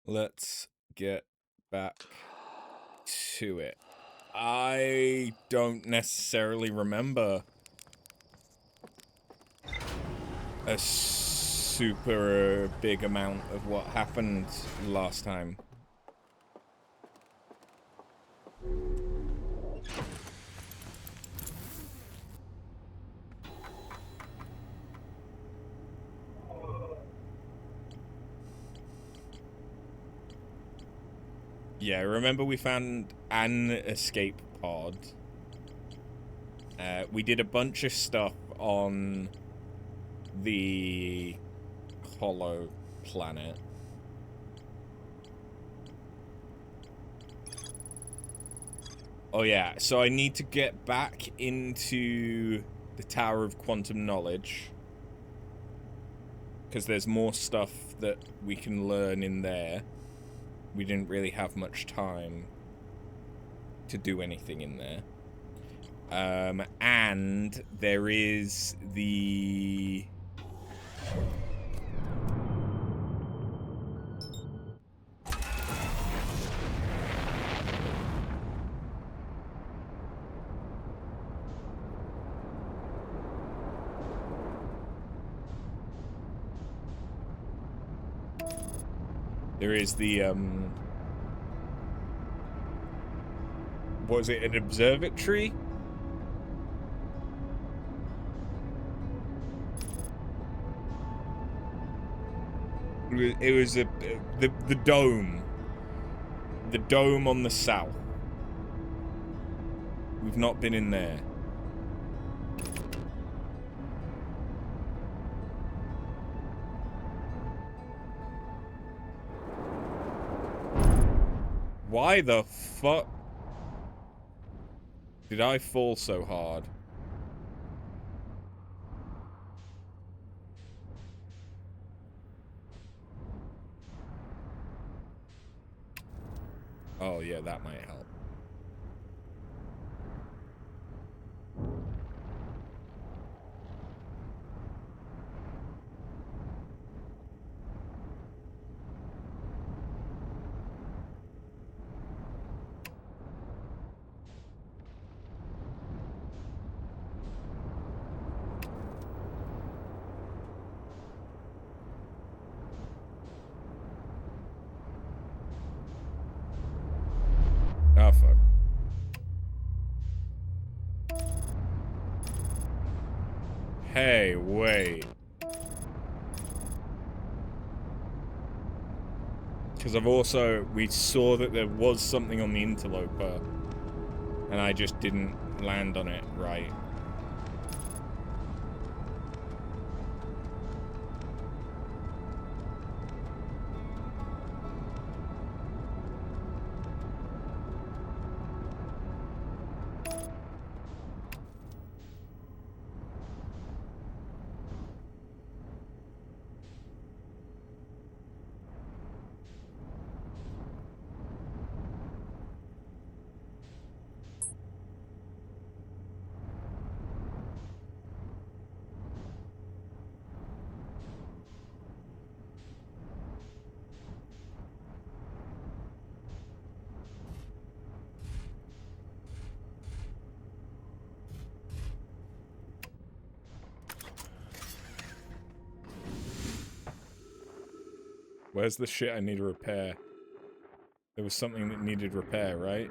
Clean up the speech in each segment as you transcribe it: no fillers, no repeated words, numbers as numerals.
Let's get back to it. I don't necessarily remember a super big amount of what happened last time. Yeah, remember we found an escape pod. We did a bunch of stuff on the hollow planet. Oh yeah, so I need to get back into the Tower of Quantum Knowledge, because there's more stuff that we can learn in there. We didn't really have much time to do anything in there. And there is the... There is the, was it an observatory? It was the dome. The dome on the south. We've not been in there. Why the fuck did I fall so hard? Oh yeah, that might help. Oh fuck. Hey, wait. Because we saw that there was something on the interloper, and I just didn't land on it right. Where's the shit I need to repair? There was something that needed repair, right?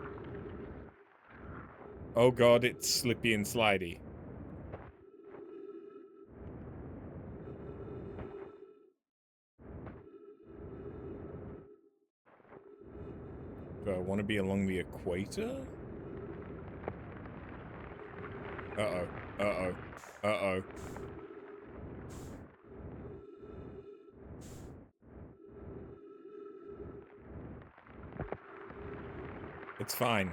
Oh god, it's slippy and slidey. Do I want to be along the equator? Uh-oh. Uh-oh. Uh-oh. It's fine.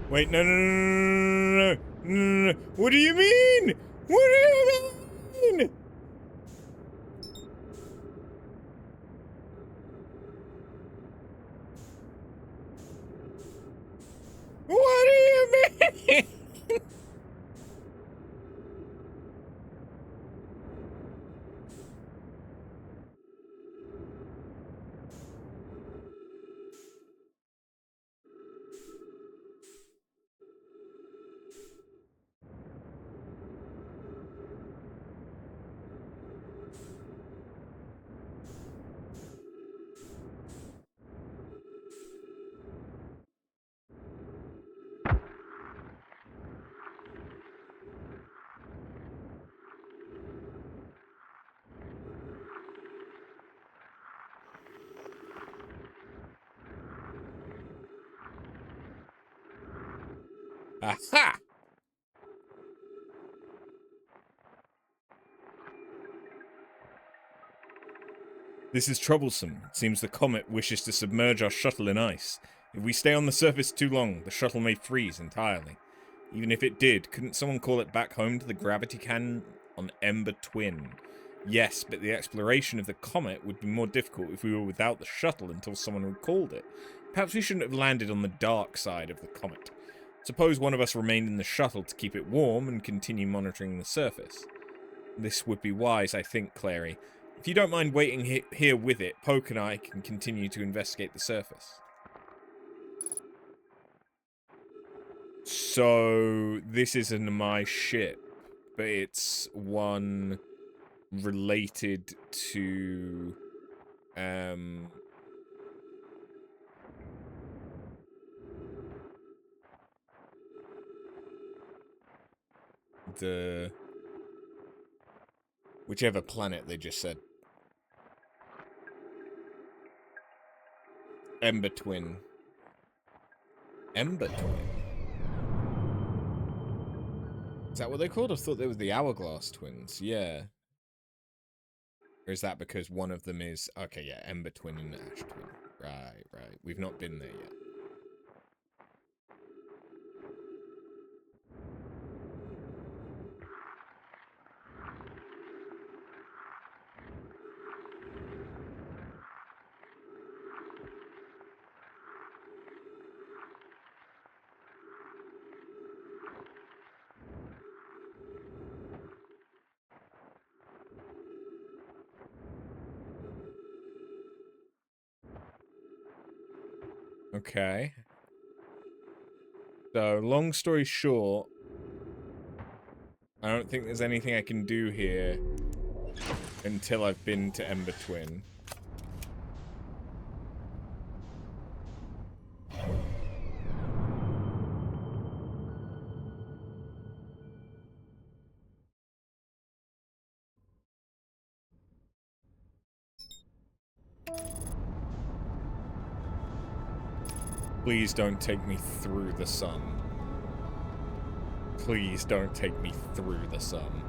Wait, no, no, no, no, no, no, no. What do you mean? What do you mean? Aha! This is troublesome. It seems the comet wishes to submerge our shuttle in ice. If we stay on the surface too long, the shuttle may freeze entirely. Even if it did, couldn't someone call it back home to the gravity cannon on Ember Twin? Yes, but the exploration of the comet would be more difficult if we were without the shuttle until someone recalled it. Perhaps we shouldn't have landed on the dark side of the comet. Suppose one of us remained in the shuttle to keep it warm and continue monitoring the surface. This would be wise, I think, Clary. If you don't mind waiting here with it, Poke and I can continue to investigate the surface. So, this isn't my ship, but it's one related to, the... whichever planet they just said. Ember Twin. Ember Twin? Is that what they're called? I thought they were the Hourglass Twins. Yeah. Or is that because one of them is... Okay, yeah, Ember Twin and Ash Twin. Right, right. We've not been there yet. Okay. So, long story short, I don't think there's anything I can do here until I've been to Ember Twin. Please don't take me through the sun. Please don't take me through the sun.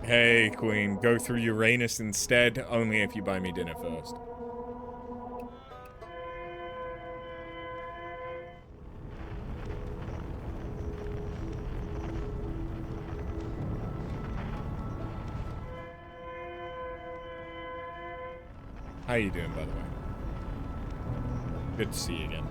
Hey, Queen, go through Uranus instead, only if you buy me dinner first. How you doing, by the way? Good to see you again.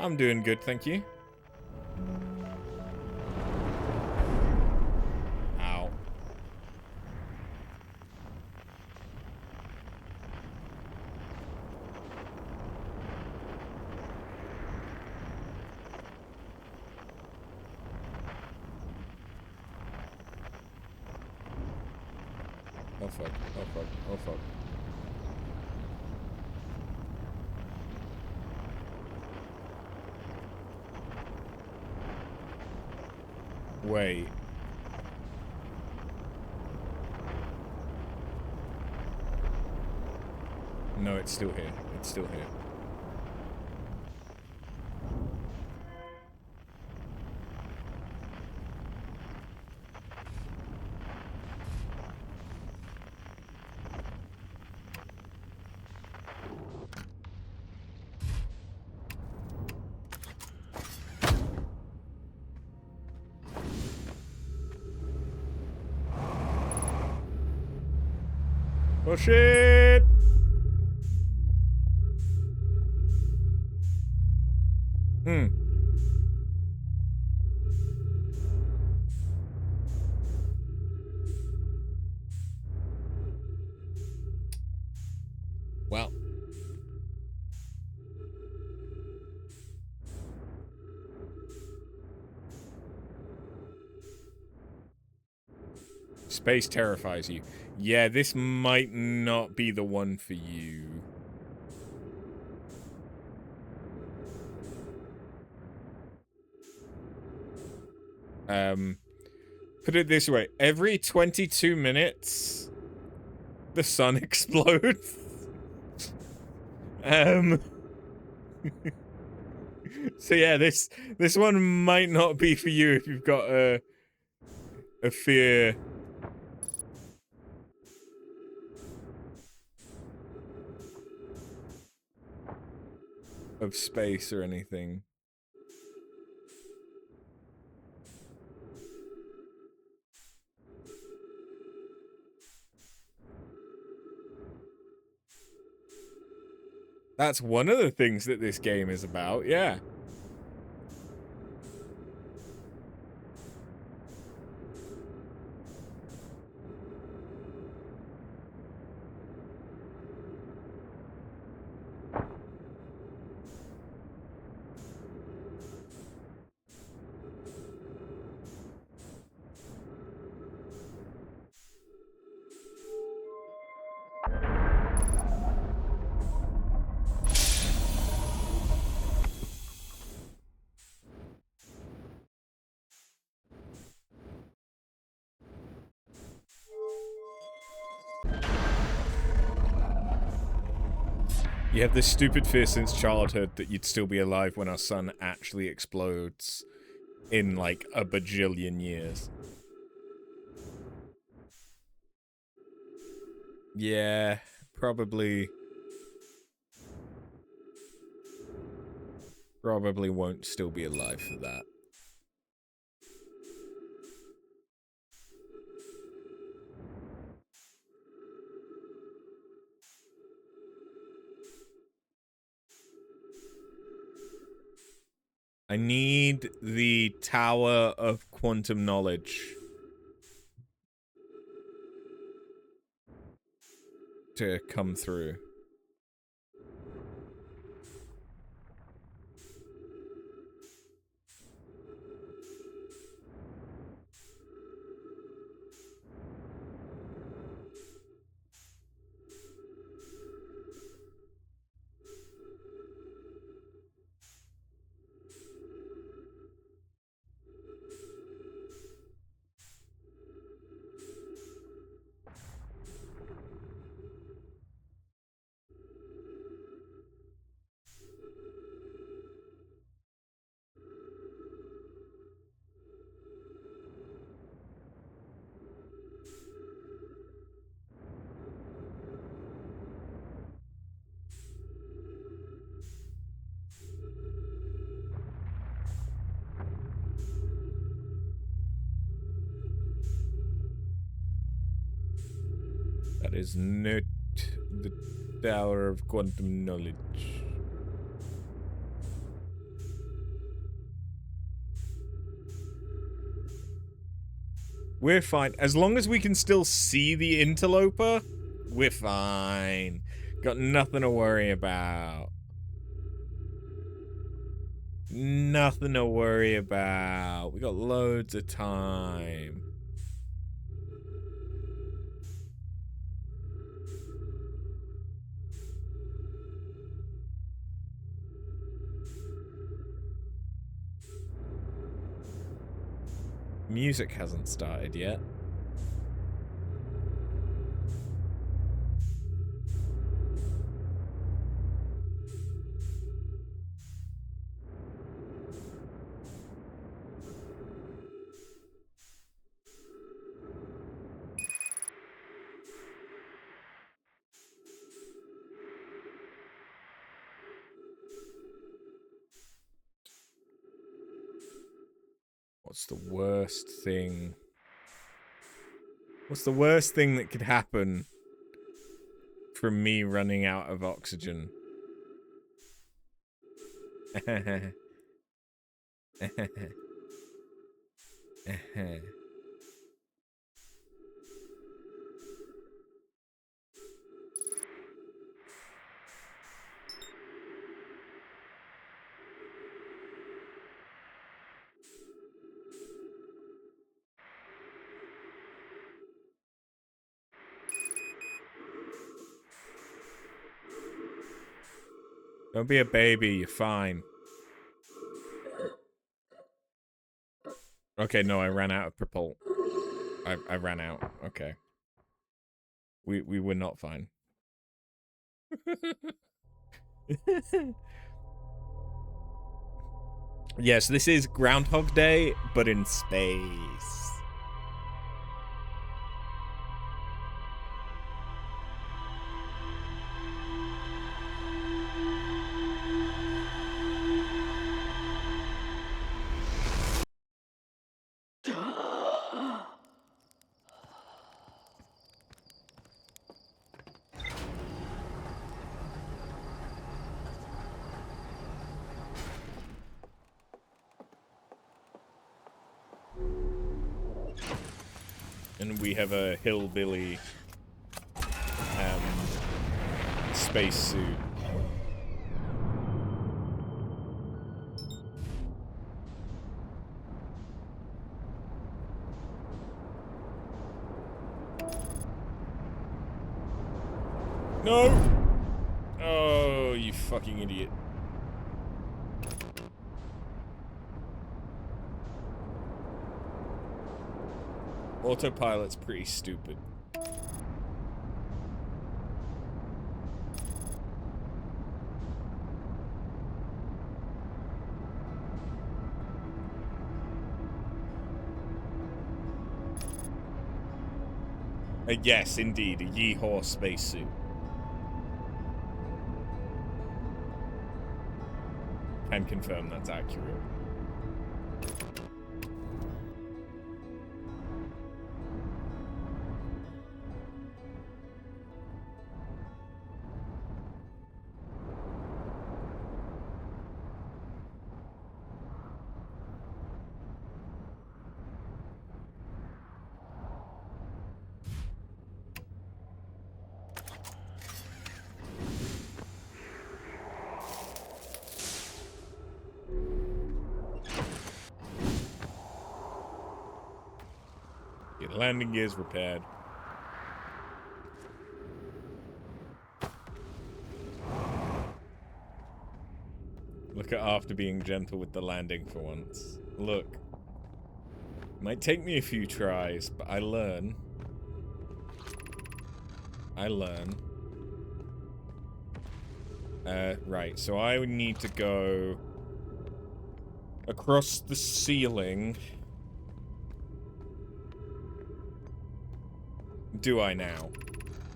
I'm doing good, thank you. Ow. Oh fuck, oh fuck, oh fuck. Wait. No, it's still here. It's still here. Oh shit! Well. Space terrifies you. Yeah, this might not be the one for you. Put it this way. Every 22 minutes, the sun explodes. So yeah, this one might not be for you if you've got a fear of space or anything. That's one of the things that this game is about, yeah. You have this stupid fear since childhood that you'd still be alive when our sun actually explodes in like a bajillion years. Yeah, probably won't still be alive for that. I need the Tower of Quantum Knowledge to come through. That is not the Tower of Quantum Knowledge. We're fine. As long as we can still see the interloper, we're fine. Got nothing to worry about. Nothing to worry about. We got loads of time. Music hasn't started yet. What's the worst thing? What's the worst thing that could happen from me running out of oxygen? Don't be a baby, you're fine. Okay, no, I ran out of propul. I ran out. Okay. We were not fine. Yes, this is Groundhog Day, but in space. And we have a hillbilly space suit. No! Oh, you fucking idiot. Autopilot's pretty stupid. Yes, indeed, a yeehaw spacesuit. Can confirm that's accurate. Get landing gears repaired. Look at after being gentle with the landing for once. Look. Might take me a few tries, but I learn. I learn. Right, so I would need to go across the ceiling. Do I now?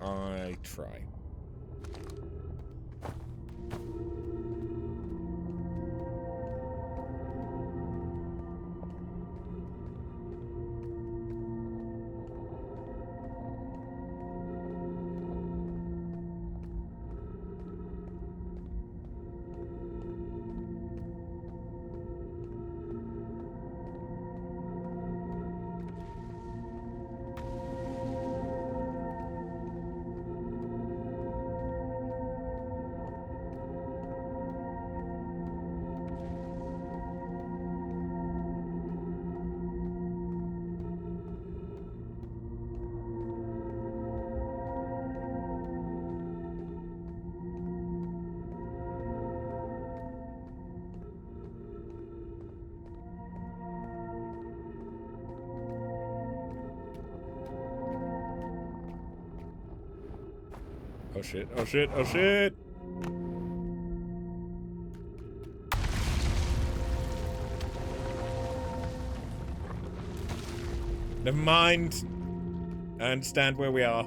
I try. Oh shit, oh shit, oh shit! Never mind. I understand where we are.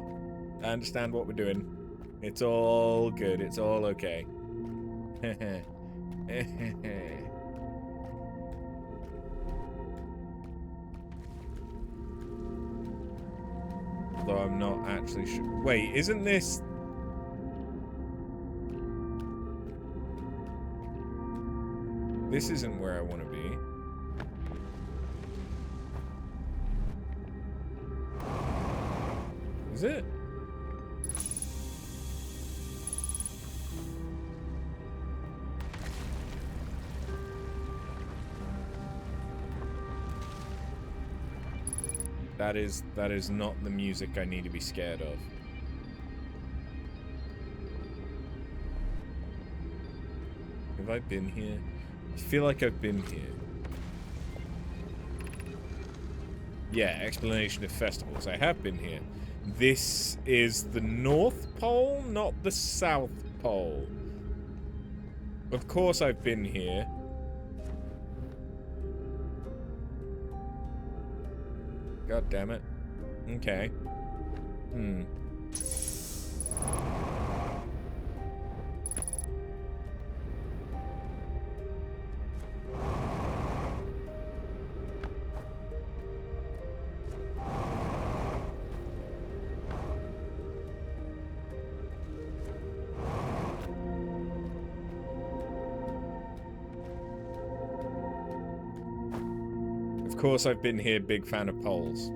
I understand what we're doing. It's all good. It's all okay. Although I'm not actually sure. Wait, isn't this... This isn't where I want to be. Is it? That is not the music I need to be scared of. Have I been here? I feel like I've been here. Yeah, explanation of festivals. I have been here. This is the North Pole, not the South Pole. Of course I've been here. God damn it. Okay. Of course I've been here, big fan of poles.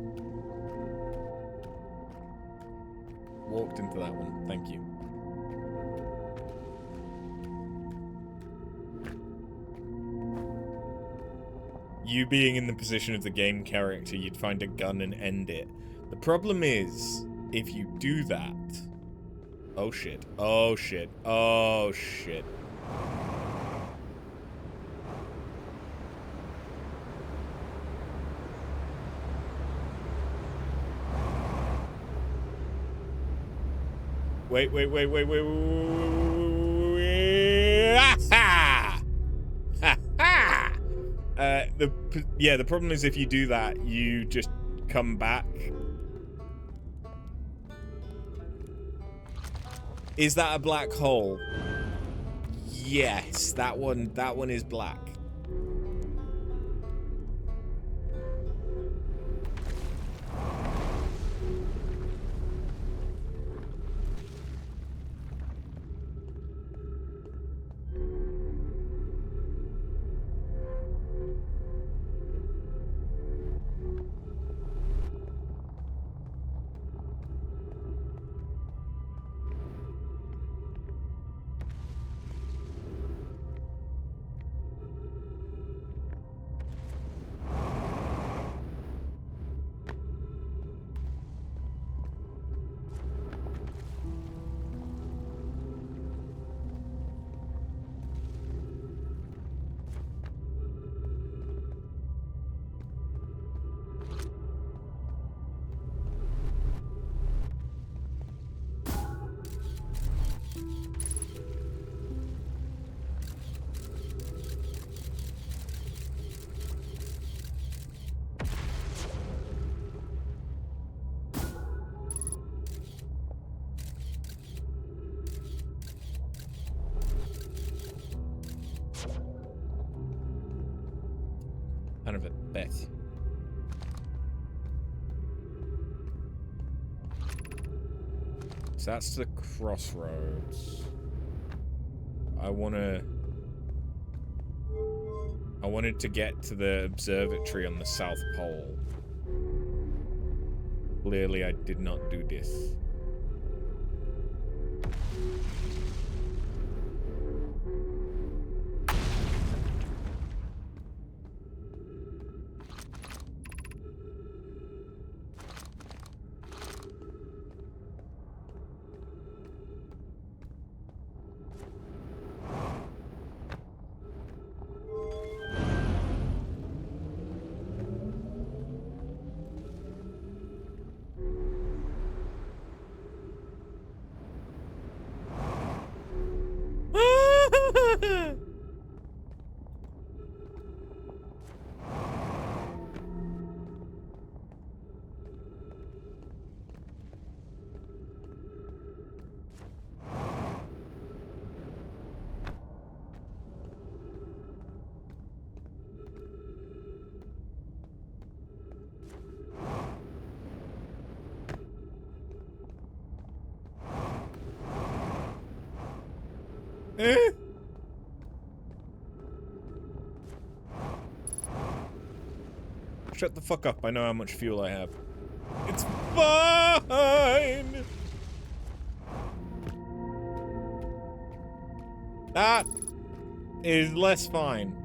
Walked into that one, thank you. You being in the position of the game character, you'd find a gun and end it. The problem is, if you do that... Oh shit, oh shit, oh shit. Wait. The problem is if you do that, you just come back. Is that a black hole? Yes, that one is black. Kind of a bet. So that's the crossroads. I wanted to get to the observatory on the South Pole. Clearly I did not do this. Shut the fuck up, I know how much fuel I have. It's fine! That is less fine.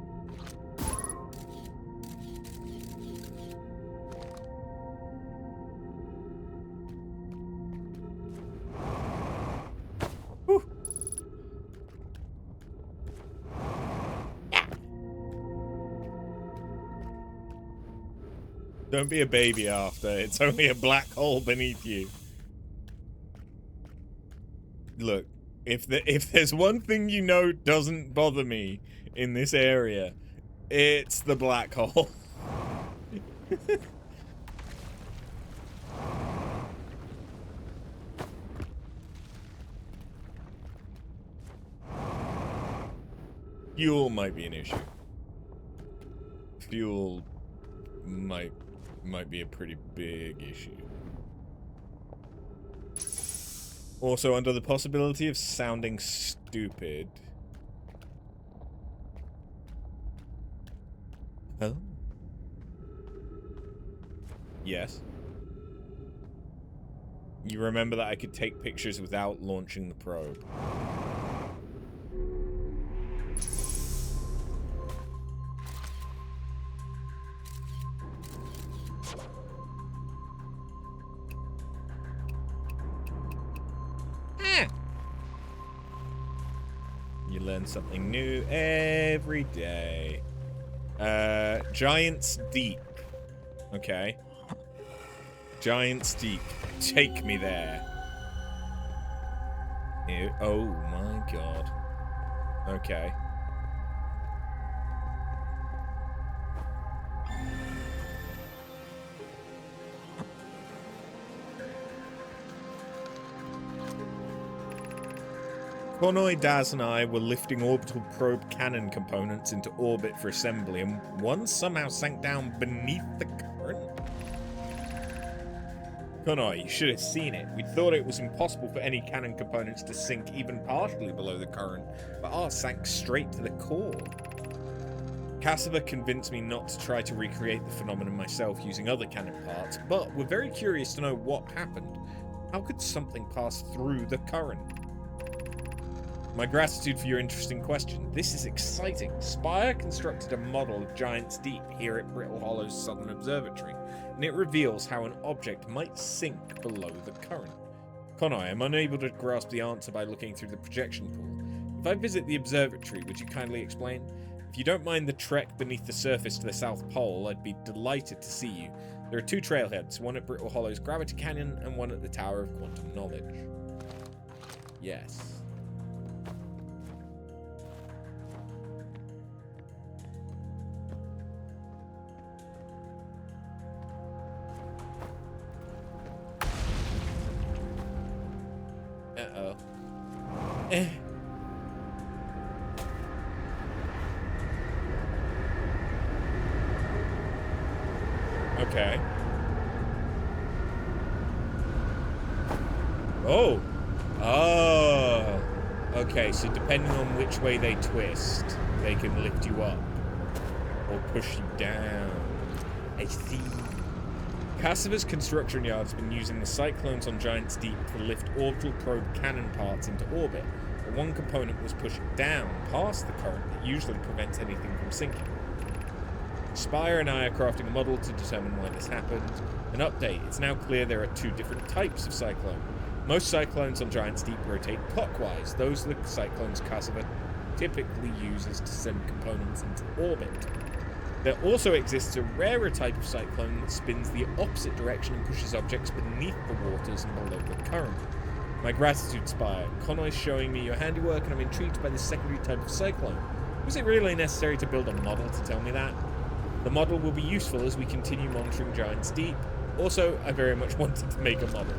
Don't be a baby after. It's only a black hole beneath you. Look, if there's one thing you know doesn't bother me in this area, it's the black hole. Fuel might be an issue. Fuel might be a pretty big issue. Also, under the possibility of sounding stupid. Huh? Yes. You remember that I could take pictures without launching the probe. You learn something new every day. Giant's Deep. Okay. Giant's Deep. Take me there. Ew. Oh my god. Okay. Nomai, Daz, and I were lifting orbital probe cannon components into orbit for assembly, and one somehow sank down beneath the current. Nomai, you should have seen it. We thought it was impossible for any cannon components to sink even partially below the current, but ours sank straight to the core. Cassava convinced me not to try to recreate the phenomenon myself using other cannon parts, but we're very curious to know what happened. How could something pass through the current? My gratitude for your interesting question. This is exciting. Spire constructed a model of Giant's Deep here at Brittle Hollow's Southern Observatory, and it reveals how an object might sink below the current. Conai, I'm unable to grasp the answer by looking through the projection pool. If I visit the observatory, would you kindly explain? If you don't mind the trek beneath the surface to the South Pole, I'd be delighted to see you. There are two trailheads, one at Brittle Hollow's Gravity Canyon and one at the Tower of Quantum Knowledge. Yes. Uh-oh. Okay. Oh. Oh. Okay, so depending on which way they twist, they can lift you up or push you down. I see. Cassava's construction yard's been using the cyclones on Giant's Deep to lift orbital probe cannon parts into orbit, but one component was pushed down past the current that usually prevents anything from sinking. Spire and I are crafting a model to determine why this happened. An update, it's now clear there are two different types of cyclone. Most cyclones on Giant's Deep rotate clockwise. Those are the cyclones Cassava typically uses to send components into orbit. There also exists a rarer type of cyclone that spins the opposite direction and pushes objects beneath the waters and below the current. My gratitude, Spire. Connoy's showing me your handiwork, and I'm intrigued by this secondary type of cyclone. Was it really necessary to build a model to tell me that? The model will be useful as we continue monitoring Giant's Deep. Also, I very much wanted to make a model.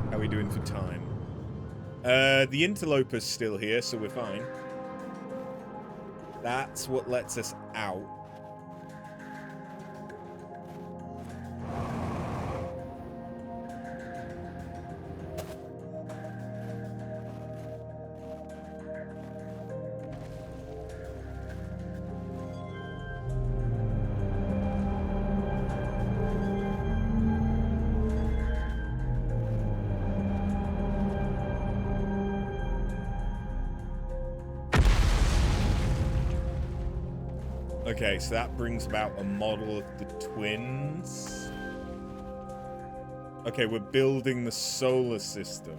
How are we doing for time? The interloper's still here, so we're fine. That's what lets us out. Okay, so that brings about a model of the twins. Okay, we're building the solar system.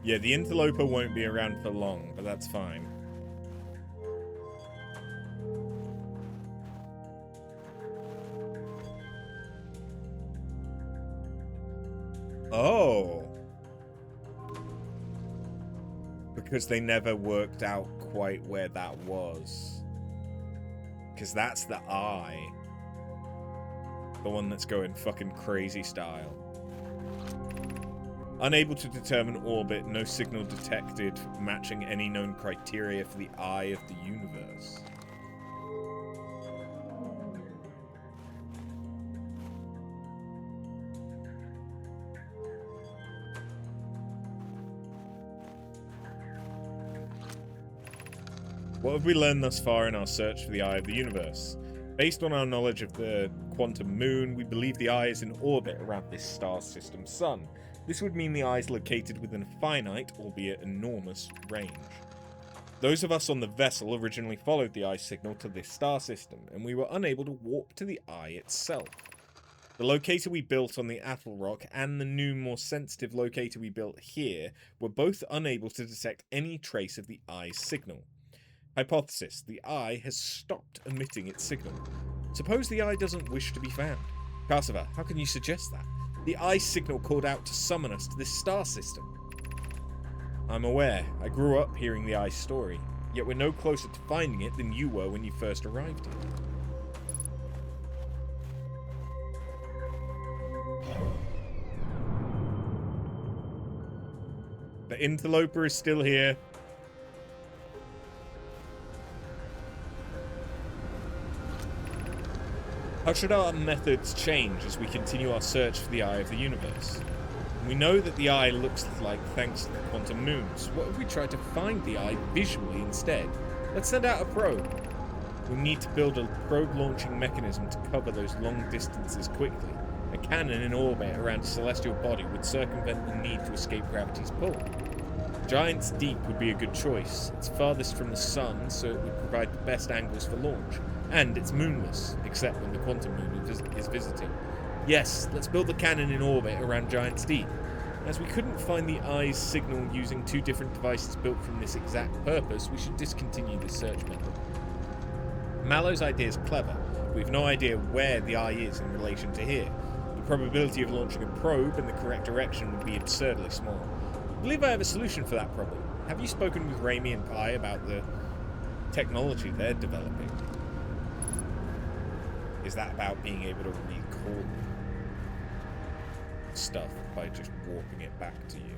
Yeah, the interloper won't be around for long, but that's fine. Oh. Because they never worked out quite where that was. Because that's the eye. The one that's going fucking crazy style. Unable to determine orbit, no signal detected matching any known criteria for the eye of the universe. What have we learned thus far in our search for the eye of the universe? Based on our knowledge of the quantum moon, we believe the eye is in orbit around this star system sun. This would mean the eye is located within a finite, albeit enormous, range. Those of us on the vessel originally followed the eye signal to this star system, and we were unable to warp to the eye itself. The locator we built on the Atoll Rock and the new, more sensitive locator we built here were both unable to detect any trace of the eye's signal. Hypothesis: the eye has stopped emitting its signal. Suppose the eye doesn't wish to be found. Cassava, how can you suggest that? The eye's signal called out to summon us to this star system. I'm aware. I grew up hearing the eye's story, yet we're no closer to finding it than you were when you first arrived here. The interloper is still here. How should our methods change as we continue our search for the eye of the universe? We know that the eye looks like thanks to the quantum moons. What if we try to find the eye visually instead? Let's send out a probe. We need to build a probe launching mechanism to cover those long distances quickly. A cannon in orbit around a celestial body would circumvent the need to escape gravity's pull. Giant's Deep would be a good choice. It's farthest from the sun, so it would provide the best angles for launch. And it's moonless, except when the quantum moon is visiting. Yes, let's build the cannon in orbit around Giant's Deep. As we couldn't find the eye's signal using two different devices built from this exact purpose, we should discontinue this search method. Mallow's idea is clever. We have no idea where the eye is in relation to here. The probability of launching a probe in the correct direction would be absurdly small. I believe I have a solution for that problem. Have you spoken with Raimi and Pi about the technology they're developing? Is that about being able to recall stuff by just warping it back to you?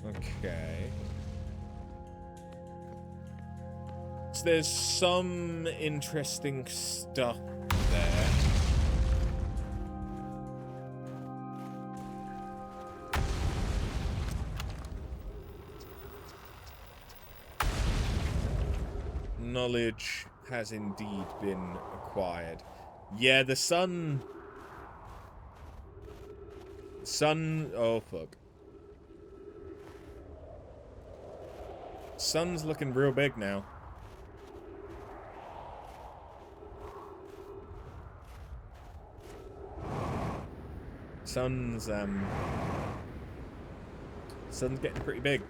Okay. So there's some interesting stuff there. Knowledge has indeed been acquired. Yeah, the sun... Oh, fuck. Sun's looking real big now. Sun's getting pretty big.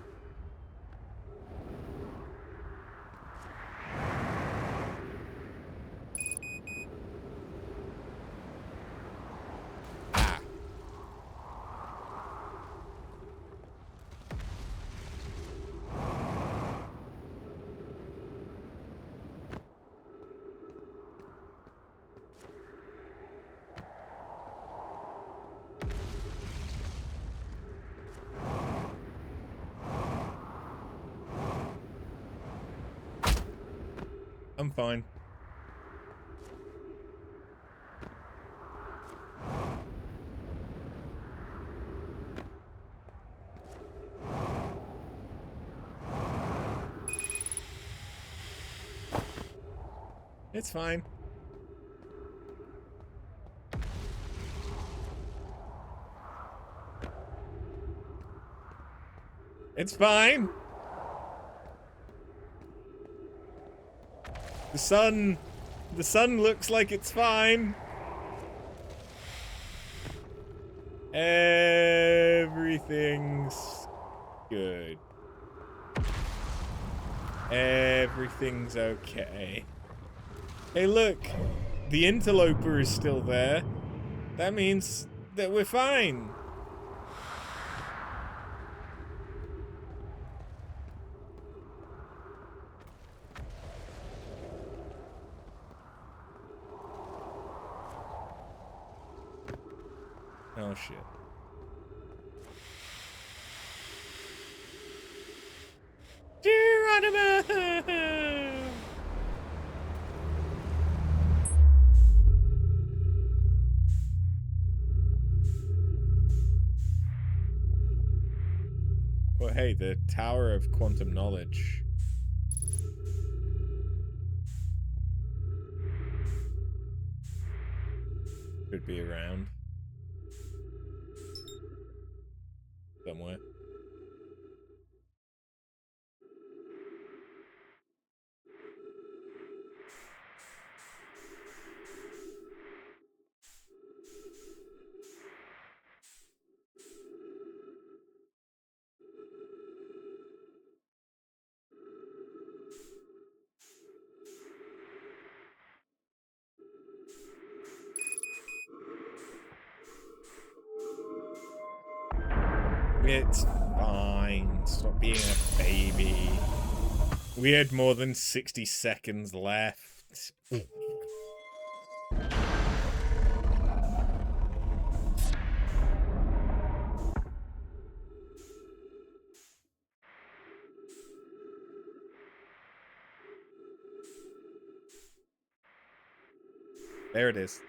I'm fine. It's fine. It's fine. The sun looks like it's fine. Everything's good. Everything's okay. Hey, look. The interloper is still there. That means that we're fine. Oh, shit. Geronimo! Well, hey, the Tower of Quantum Knowledge. Could be around. Somewhere. It's fine. Stop being a baby. We had more than 60 seconds left. There it is.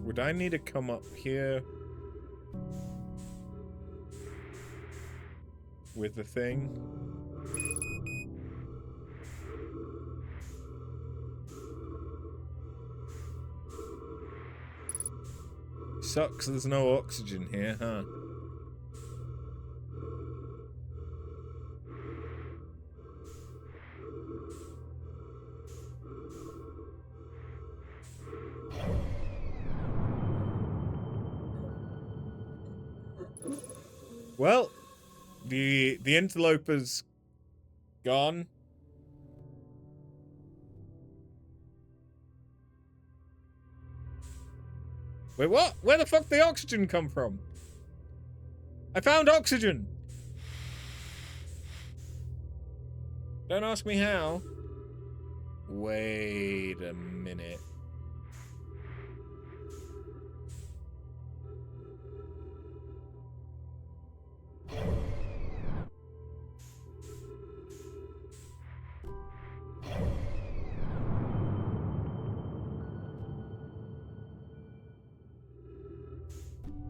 Would I need to come up here with the thing? Sucks there's no oxygen here, huh? Well, the interloper's gone. Wait, what? Where the fuck did the oxygen come from? I found oxygen! Don't ask me how. Wait a minute.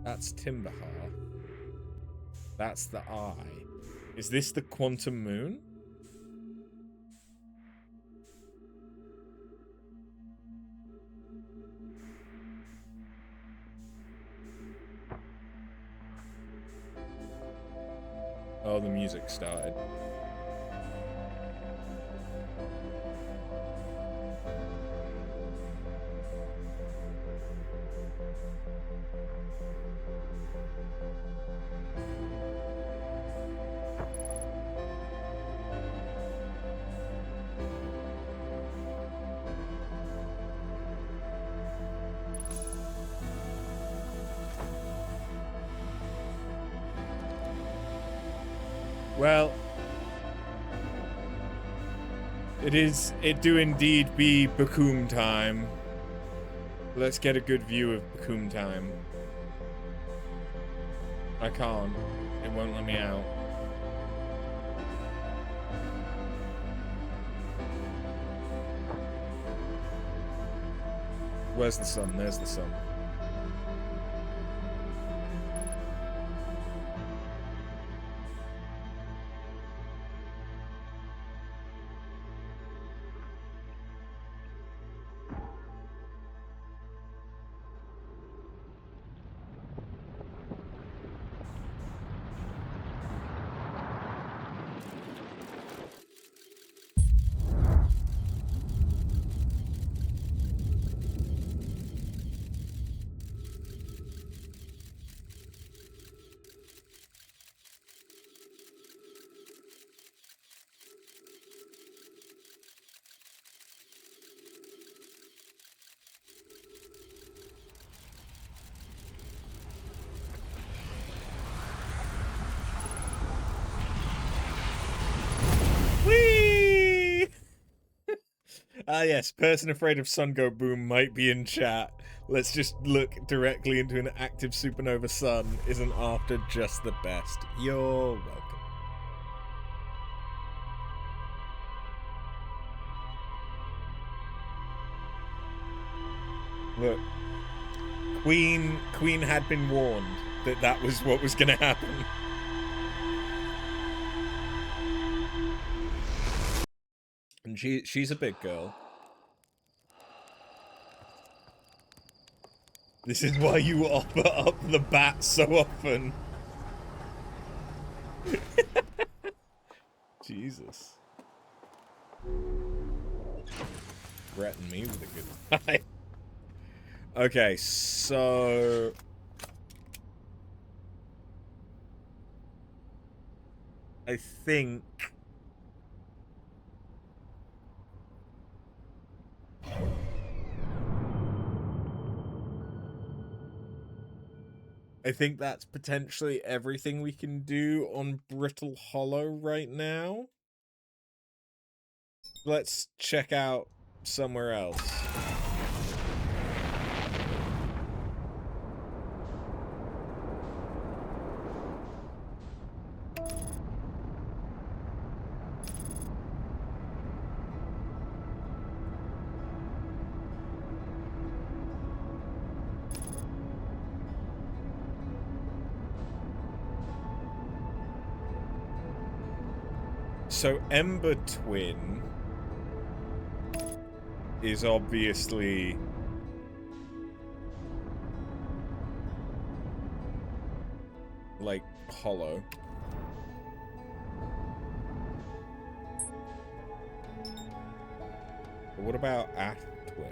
That's Timberhearth. That's the eye. Is this the quantum moon? Oh, the music started. Well, It do indeed be Bakum time. Let's get a good view of Bakum time. I can't. It won't let me out. Where's the sun? There's the sun. Yes, person afraid of sun go boom might be in chat. Let's just look directly into an active supernova sun isn't after just the best. You're welcome. Look, Queen had been warned that that was what was going to happen. And she's a big girl. This is why you offer up the bat so often. Jesus. Threaten me with a good time. Okay, so... I think... that's potentially everything we can do on Brittle Hollow right now. Let's check out somewhere else. So Ember Twin is obviously like hollow. But what about Ath Twin?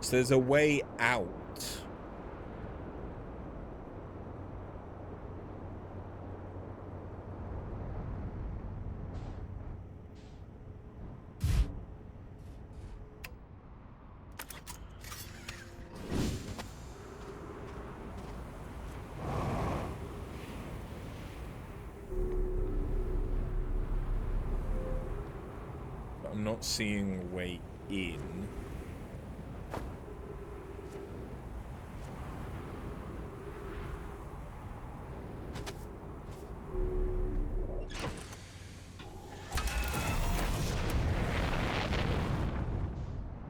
So there's a way out. But I'm not seeing a way in.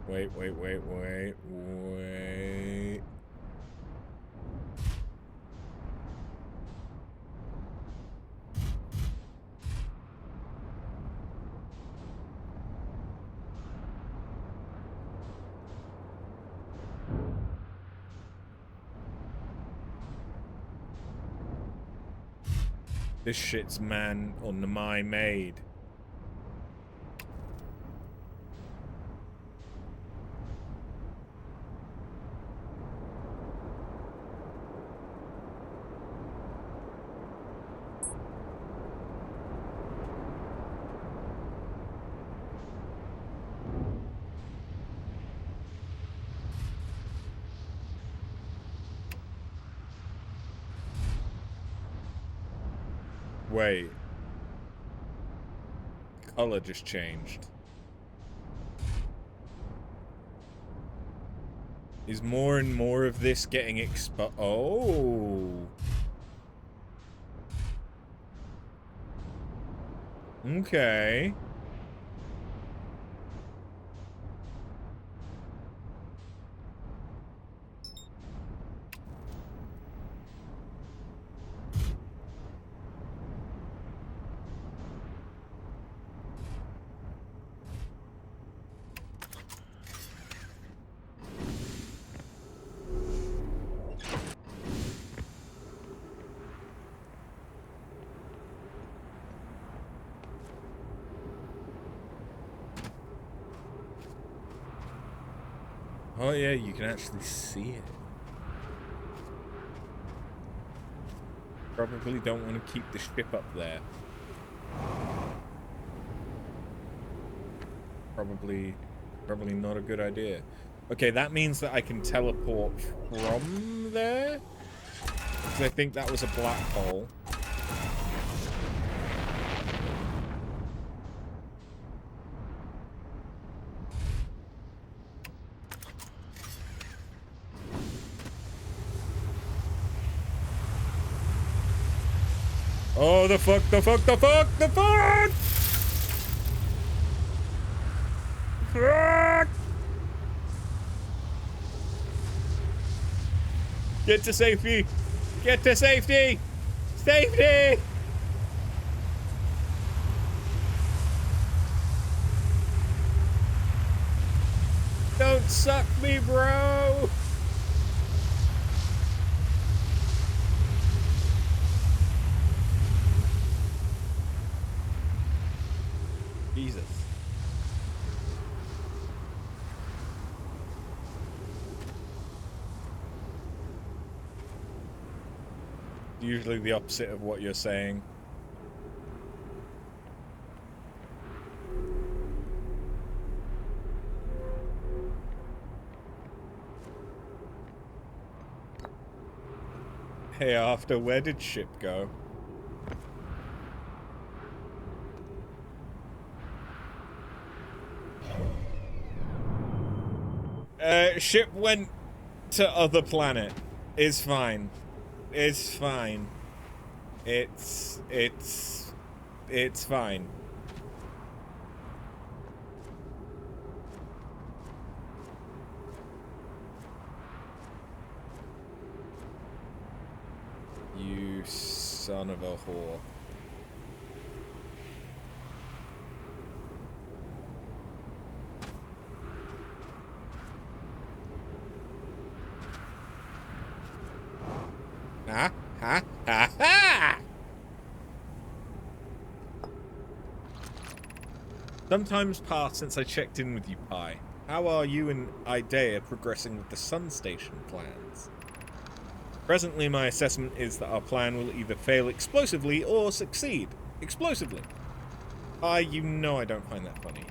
Wait. This shit's man or Nomai made. Wait. Color just changed. Is more and more of this getting exposed? Oh. Okay. Oh yeah, you can actually see it. Probably don't want to keep the ship up there. Probably not a good idea. Okay, that means that I can teleport from there? Because I think that was a black hole. Oh, the fuck, the fuck, the fuck, the fuck! Fuck! Get to safety! Get to safety! Safety! Don't suck me, bro! Jesus. Usually the opposite of what you're saying. Hey, after, where did ship go? Ship went to other planet. Is fine. It's fine. It's fine. You son of a whore. Ha ha ha ha! Some time's passed since I checked in with you, Pi. How are you and Idea progressing with the Sun Station plans? Presently, my assessment is that our plan will either fail explosively or succeed explosively. You know I don't find that funny.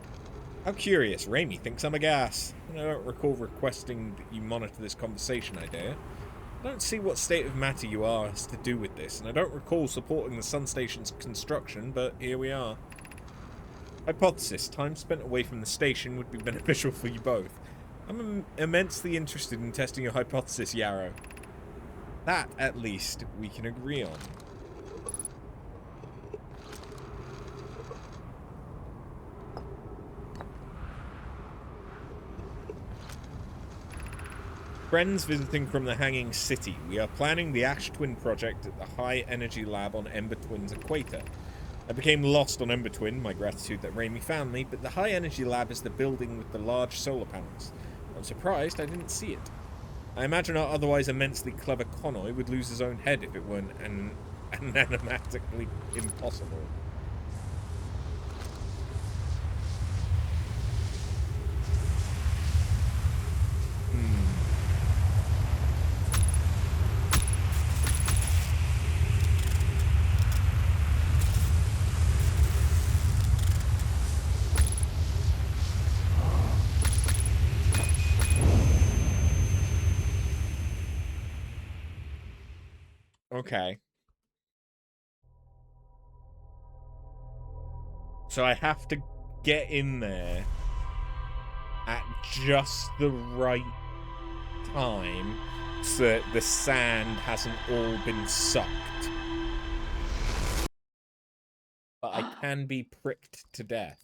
How curious, Raimi thinks I'm a gas. And I don't recall requesting that you monitor this conversation, Idea. I don't see what state of matter you asked to do with this, and I don't recall supporting the Sun Station's construction, but here we are. Hypothesis: time spent away from the station would be beneficial for you both. I'm immensely interested in testing your hypothesis, Yarrow. That, at least, we can agree on. Friends visiting from the Hanging City. We are planning the Ash Twin project at the High Energy Lab on Ember Twin's equator. I became lost on Ember Twin, my gratitude that Raimi found me, but the High Energy Lab is the building with the large solar panels. I'm surprised I didn't see it. I imagine our otherwise immensely clever Connoy would lose his own head if it weren't animatically impossible. Okay. So I have to get in there at just the right time so that the sand hasn't all been sucked. But I can be pricked to death.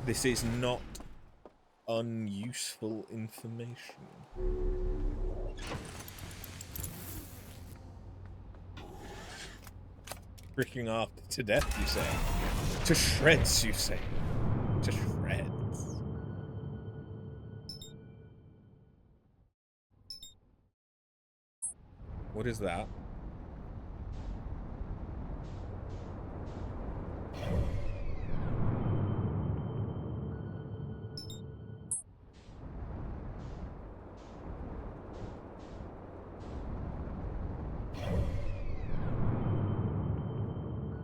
This is not unuseful information. Pricking after to death, you say? To shreds, you say? To shreds. What is that?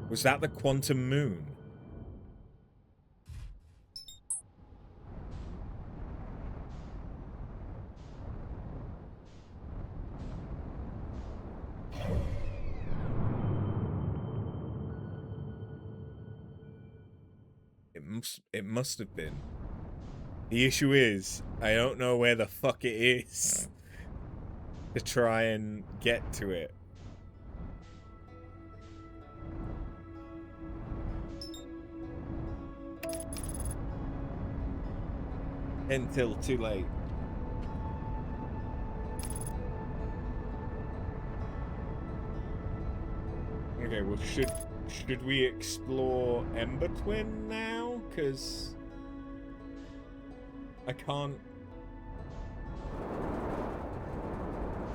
Was that the quantum moon? It must have been. The issue is, I don't know where the fuck it is to try and get to it. Until too late. Okay, well, should we explore Ember Twin now? Because I can't.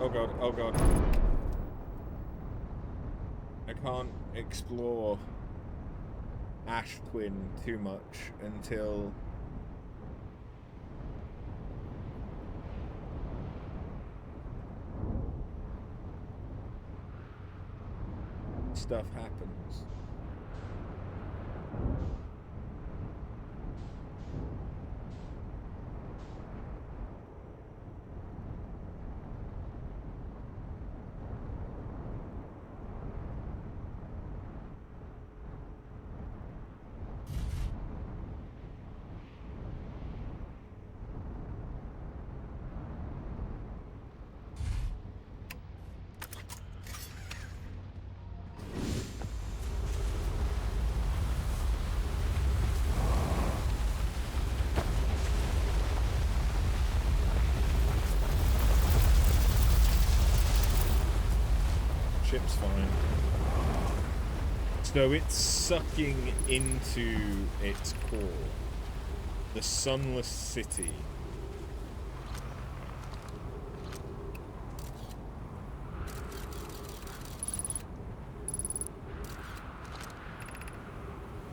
Oh god, oh god. I can't explore Ash Twin too much until stuff happens. Ship's fine. So it's sucking into its core the sunless city.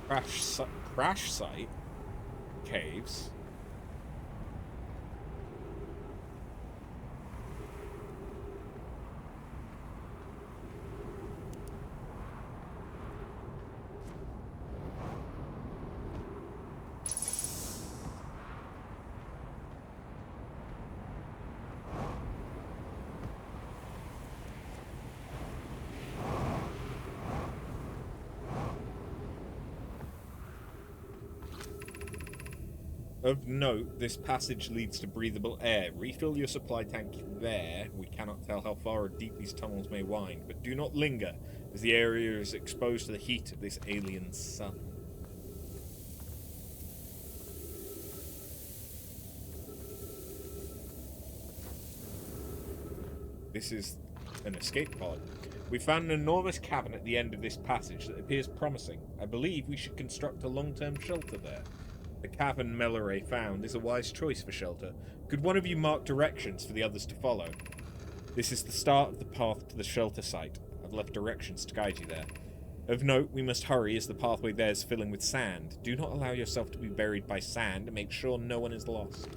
Crash site? Caves? Of note, this passage leads to breathable air. Refill your supply tank there. We cannot tell how far or deep these tunnels may wind, but do not linger, as the area is exposed to the heat of this alien sun. This is an escape pod. We found an enormous cavern at the end of this passage that appears promising. I believe we should construct a long-term shelter there. The cavern Melloray found is a wise choice for shelter. Could one of you mark directions for the others to follow? This is the start of the path to the shelter site. I've left directions to guide you there. Of note, we must hurry as the pathway there is filling with sand. Do not allow yourself to be buried by sand and make sure no one is lost.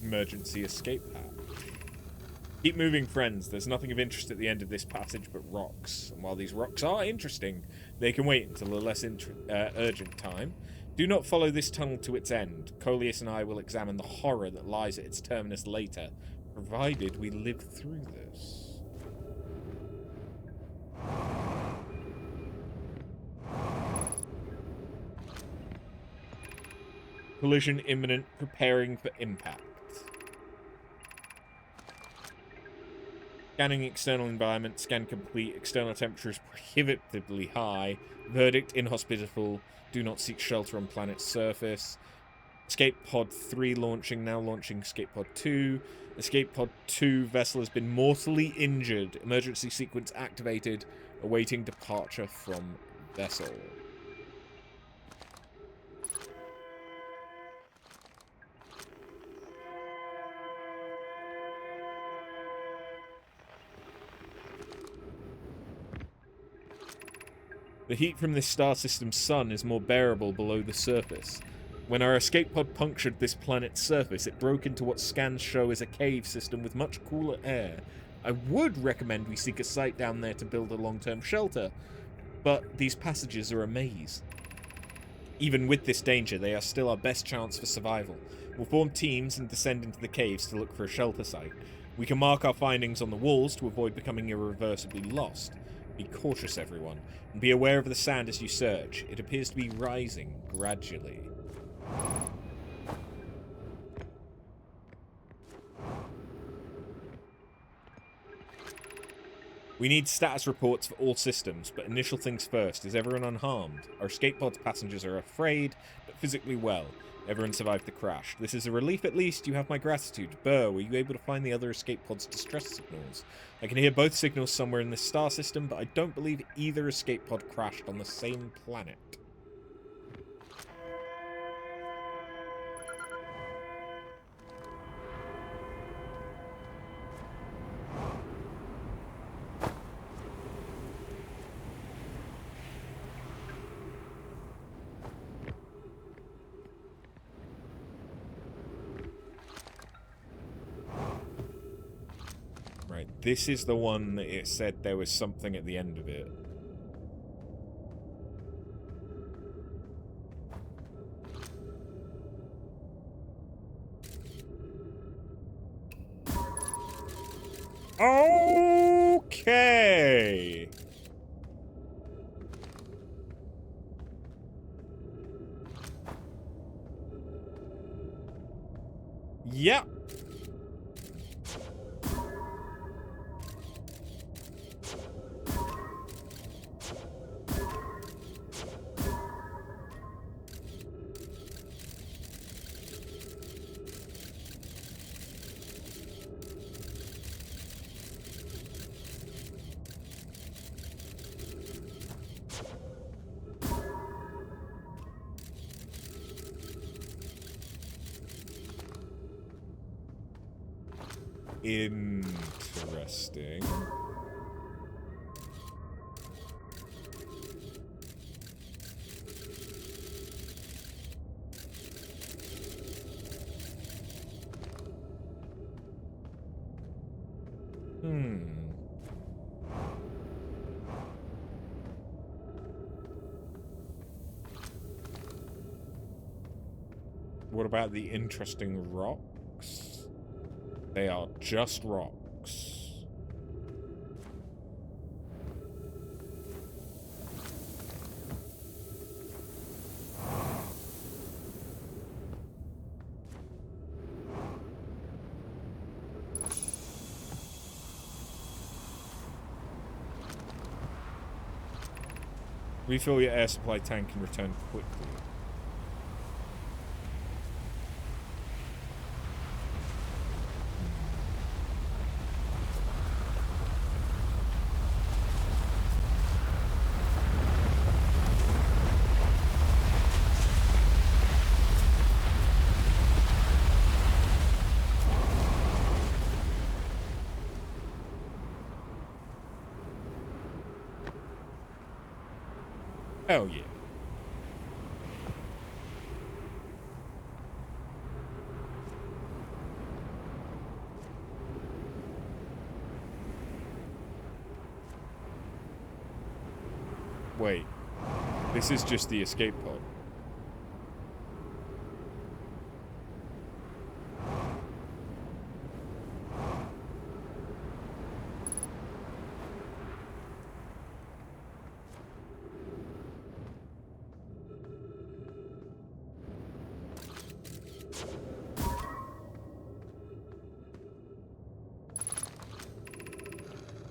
Emergency escape hatch. Keep moving, friends. There's nothing of interest at the end of this passage but rocks. And while these rocks are interesting, they can wait until a less urgent time. Do not follow this tunnel to its end. Coleus and I will examine the horror that lies at its terminus later, provided we live through this. Collision imminent, preparing for impact. Scanning external environment, scan complete, external temperature is prohibitively high, verdict inhospitable, do not seek shelter on planet's surface. Escape pod 3 launching, now launching escape pod 2. Escape pod 2 vessel has been mortally injured, emergency sequence activated, awaiting departure from vessel. The heat from this star system's sun is more bearable below the surface. When our escape pod punctured this planet's surface, it broke into what scans show as a cave system with much cooler air. I would recommend we seek a site down there to build a long-term shelter, but these passages are a maze. Even with this danger, they are still our best chance for survival. We'll form teams and descend into the caves to look for a shelter site. We can mark our findings on the walls to avoid becoming irreversibly lost. Be cautious, everyone, and be aware of the sand as you search. It appears to be rising gradually. We need status reports for all systems, but initial things first. Is everyone unharmed? Our escape pod's passengers are afraid, but physically well. Everyone survived the crash. This is a relief at least. You have my gratitude. Burr, were you able to find the other escape pod's distress signals? I can hear both signals somewhere in this star system, but I don't believe either escape pod crashed on the same planet. Right, this is the one that it said there was something at the end of it. Okay. Yep. Interesting. What about the interesting rocks? They are just rocks. Refill your air supply tank and return quickly. Hell yeah. Wait. This is just the escape pod.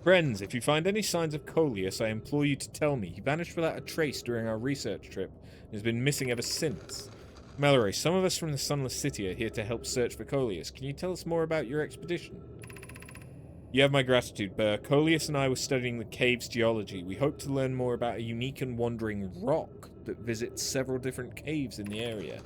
Friends, if you find any signs of Coleus, I implore you to tell me. He vanished without a trace during our research trip and has been missing ever since. Mallory, some of us from the Sunless City are here to help search for Coleus. Can you tell us more about your expedition? You have my gratitude, Burr. Coleus and I were studying the cave's geology. We hope to learn more about a unique and wandering rock that visits several different caves in the area.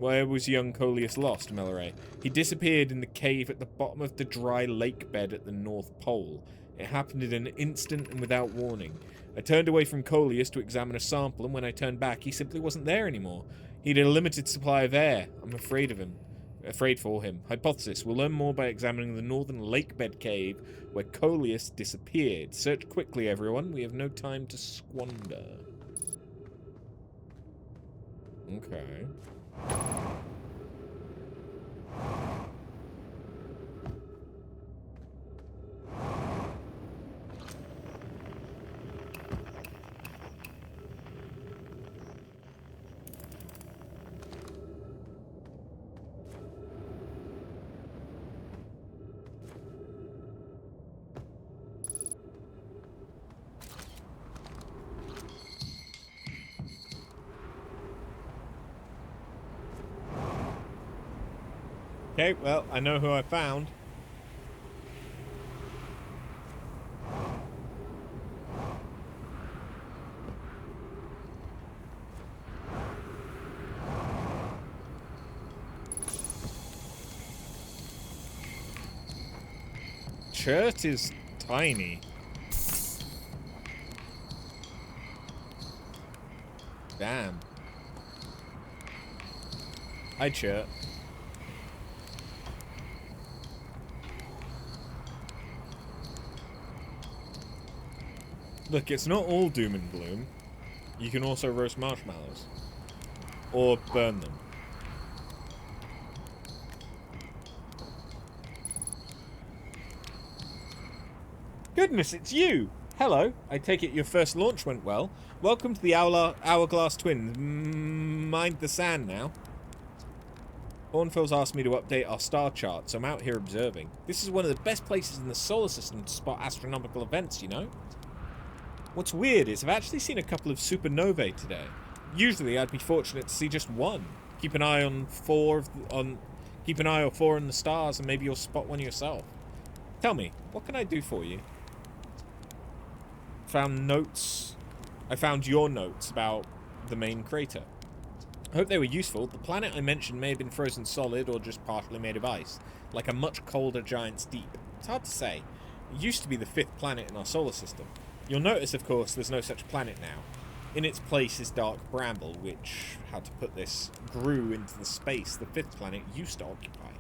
Where was young Coleus lost, Mallory? He disappeared in the cave at the bottom of the dry lake bed at the North Pole. It happened in an instant and without warning. I turned away from Coleus to examine a sample, and when I turned back, he simply wasn't there anymore. He had a limited supply of air. I'm afraid of him. Afraid for him. Hypothesis. We'll learn more by examining the northern lake bed cave where Coleus disappeared. Search quickly, everyone. We have no time to squander. Okay. Okay, well, I know who I found. Chert is tiny. Damn. Hi, Chert. Look, it's not all doom and gloom. You can also roast marshmallows. Or burn them. Goodness, it's you! Hello. I take it your first launch went well. Welcome to the Hourglass Twins. Mind the sand now. Hornfield's asked me to update our star chart, so I'm out here observing. This is one of the best places in the solar system to spot astronomical events, you know? What's weird is I've actually seen a couple of supernovae today. Usually I'd be fortunate to see just one. Keep an eye on four on the stars and maybe you'll spot one yourself. Tell me, what can I do for you? I found your notes about the main crater. I hope they were useful. The planet I mentioned may have been frozen solid or just partially made of ice, like a much colder giant's deep. It's hard to say. It used to be the 5th planet in our solar system. You'll notice, of course, there's no such planet now. In its place is dark bramble, which, how to put this, grew into the space the 5th planet used to occupy.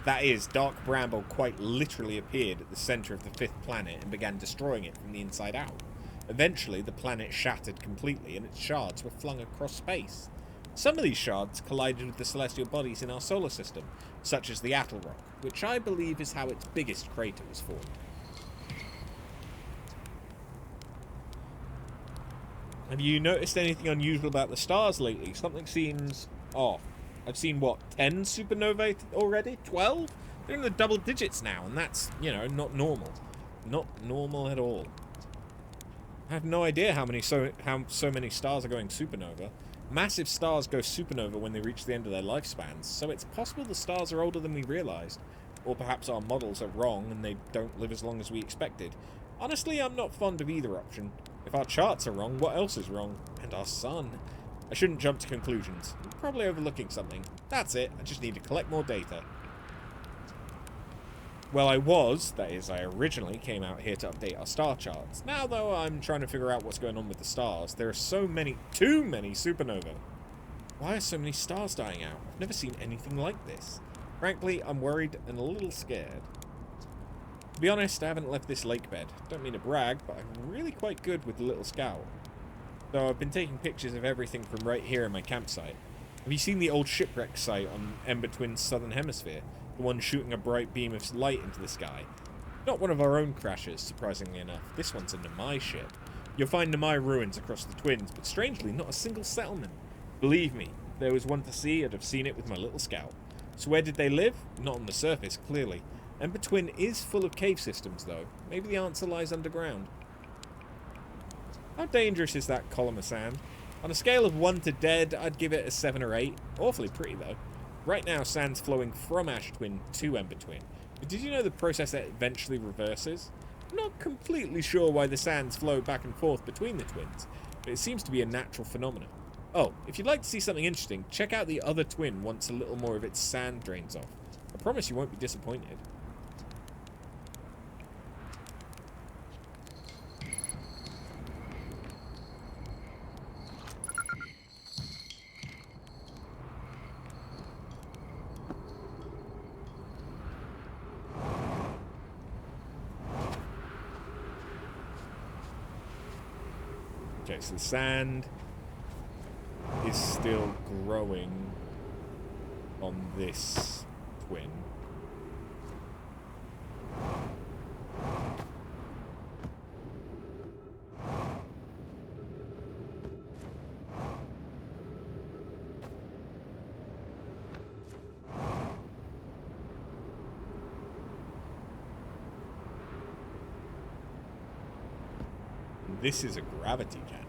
That is, dark bramble quite literally appeared at the center of the 5th planet and began destroying it from the inside out. Eventually, the planet shattered completely and its shards were flung across space. Some of these shards collided with the celestial bodies in our solar system, such as the Atl Rock, which I believe is how its biggest crater was formed. Have you noticed anything unusual about the stars lately? Something seems off. I've seen, what, 10 supernovae already? 12? They're in the double digits now, and that's, you know, not normal. Not normal at all. I have no idea how so many stars are going supernova. Massive stars go supernova when they reach the end of their lifespans, so it's possible the stars are older than we realized. Or perhaps our models are wrong and they don't live as long as we expected. Honestly, I'm not fond of either option. If our charts are wrong, what else is wrong? And our sun. I shouldn't jump to conclusions. I'm probably overlooking something. That's it. I just need to collect more data. Well, that is, I originally came out here to update our star charts. Now, though, I'm trying to figure out what's going on with the stars. There are too many supernovae. Why are so many stars dying out? I've never seen anything like this. Frankly, I'm worried and a little scared. To be honest, I haven't left this lake bed. Don't mean to brag, but I'm really quite good with the little scout. So I've been taking pictures of everything from right here in my campsite. Have you seen the old shipwreck site on Ember Twin's southern hemisphere? The one shooting a bright beam of light into the sky. Not one of our own crashes, surprisingly enough. This one's a Nomai ship. You'll find Nomai ruins across the Twins, but strangely, not a single settlement. Believe me, if there was one to see, I'd have seen it with my little scout. So where did they live? Not on the surface, clearly. Ember Twin is full of cave systems, though. Maybe the answer lies underground. How dangerous is that column of sand? On a scale of 1 to dead, I'd give it a 7 or 8. Awfully pretty, though. Right now, sand's flowing from Ash Twin to Ember Twin. But did you know the process eventually reverses? I'm not completely sure why the sands flow back and forth between the twins, but it seems to be a natural phenomenon. Oh, if you'd like to see something interesting, check out the other twin once a little more of its sand drains off. I promise you won't be disappointed. Okay, so the sand is still growing on this twin. This is a gravity cannon.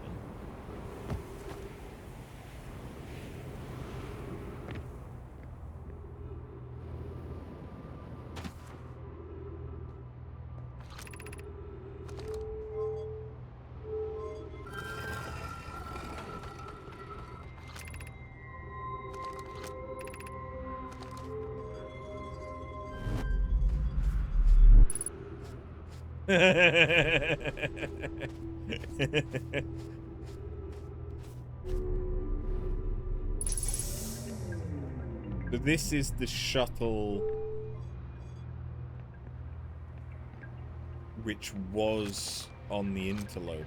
So this is the shuttle which was on the interloper.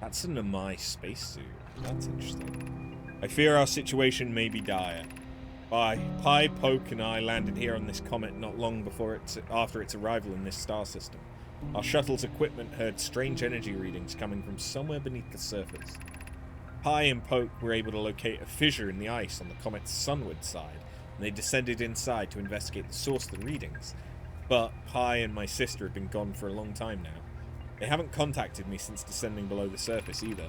That's a Nomai spacesuit. That's interesting. I fear our situation may be dire. Pi, Poke, and I landed here on this comet not long after its arrival in this star system. Our shuttle's equipment heard strange energy readings coming from somewhere beneath the surface. Pi and Poke were able to locate a fissure in the ice on the comet's sunward side, and they descended inside to investigate the source of the readings. But Pi and my sister have been gone for a long time now. They haven't contacted me since descending below the surface either.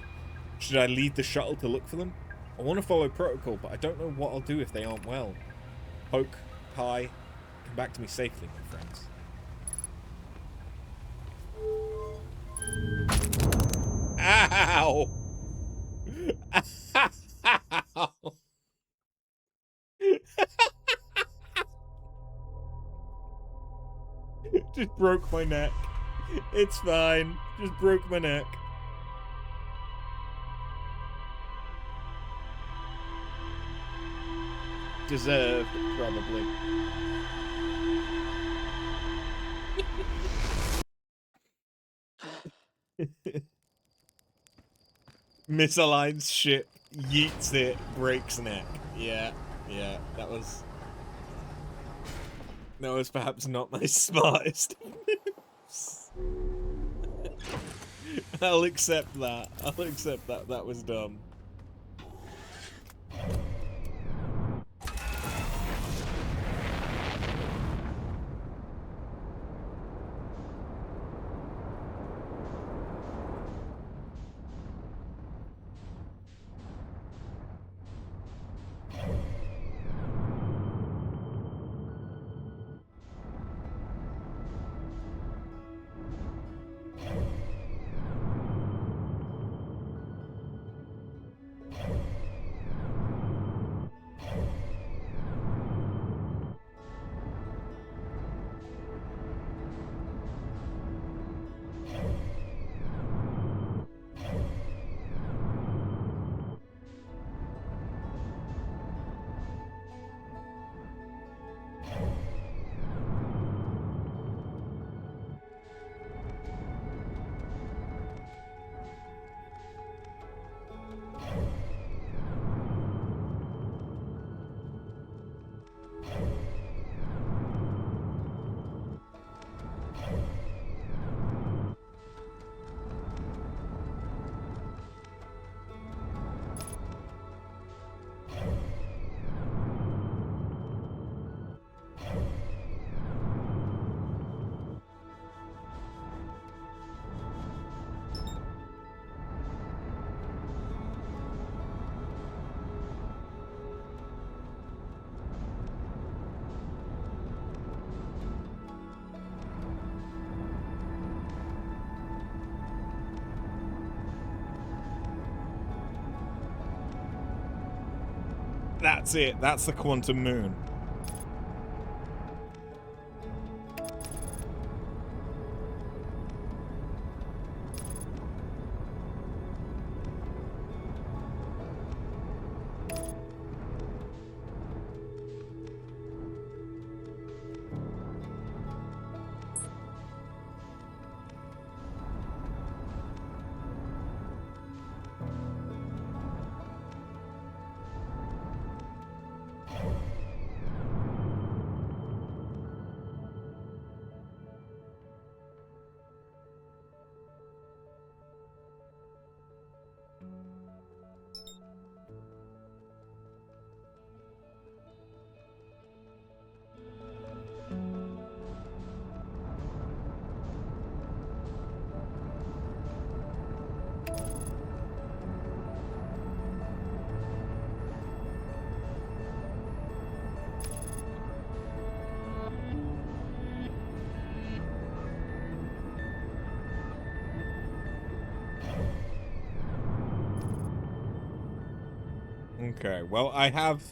Should I lead the shuttle to look for them? I want to follow protocol, but I don't know what I'll do if they aren't well. Poke, Pi, come back to me safely, my friends. Ow! Ow! Just broke my neck. It's fine. Just broke my neck. Deserved, probably. Misaligns ship, yeets it, breaks neck. Yeah, that was perhaps not my smartest moves. I'll accept that. That was dumb. That's it. That's the quantum moon. Okay, well, I have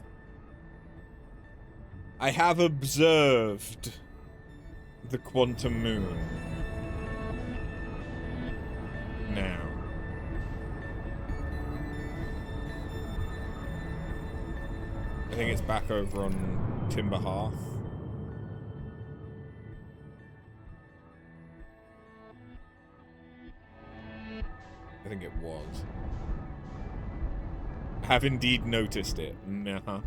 observed the quantum moon. Now. I think it's back over on Timber Hearth. I think it was. Have indeed noticed it. Nah.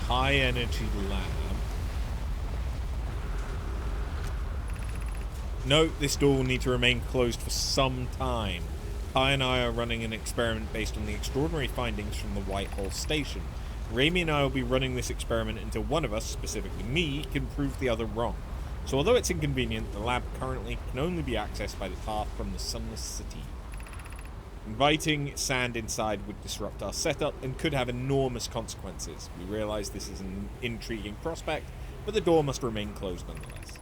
High energy lab. Note this door will need to remain closed for some time. Kai and I are running an experiment based on the extraordinary findings from the Whitehall station. Raimi and I will be running this experiment until one of us, specifically me, can prove the other wrong. So although it's inconvenient, the lab currently can only be accessed by the path from the Sunless City. Inviting sand inside would disrupt our setup and could have enormous consequences. We realise this is an intriguing prospect, but the door must remain closed nonetheless.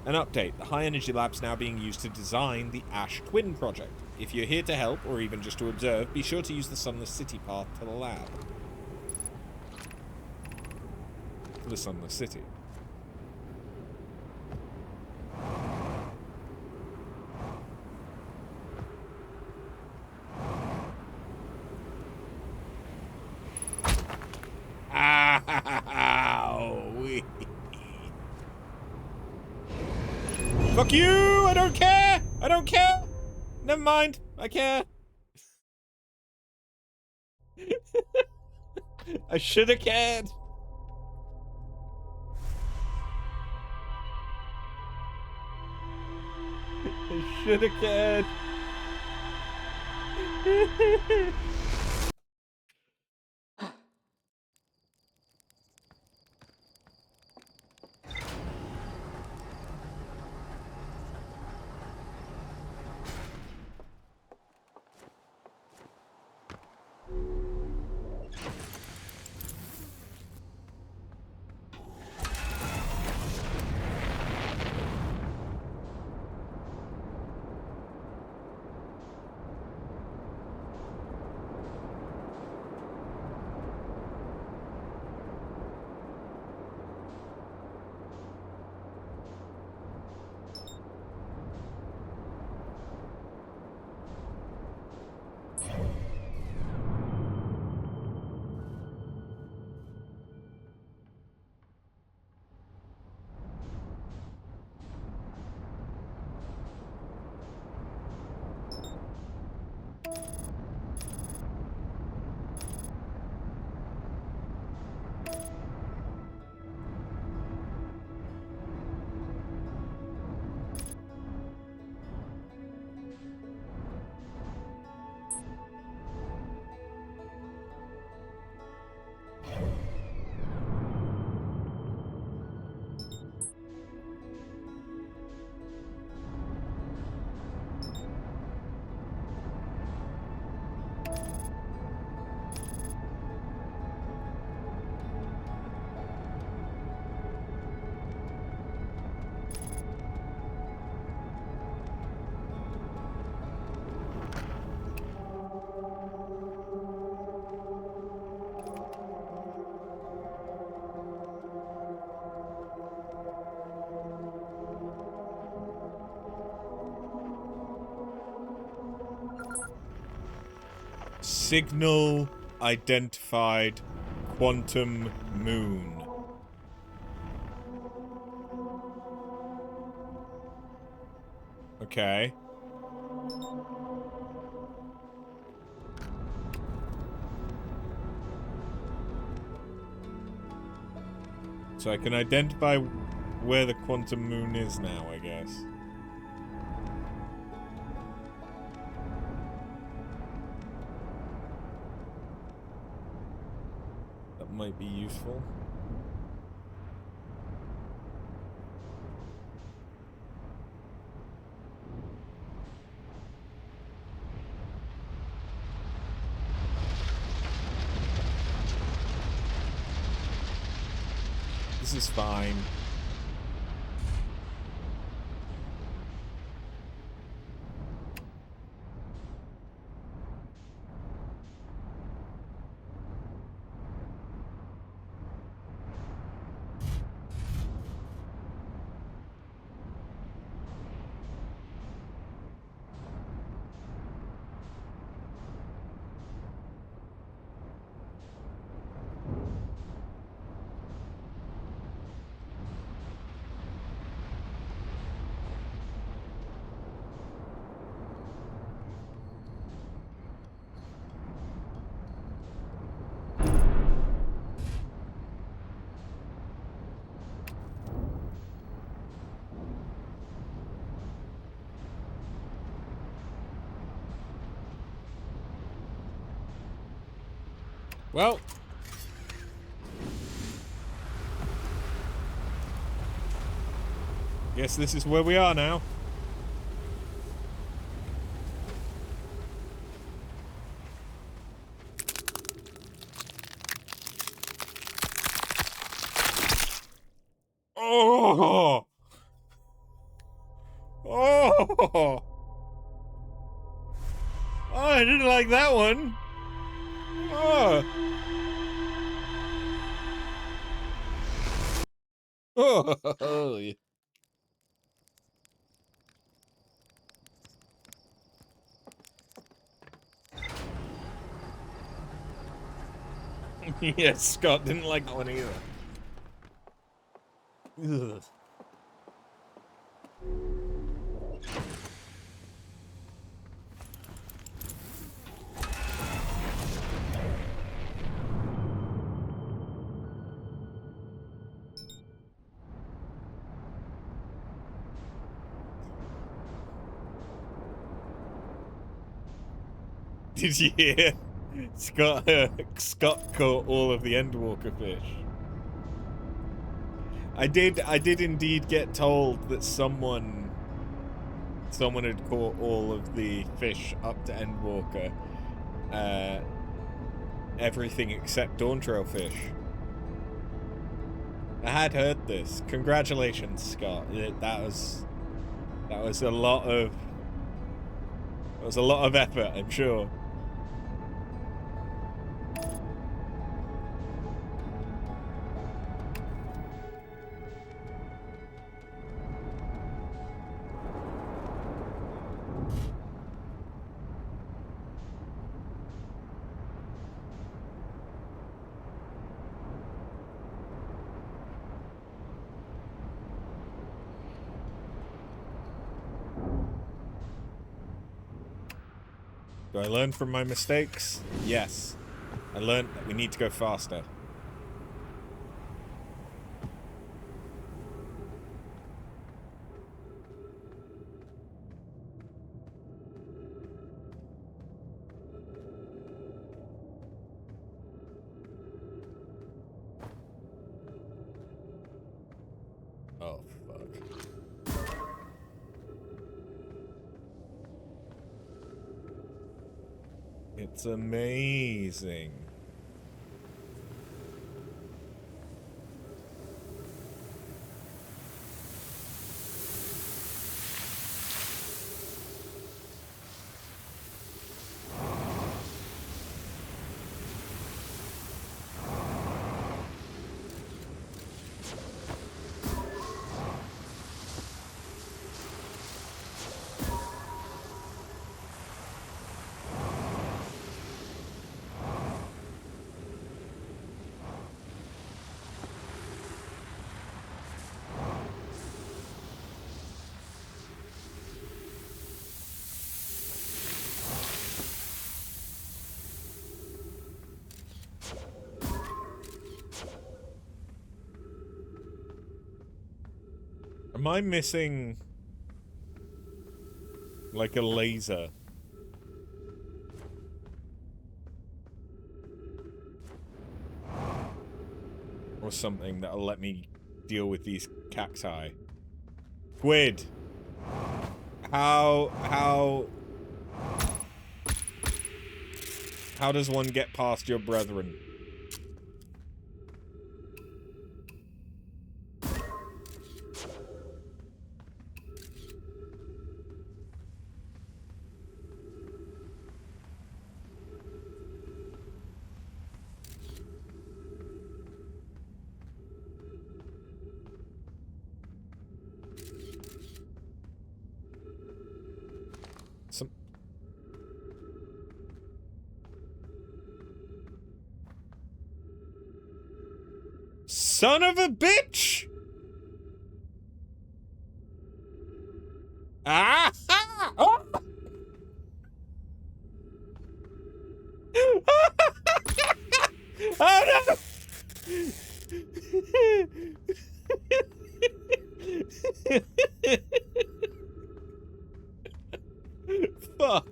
An update, the High Energy Lab's now being used to design the Ash Twin project. If you're here to help, or even just to observe, be sure to use the Sunless City path to the lab. To the Sunless City. Fuck you! I don't care! I don't care! Never mind. I care. I should have cared. I should have cared. Signal identified quantum moon. Okay. So I can identify where the quantum moon is now, I guess. That might be useful. This is fine. Well, guess this is where we are now. Oh! Oh! Oh, I didn't like that one. Oh! Oh! Yes, Scott didn't like that one either. Ugh. Did you hear? Scott caught all of the Endwalker fish. I did indeed get told that someone had caught all of the fish up to Endwalker. Everything except Dawn Trail fish. I had heard this. Congratulations, Scott. That was a lot of effort, I'm sure. Do I learn from my mistakes? Yes. I learned that we need to go faster. Oh, fuck. It's amazing. Am I missing like a laser? Or something that'll let me deal with these cacti? Squid! How does one get past your brethren? Son of a bitch! Ah! Oh! Oh no! Fuck.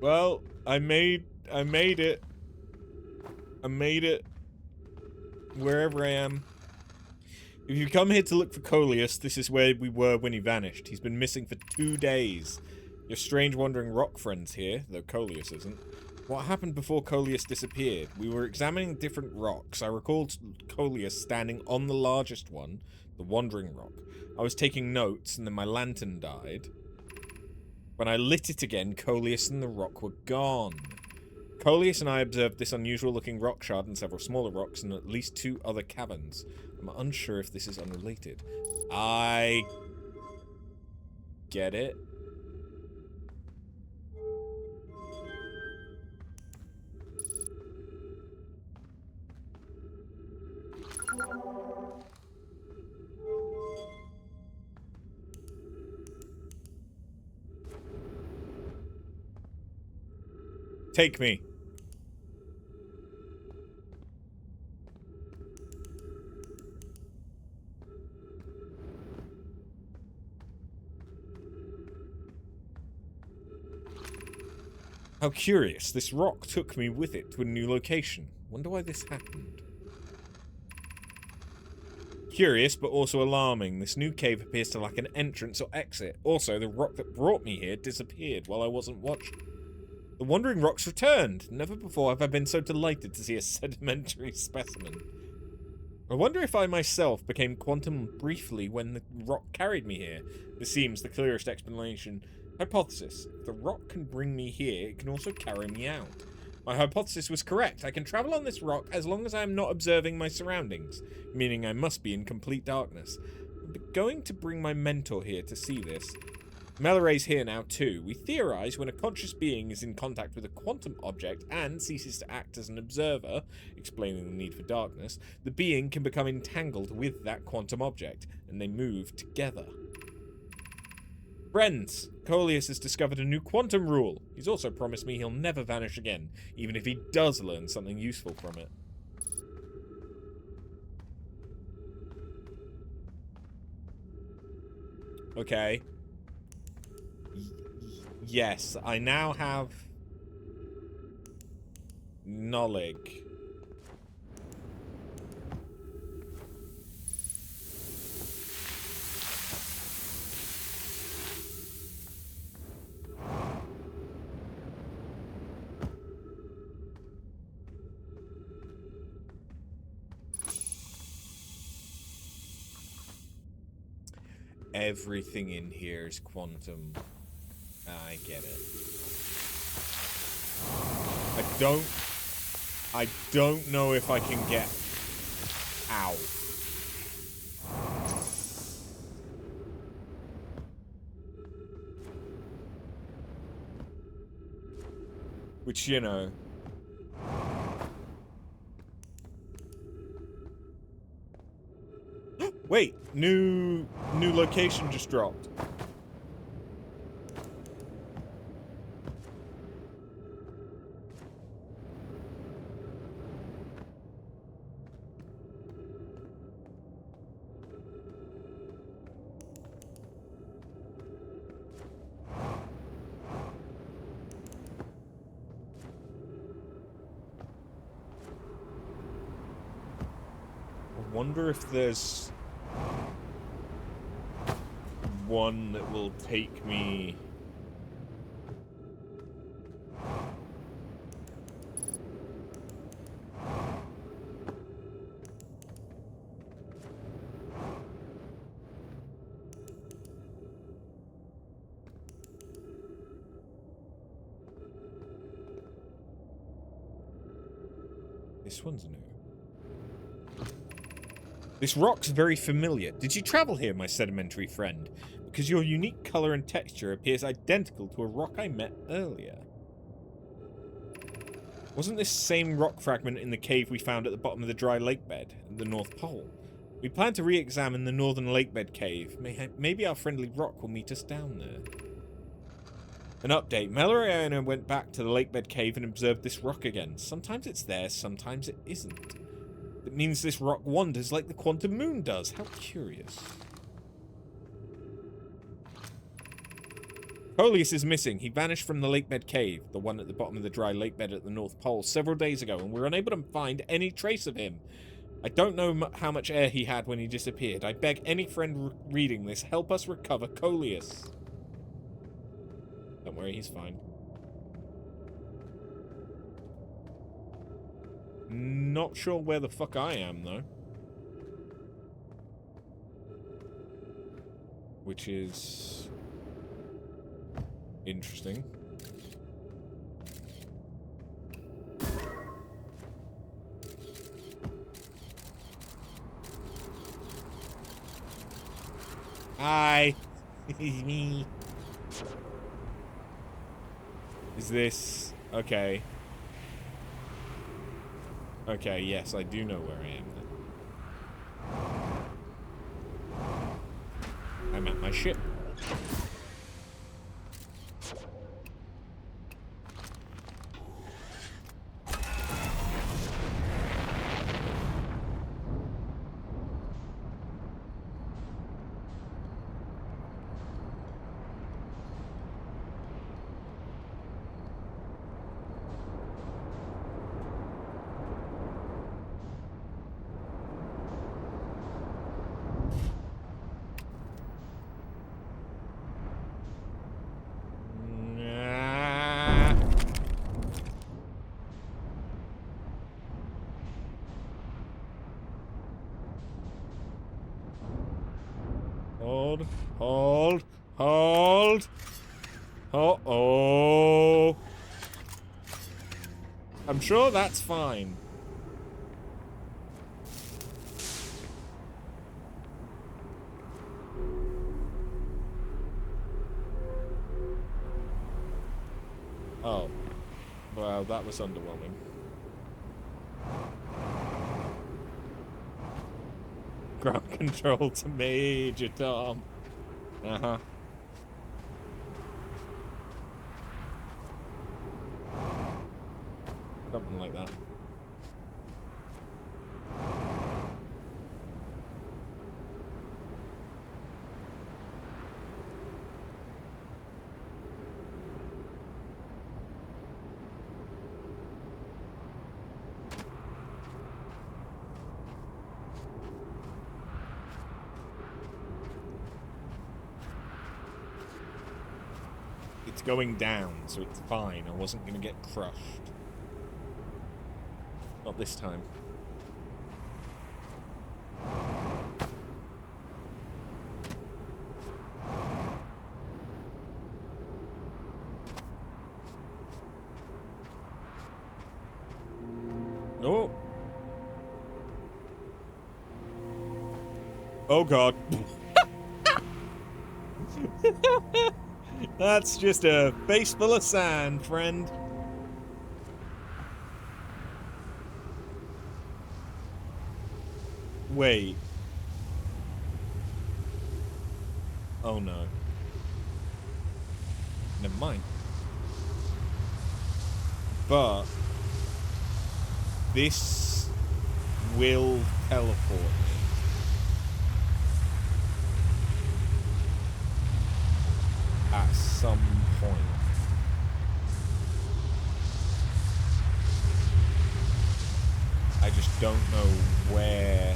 Well, I made it. I made it wherever I am. If you come here to look for Coleus, this is where we were when he vanished. He's been missing for 2 days. Your strange wandering rock friend's here, though Coleus isn't. What happened before Coleus disappeared? We were examining different rocks. I recalled Coleus standing on the largest one, the wandering rock. I was taking notes, and then my lantern died. When I lit it again, Coleus and the rock were gone. Coleus and I observed this unusual-looking rock shard and several smaller rocks and at least 2 other caverns. I'm unsure if this is unrelated. I get it. Take me. How curious. This rock took me with it to a new location. Wonder why this happened. Curious, but also alarming. This new cave appears to lack an entrance or exit. Also, the rock that brought me here disappeared while I wasn't watching. The wandering rocks returned. Never before have I been so delighted to see a sedimentary specimen. I wonder if I myself became quantum briefly when the rock carried me here. This seems the clearest explanation. Hypothesis. If the rock can bring me here, it can also carry me out. My hypothesis was correct. I can travel on this rock as long as I am not observing my surroundings, meaning I must be in complete darkness. I'm going to bring my mentor here to see this. Meloray's here now too. We theorize when a conscious being is in contact with a quantum object and ceases to act as an observer, explaining the need for darkness, the being can become entangled with that quantum object, and they move together. Friends, Coleus has discovered a new quantum rule. He's also promised me he'll never vanish again, even if he does learn something useful from it. Okay. Yes, I now have knowledge. Everything in here is quantum. I get it. I don't know if I can get out. Which, you know. Wait, new location just dropped. I wonder if there's one that will take me. This one's new. This rock's very familiar. Did you travel here, my sedimentary friend? Because your unique color and texture appears identical to a rock I met earlier. Wasn't this same rock fragment in the cave we found at the bottom of the dry lake bed at the North Pole? We plan to re-examine the northern lake bed cave. Maybe our friendly rock will meet us down there. An update. Mallory and I went back to the lakebed cave and observed this rock again. Sometimes it's there, sometimes it isn't. It means this rock wanders like the quantum moon does. How curious. Coleus is missing. He vanished from the lakebed cave, the one at the bottom of the dry lakebed at the North Pole, several days ago, and we're unable to find any trace of him. I don't know how much air he had when he disappeared. I beg any friend reading this, help us recover Coleus. Don't worry, he's fine. Not sure where the fuck I am, though. Which is interesting. Hi. Me. Is this okay? Okay, yes, I do know where I am then. I'm at my ship. Uh-oh. I'm sure that's fine. Oh. Wow, that was underwhelming. Ground control to Major Tom. Uh-huh. Something like that. It's going down, so it's fine. I wasn't going to get crushed. Not this time. Oh. Oh god. That's just a face full of sand, friend. Wait. Oh no. Never mind. But this will teleport me. At some point. I just don't know where.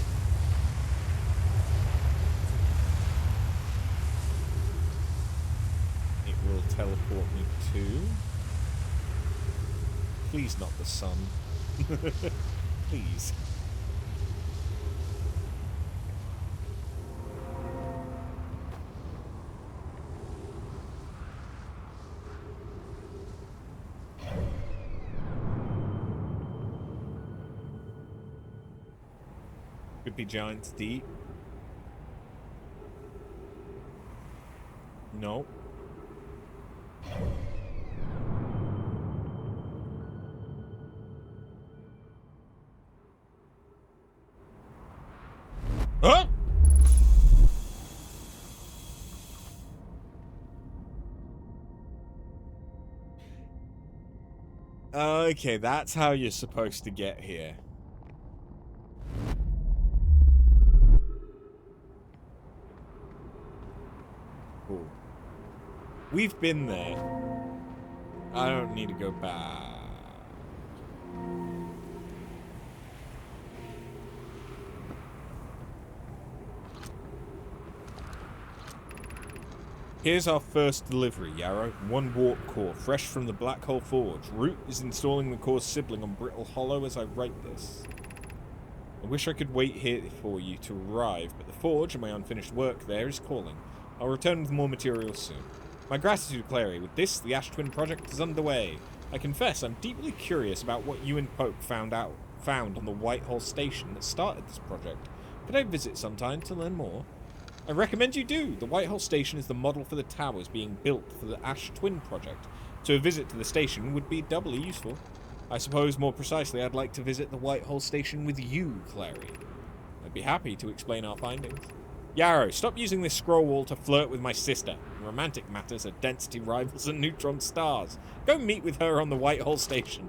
It will teleport me to. Please not the sun. Please. Could be Giants Deep. No. Huh? Okay, that's how you're supposed to get here. Cool. We've been there. I don't need to go back. Here's our first delivery, Yarrow. 1 warp core, fresh from the Black Hole Forge. Root is installing the core's sibling on Brittle Hollow as I write this. I wish I could wait here for you to arrive, but the Forge and my unfinished work there is calling. I'll return with more materials soon. My gratitude, Clary. With this, the Ash Twin project is underway. I confess I'm deeply curious about what you and Pope found on the Whitehall station that started this project. Could I visit sometime to learn more? I recommend you do. The Whitehall station is the model for the towers being built for the Ash Twin project, so a visit to the station would be doubly useful. I suppose more precisely I'd like to visit the Whitehall station with you, Clary. I'd be happy to explain our findings. Yarrow, stop using this scroll wall to flirt with my sister. In romantic matters are density rivals and neutron stars. Go meet with her on the Whitehall station.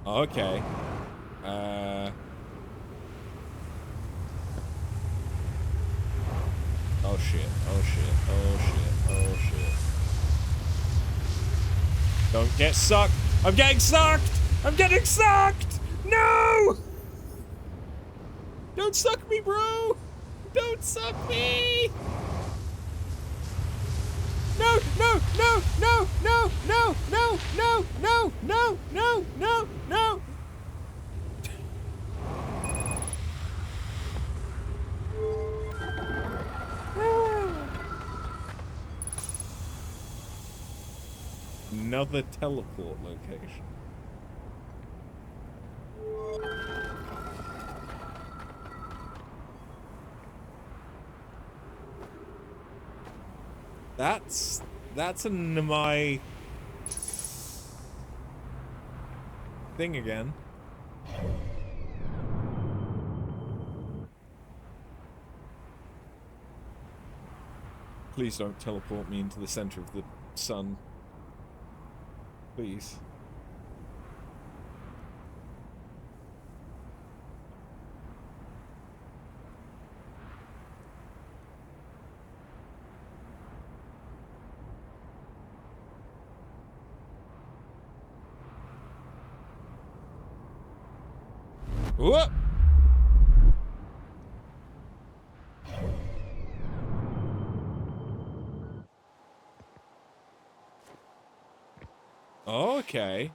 Okay. Oh shit, oh shit, oh shit, oh shit. Don't get sucked! I'm getting sucked! I'm getting sucked! No! Don't suck me, bro! Don't suck me! No, no, no, no, no, no, no, no, no, no, no, no, no! Another teleport location. That's a Nomai thing again. Please don't teleport me into the center of the sun. Please. Whoop! Okay.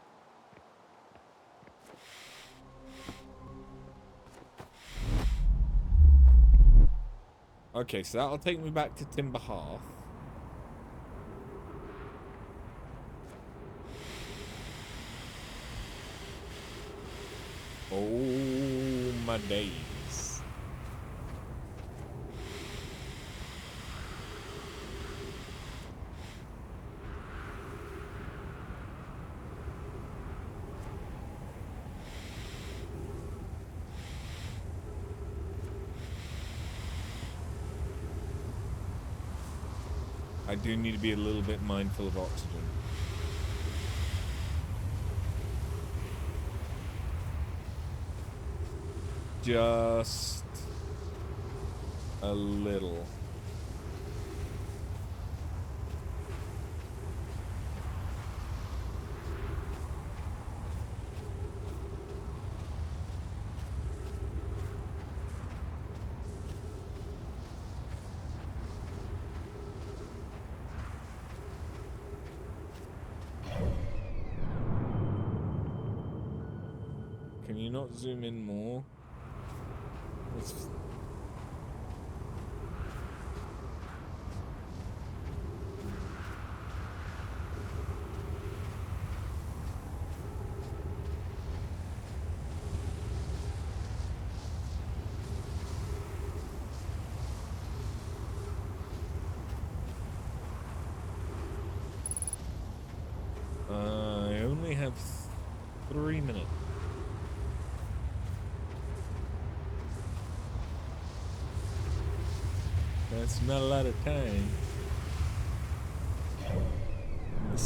Okay, so that'll take me back to Timber Hearth. Oh, my days. I do need to be a little bit mindful of oxygen. Just a little. Can you not zoom in more? It's... I only have 3 minutes. That's not a lot of time. The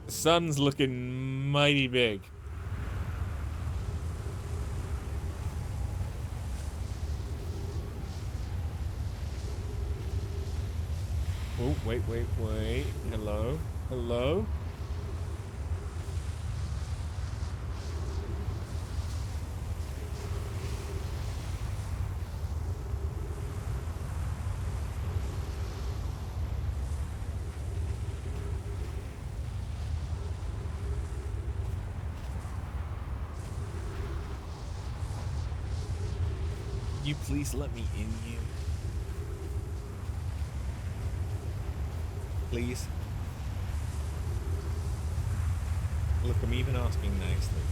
sun's looking mighty big. Oh, wait. Hello? Hello? You please let me in here. Please. Look, I'm even asking nicely.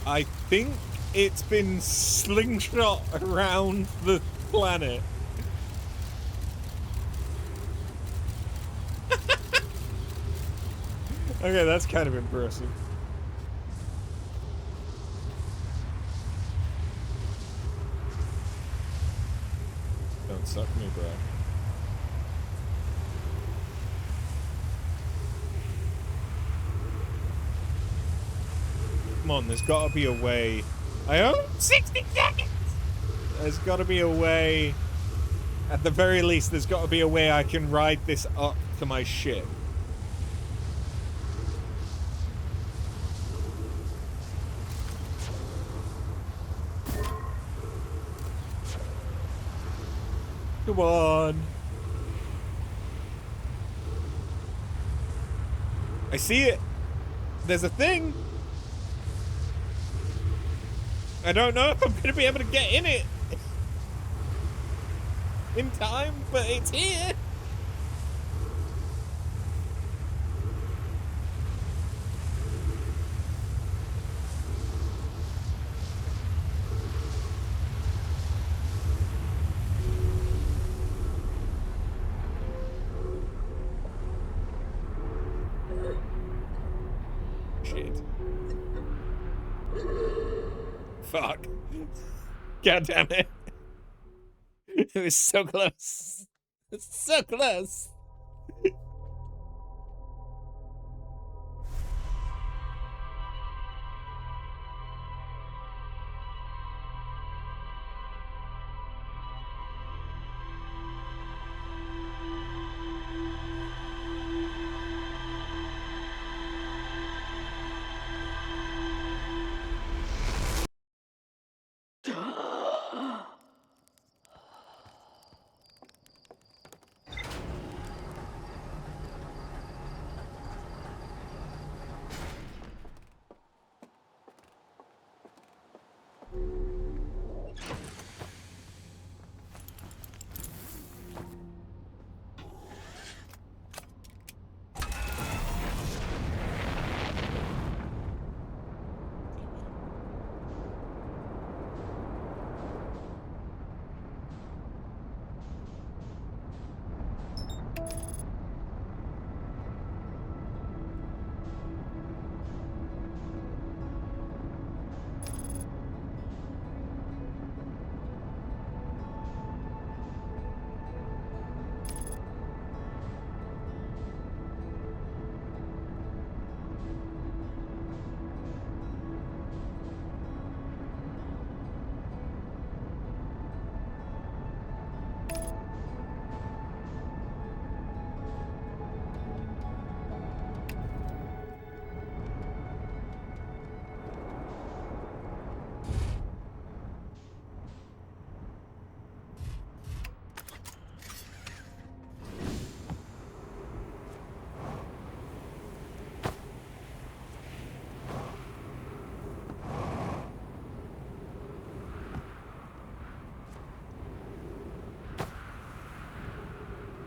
I think it's been slingshot around the planet. Okay, that's kind of impressive. Don't suck me, bro. Come on, there's gotta be a way. I own 60 seconds! There's gotta be a way. At the very least, there's gotta be a way I can ride this up to my ship. Come on. I see it. There's a thing. I don't know if I'm going to be able to get in it in time, but it's here. Shit. Fuck. God damn it. It was so close. It's so close.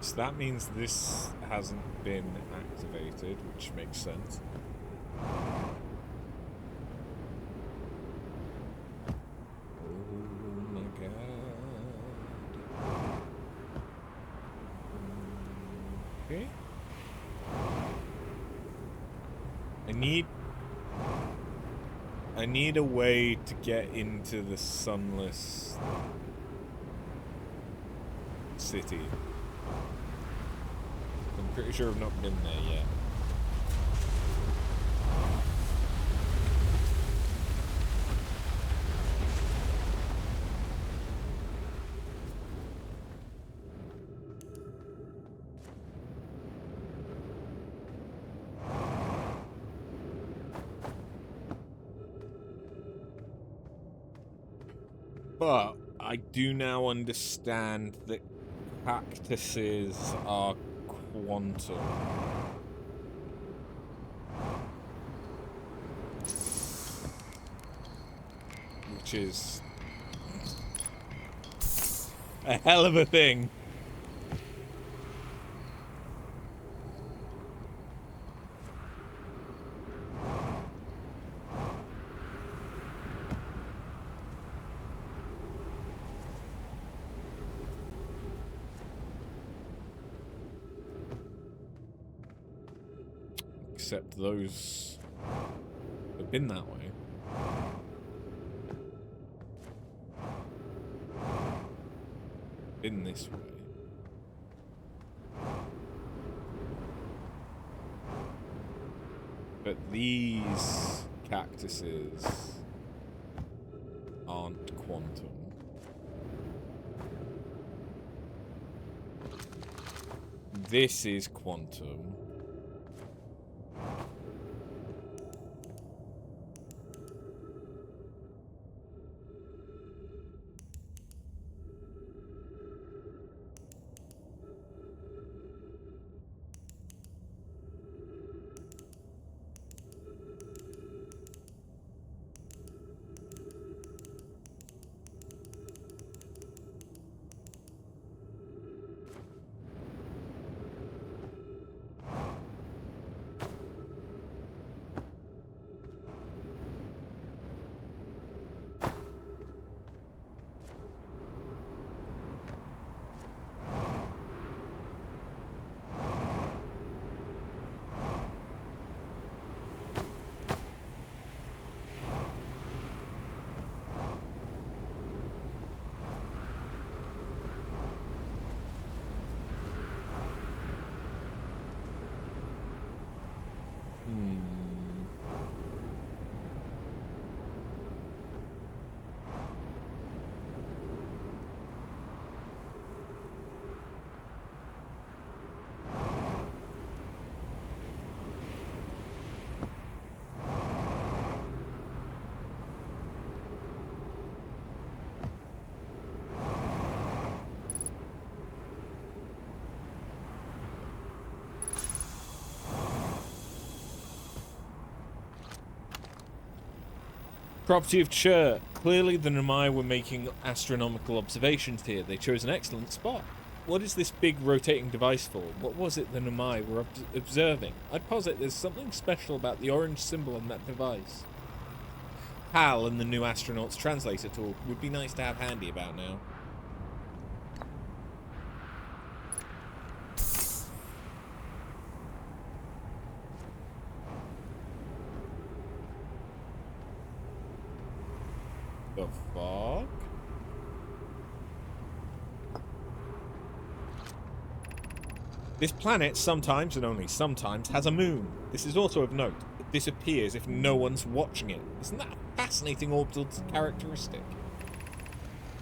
So that means this hasn't been activated, which makes sense. Oh my god. Okay. I need a way to get into the sunless city. I'm pretty sure I've not been there yet. But I do now understand that cactuses are quantum. Which is a hell of a thing. Except those have been that way. Been this way. But these cactuses aren't quantum. This is quantum. Property of Chur. Clearly the Nomai were making astronomical observations here. They chose an excellent spot. What is this big rotating device for? What was it the Nomai were observing? I'd posit there's something special about the orange symbol on that device. HAL and the new astronaut's translator tool would be nice to have handy about now. The fuck? This planet sometimes, and only sometimes, has a moon. This is also of note. It disappears if no one's watching it. Isn't that a fascinating orbital characteristic?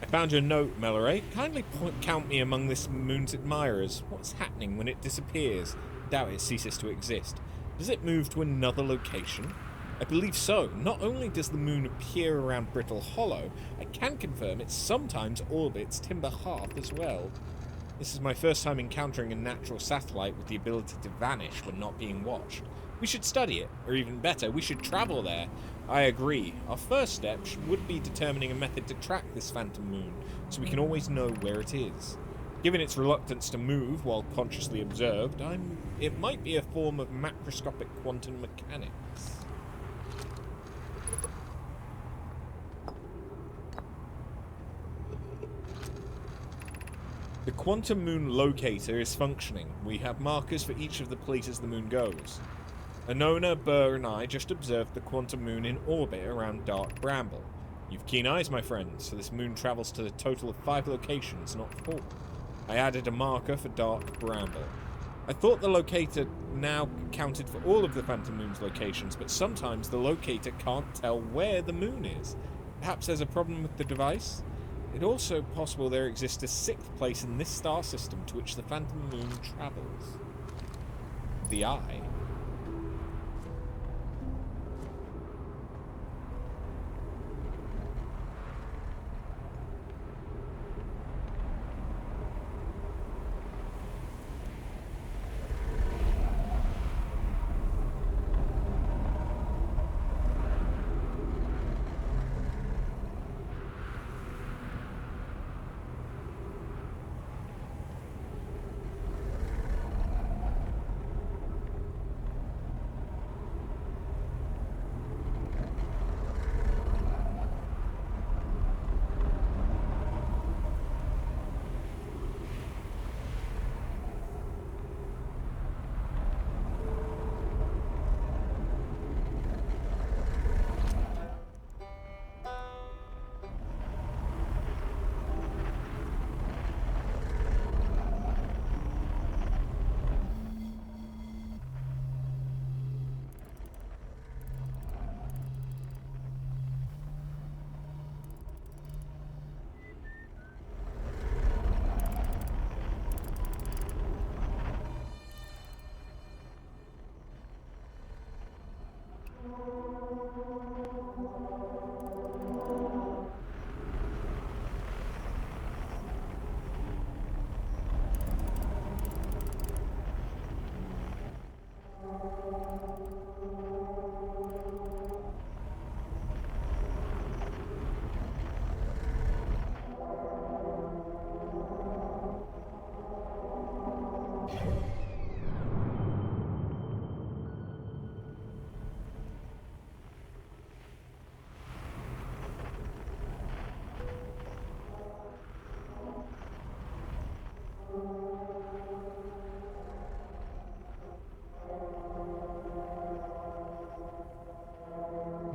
I found your note, Melloray. Kindly count me among this moon's admirers. What's happening when it disappears? Doubt it ceases to exist. Does it move to another location? I believe so. Not only does the moon appear around Brittle Hollow, I can confirm it sometimes orbits Timber Hearth as well. This is my first time encountering a natural satellite with the ability to vanish when not being watched. We should study it, or even better, we should travel there. I agree. Our first step would be determining a method to track this phantom moon, so we can always know where it is. Given its reluctance to move while consciously observed, it might be a form of macroscopic quantum mechanics. The quantum moon locator is functioning. We have markers for each of the places the moon goes. Anona, Burr, and I just observed the quantum moon in orbit around Dark Bramble. You've keen eyes, my friend, so this moon travels to a total of 5 locations, not 4. I added a marker for Dark Bramble. I thought the locator now counted for all of the phantom moon's locations, but sometimes the locator can't tell where the moon is. Perhaps there's a problem with the device? It's also possible there exists a 6th place in this star system to which the phantom moon travels. The Eye.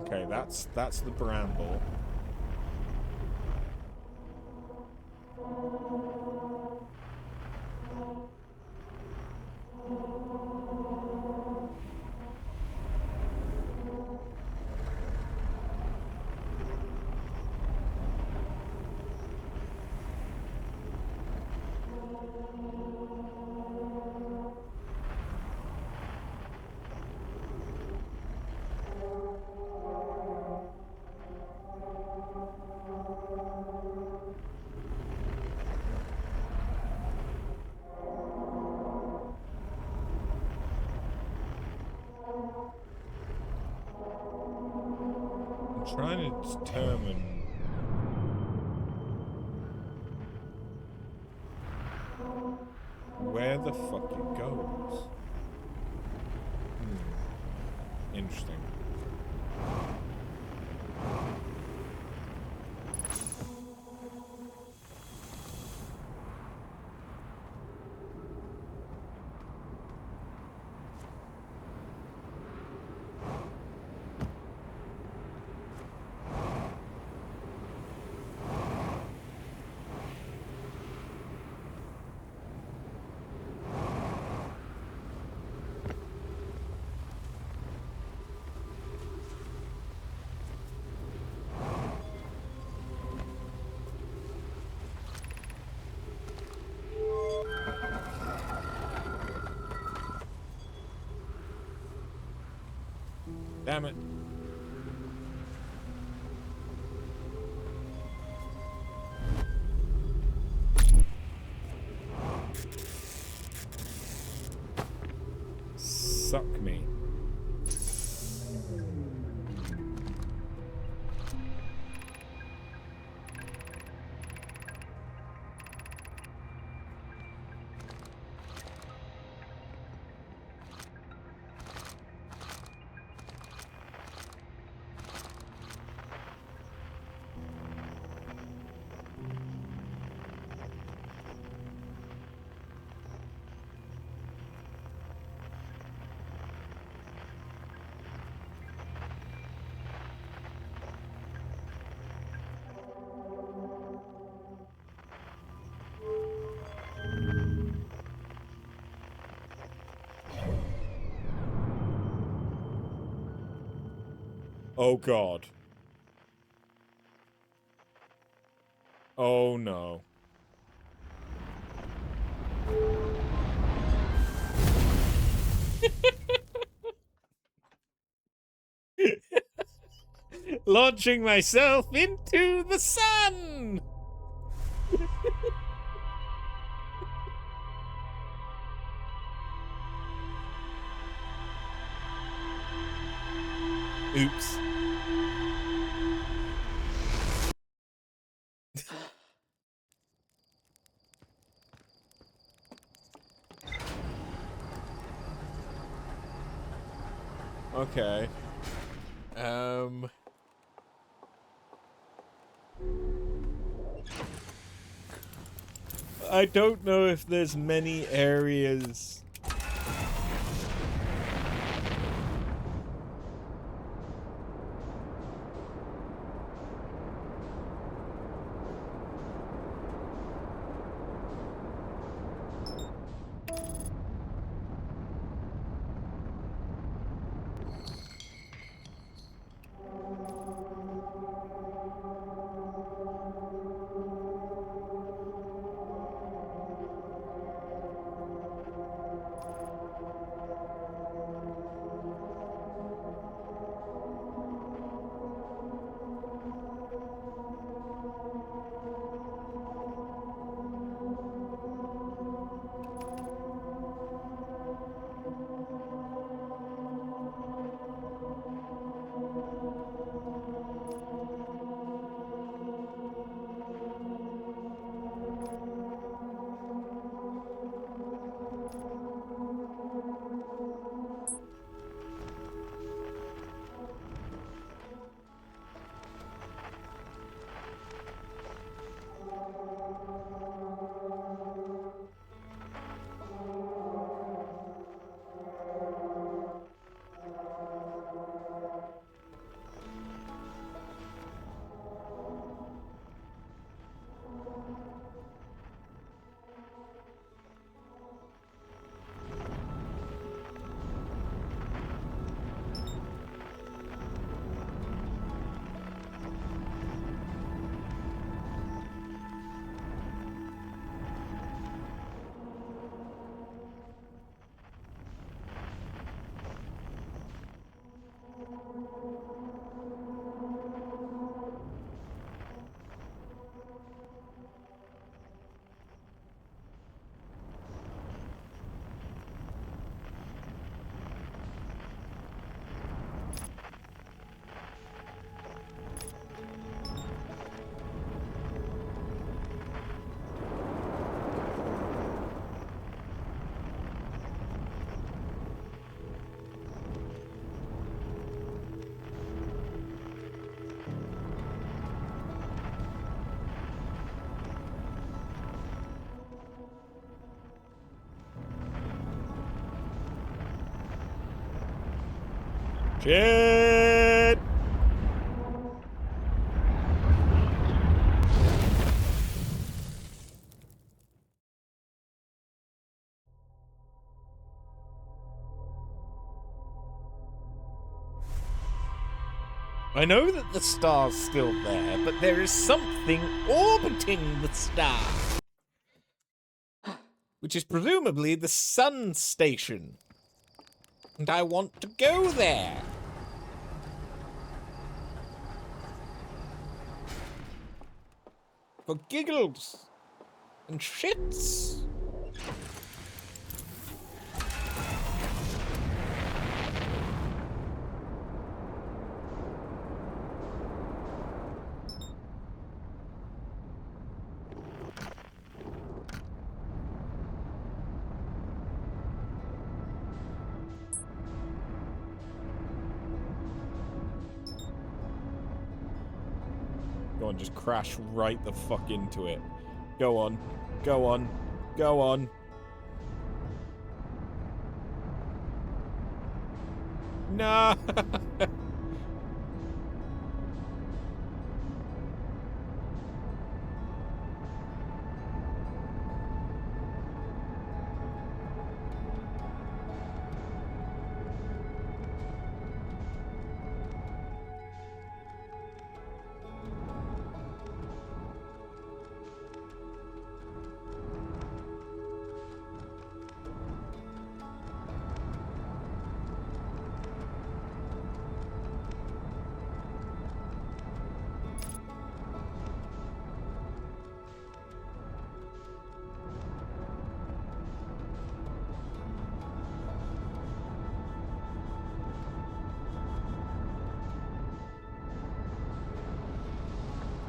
Okay, that's the Bramble. trying to determine where the fuck it goes. Interesting. Damn it. Suck me. Oh God. Oh no. Launching myself into the sun! Oops. Okay. I don't know if there's many areas. Shit! I know that the star's still there, but there is something orbiting the star. Which is presumably the sun station. And I want to go there. For giggles and shits. Go on, just crash right the fuck into it. Go on. Go on. Go on. No.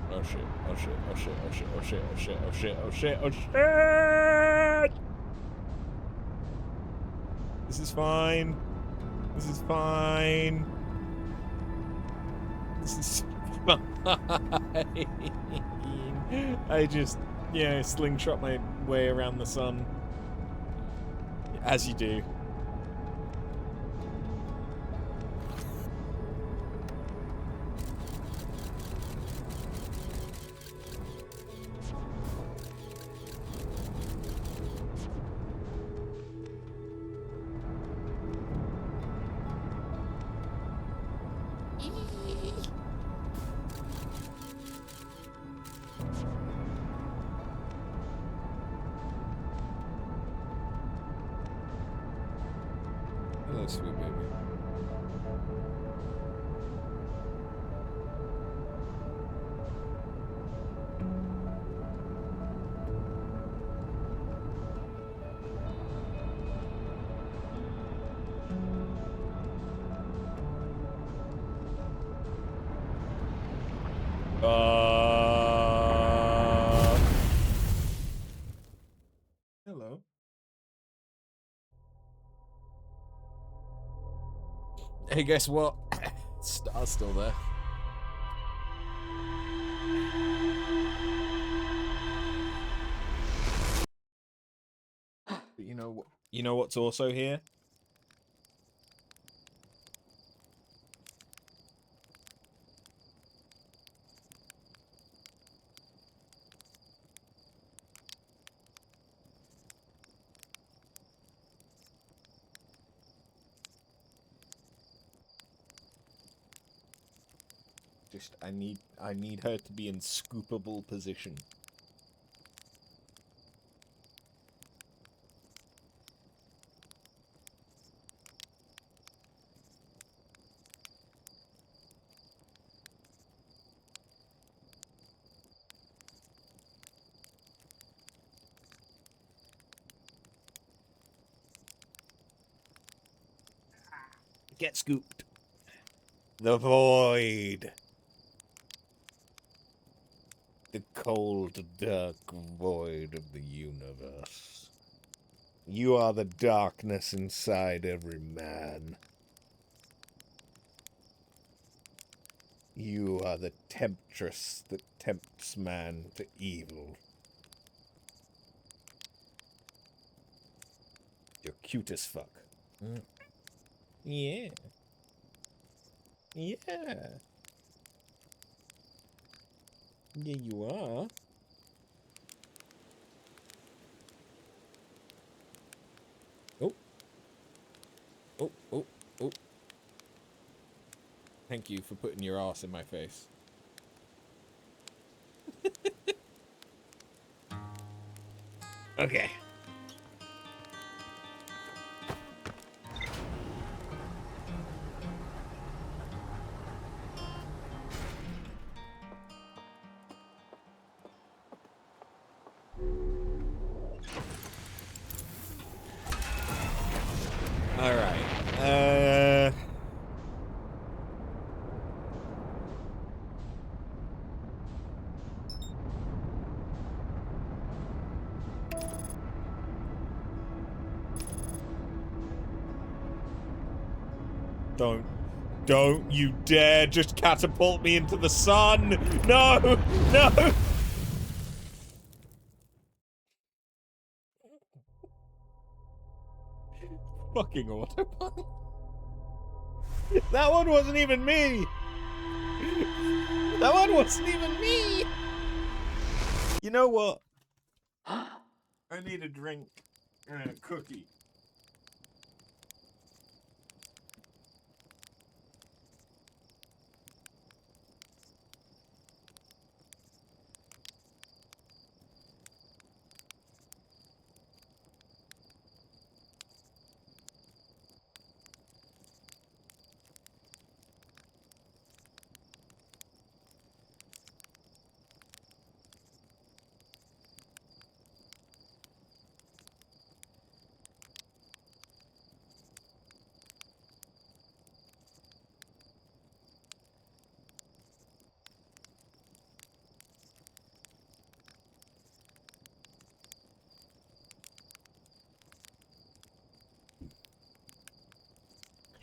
Oh shit, oh shit, oh shit, oh shit, oh shit, oh shit, oh shit, oh shit, oh shit! This is fine. This is fine. This is fine. I just, yeah, slingshot my way around the sun. As you do. Hello, sweet baby. Hello. Hey, guess what? Star's still there. But you know what? You know what's also here? Just I need her to be in scoopable position. Get scooped. The void. The cold, dark void of the universe. You are the darkness inside every man. You are the temptress that tempts man to evil. You're cute as fuck. Mm. Yeah. Yeah. Yeah, you are. Oh. Oh, oh, oh. Thank you for putting your ass in my face. Okay. All right. Don't you dare just catapult me into the sun! No! No! Fucking autopilot. That one wasn't even me! That one wasn't even me! You know what? I need a drink and a cookie.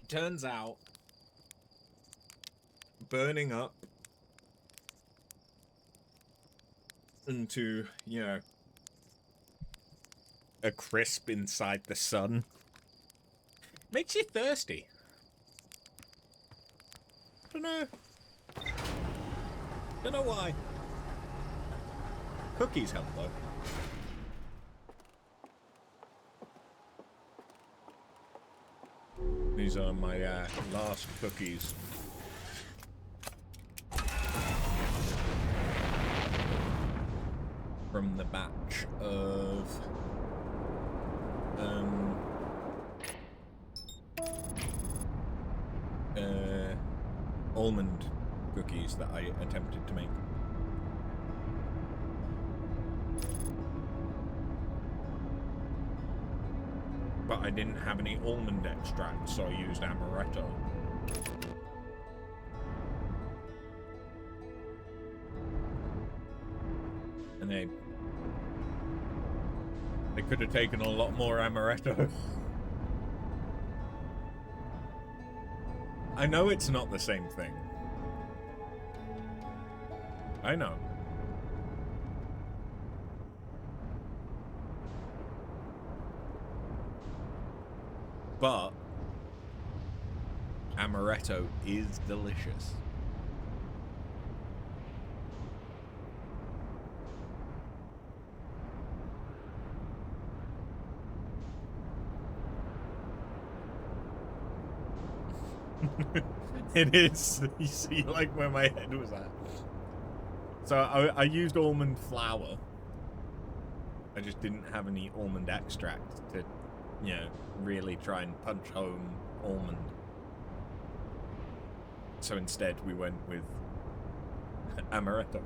Turns out, burning up into, you know, a crisp inside the sun makes you thirsty. Don't know why. Cookies help though. These are my last cookies. From the batch of almond cookies that I attempted to make. But I didn't have any almond extract, so I used amaretto. And they could have taken a lot more amaretto. I know it's not the same thing. I know. But amaretto is delicious. It is. You see, like, where my head was at. So I used almond flour. I just didn't have any almond extract to, you know, really try and punch home almond. So instead we went with amaretto.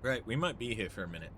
Right, we might be here for a minute.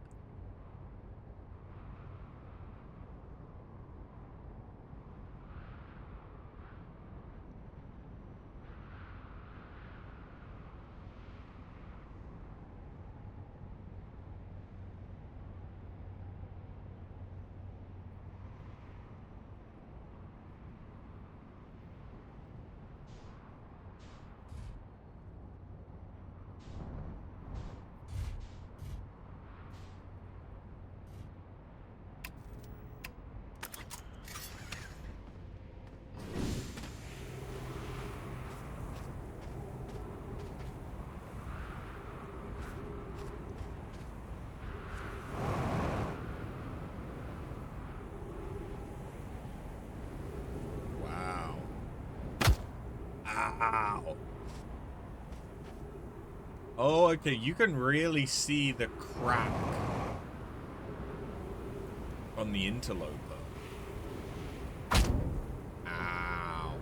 Ow. Oh, okay, you can really see the crack on the interloper. Ow.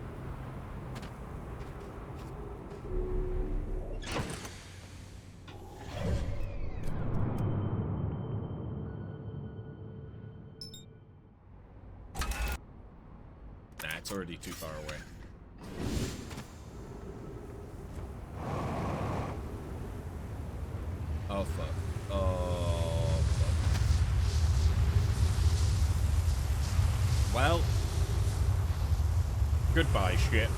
Nah, it's already too far away. Oh, fuck. Oh, fuck. Well. Goodbye, shit.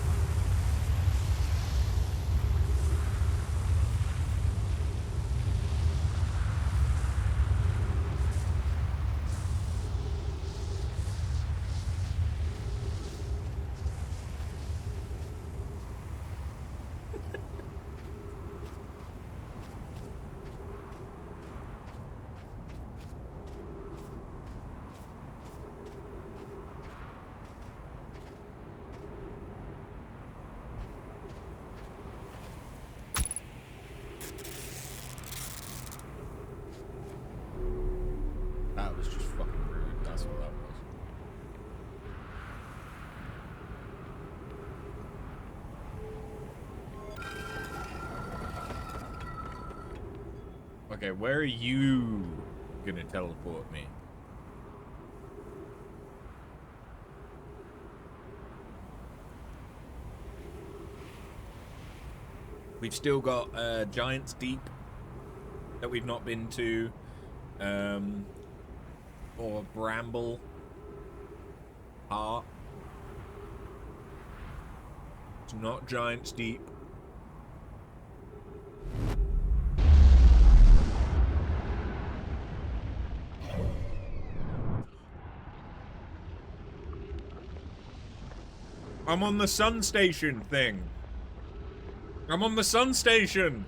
That was just fucking rude. That's what that was. Okay, where are you gonna teleport me? We've still got Giant's Deep that we've not been to, or Bramble Heart. It's not Giant's Deep. I'm on the sun station thing. I'm on the sun station.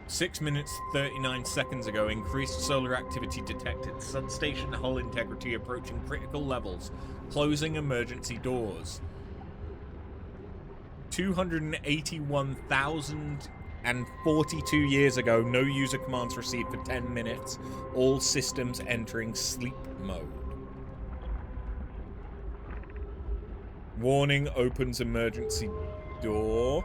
6 minutes 39 seconds ago, increased solar activity detected. Sun station hull integrity approaching critical levels. Closing emergency doors. 281,042 years ago, no user commands received for 10 minutes. All systems entering sleep mode. Warning, opens emergency door.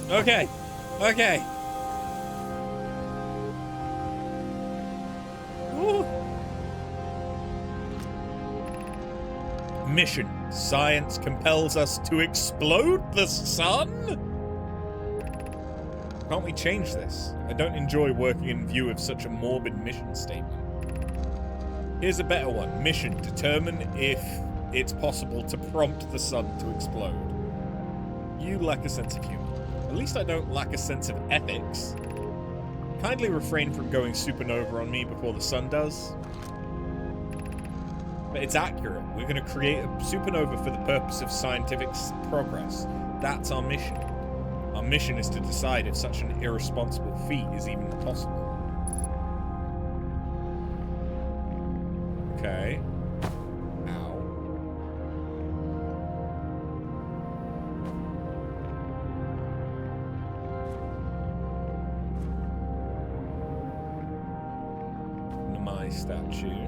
Okay. Okay. Woo. Mission. Science compels us to explode the sun? Can't we change this? I don't enjoy working in view of such a morbid mission statement. Here's a better one. Mission. Determine if it's possible to prompt the sun to explode. You lack a sense of humor. At least I don't lack a sense of ethics. Kindly refrain from going supernova on me before the sun does. But it's accurate. We're going to create a supernova for the purpose of scientific progress. That's our mission. Our mission is to decide if such an irresponsible feat is even possible. Okay. Ow. Nomai statue.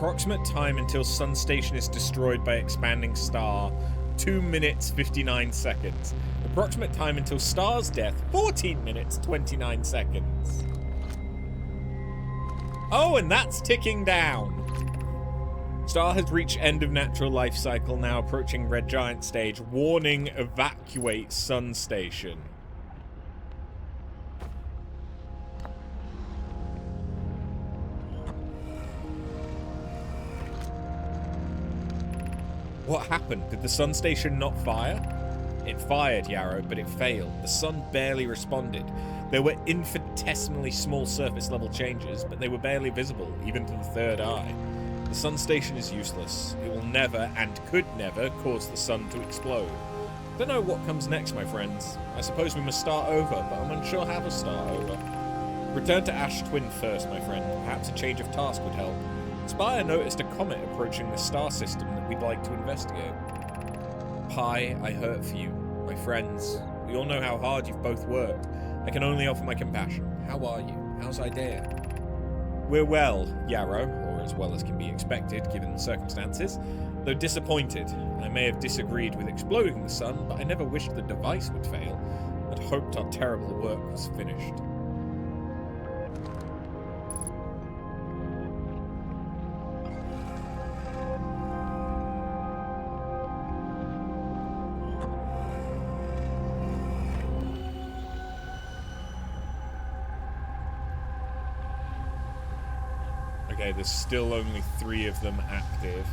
Approximate time until Sun Station is destroyed by expanding star, 2 minutes 59 seconds. Approximate time until star's death, 14 minutes 29 seconds. Oh, and that's ticking down. Star has reached end of natural life cycle, now approaching red giant stage. Warning, evacuate Sun Station. What happened? Did the Sun Station not fire? It fired, Yarrow, but it failed. The sun barely responded. There were infinitesimally small surface level changes, but they were barely visible, even to the third eye. The Sun Station is useless. It will never, and could never, cause the sun to explode. Don't know what comes next, my friends. I suppose we must start over, but I'm unsure how to start over. Return to Ash Twin first, my friend. Perhaps a change of task would help. Spire noticed a comet approaching the star system that we'd like to investigate. Pi, I hurt for you. My friends, we all know how hard you've both worked. I can only offer my compassion. How are you? How's Idea? We're well, Yarrow, or as well as can be expected given the circumstances. Though disappointed, I may have disagreed with exploding the sun, but I never wished the device would fail. I'd hoped our terrible work was finished. Okay, there's still only 3 of them active.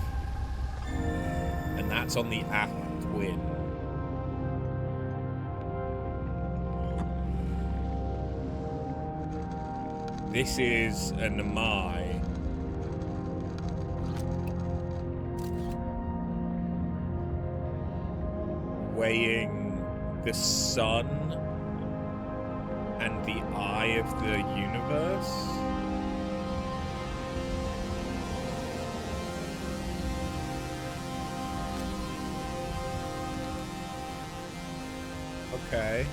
And that's on the Ash Twin. This is a Nomai. Weighing the sun and the eye of the universe. Okay.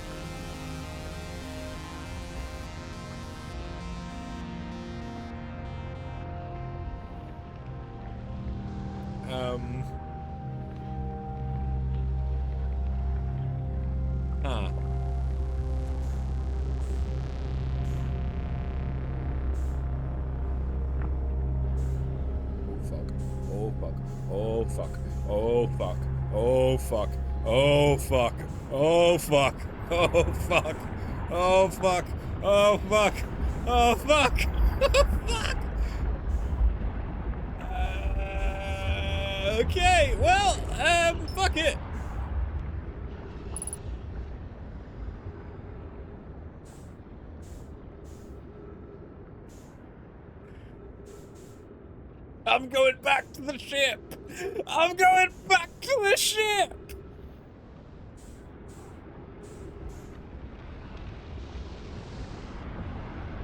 Huh. Oh fuck. Oh fuck. Oh fuck. Oh fuck. Oh fuck. Oh fuck. Oh fuck. Oh fuck. Oh fuck. Oh fuck. Oh fuck. Okay, well, fuck it. I'm going back to the ship. I'm going back to the ship.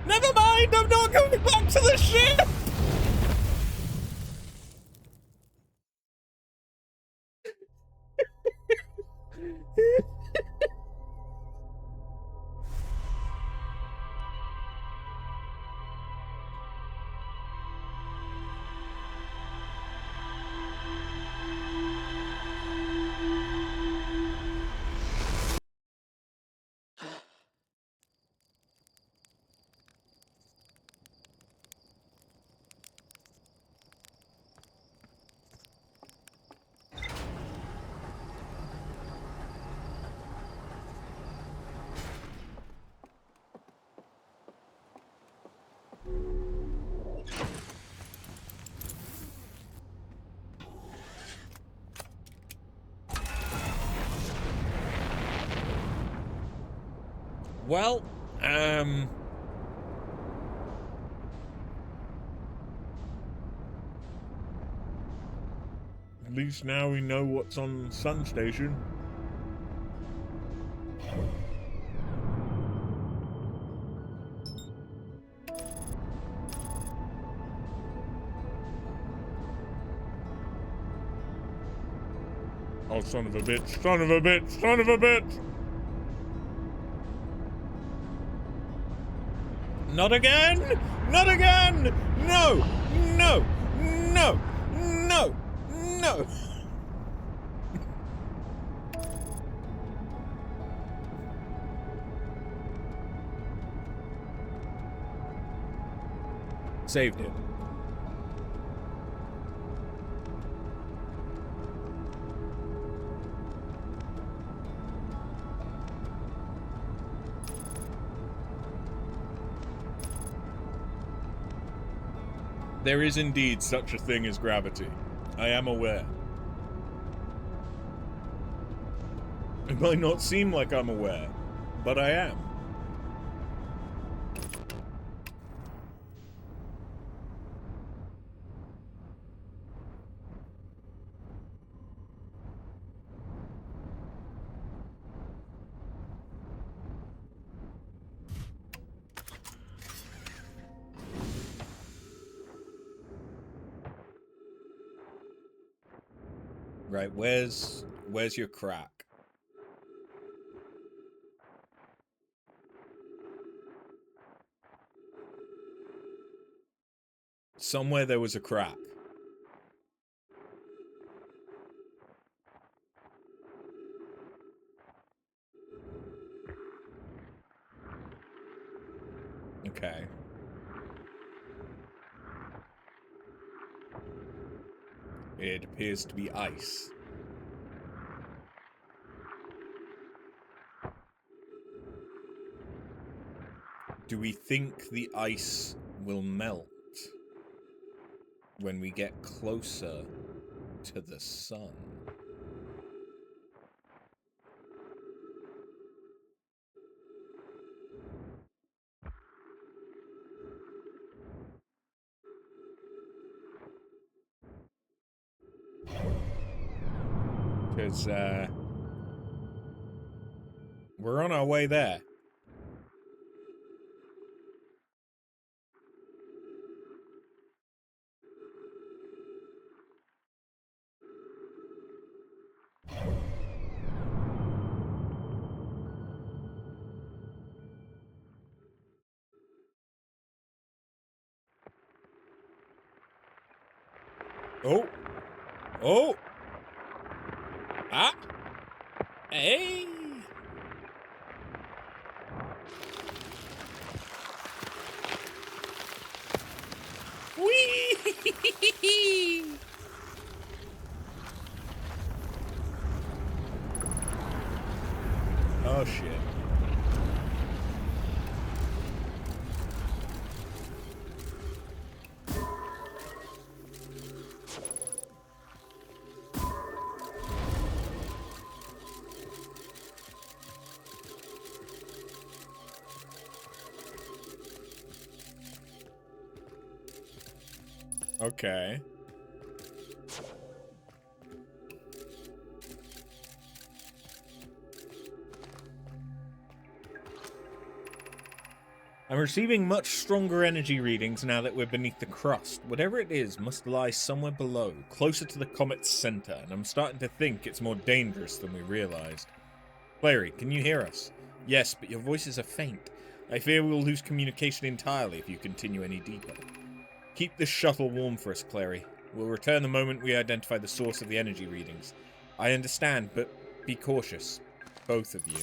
Never mind, I'm not going back to the ship! Well, at least now we know what's on Sun Station. Oh, son of a bitch, son of a bitch, son of a bitch! Not again! Not again! No! No! No! No! No! No! Saved it. There is indeed such a thing as gravity. I am aware. It might not seem like I'm aware, but I am. Right, where's your crack? Somewhere there was a crack. Okay. It appears to be ice. Do we think the ice will melt when we get closer to the sun? Because, we're on our way there. Oh! Oh! Ah! Hey! Whee! Oh shit. Okay. I'm receiving much stronger energy readings now that we're beneath the crust. Whatever it is must lie somewhere below, closer to the comet's center, and I'm starting to think it's more dangerous than we realized. Clary, can you hear us? Yes, but your voices are faint. I fear we will lose communication entirely if you continue any deeper. Keep this shuttle warm for us, Clary. We'll return the moment we identify the source of the energy readings. I understand, but be cautious. Both of you.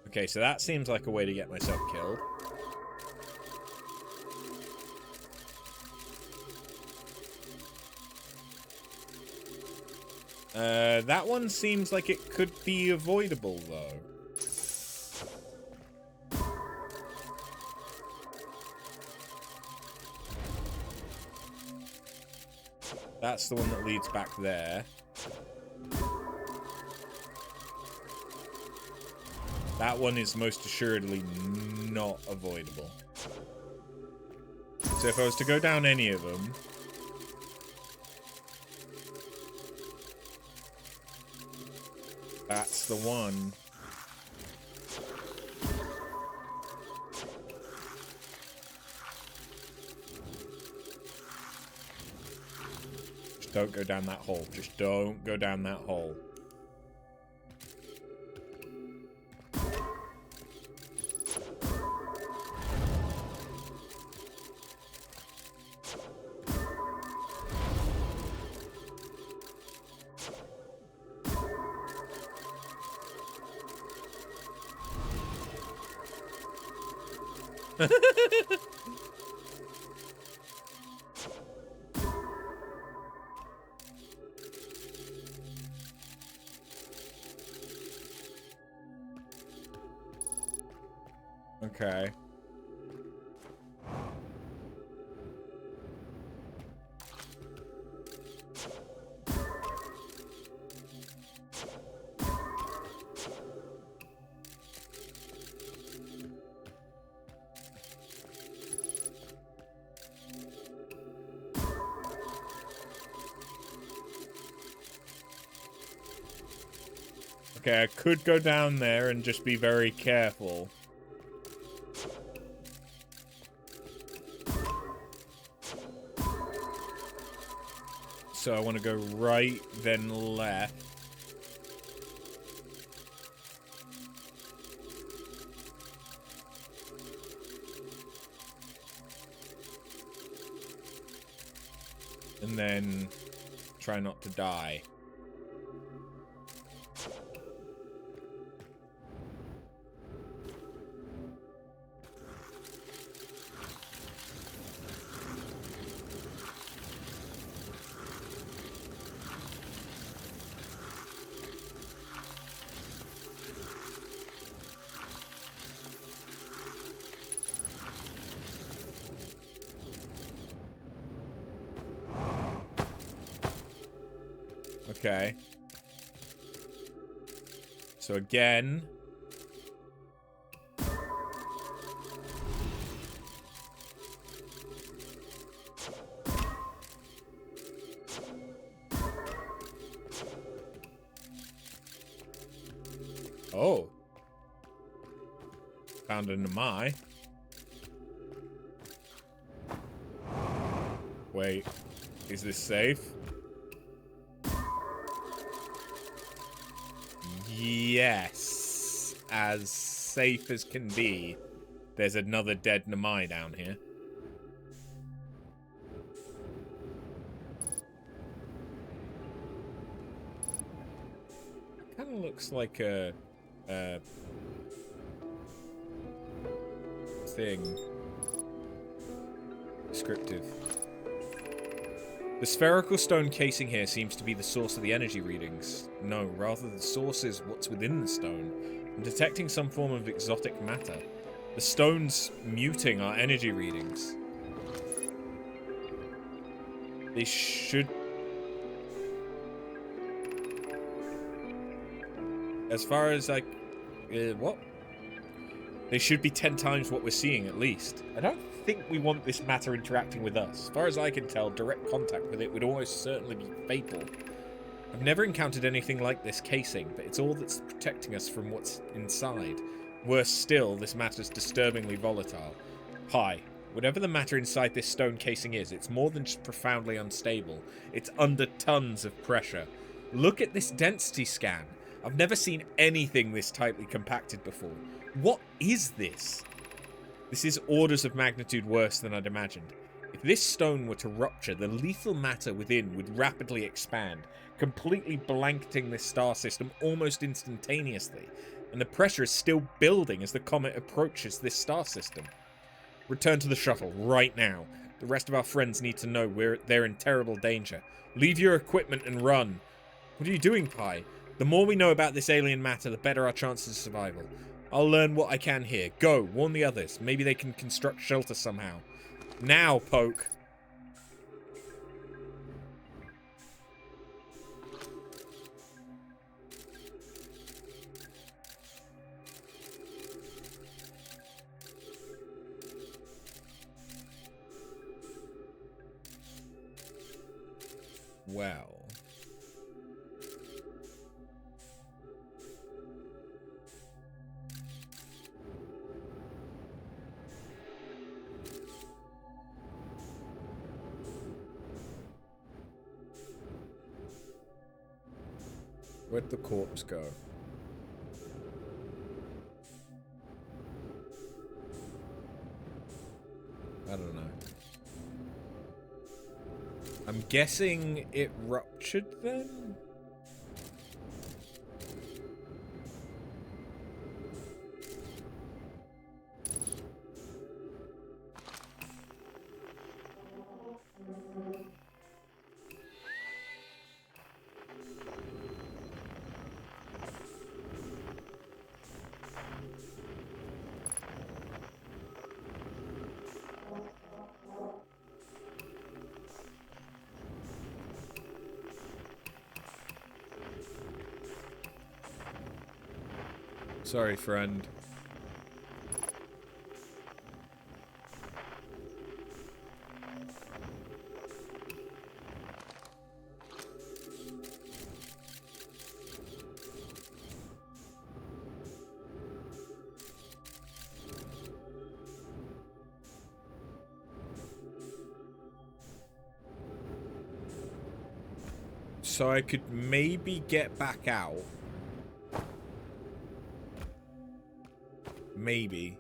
Okay, so that seems like a way to get myself killed. That one seems like it could be avoidable, though. That's the one that leads back there. That one is most assuredly not avoidable. So if I was to go down any of them... That's the one. Just Don't go down that hole. Just don't go down that hole. Okay. Okay, I could go down there and just be very careful. So I want to go right, then left. And then try not to die. Okay. So again. Oh. Found a Nomai. Wait. Is this safe? Yes. As safe as can be. There's another dead Nomai down here. Kind of looks like a thing. Descriptive. The spherical stone casing here seems to be the source of the energy readings. No, rather the source is what's within the stone. I'm detecting some form of exotic matter. The stone's muting our energy readings. They should... As far as I... what? They should be 10 times what we're seeing, at least. I don't think we want this matter interacting with us. As far as I can tell, direct contact with it would almost certainly be fatal. I've never encountered anything like this casing, but it's all that's protecting us from what's inside. Worse still, this matter's disturbingly volatile. Hi. Whatever the matter inside this stone casing is, it's more than just profoundly unstable. It's under tons of pressure. Look at this density scan. I've never seen anything this tightly compacted before. What is this? This is orders of magnitude worse than I'd imagined. If this stone were to rupture, the lethal matter within would rapidly expand, completely blanketing this star system almost instantaneously, and the pressure is still building as the comet approaches this star system. Return to the shuttle, right now. The rest of our friends need to know they're in terrible danger. Leave your equipment and run. What are you doing, Pi? The more we know about this alien matter, the better our chances of survival. I'll learn what I can here. Go, warn the others. Maybe they can construct shelter somehow. Now, Poke. Well. Where'd the corpse go? I don't know. I'm guessing it ruptured then? Sorry, friend. So I could maybe get back out. Maybe.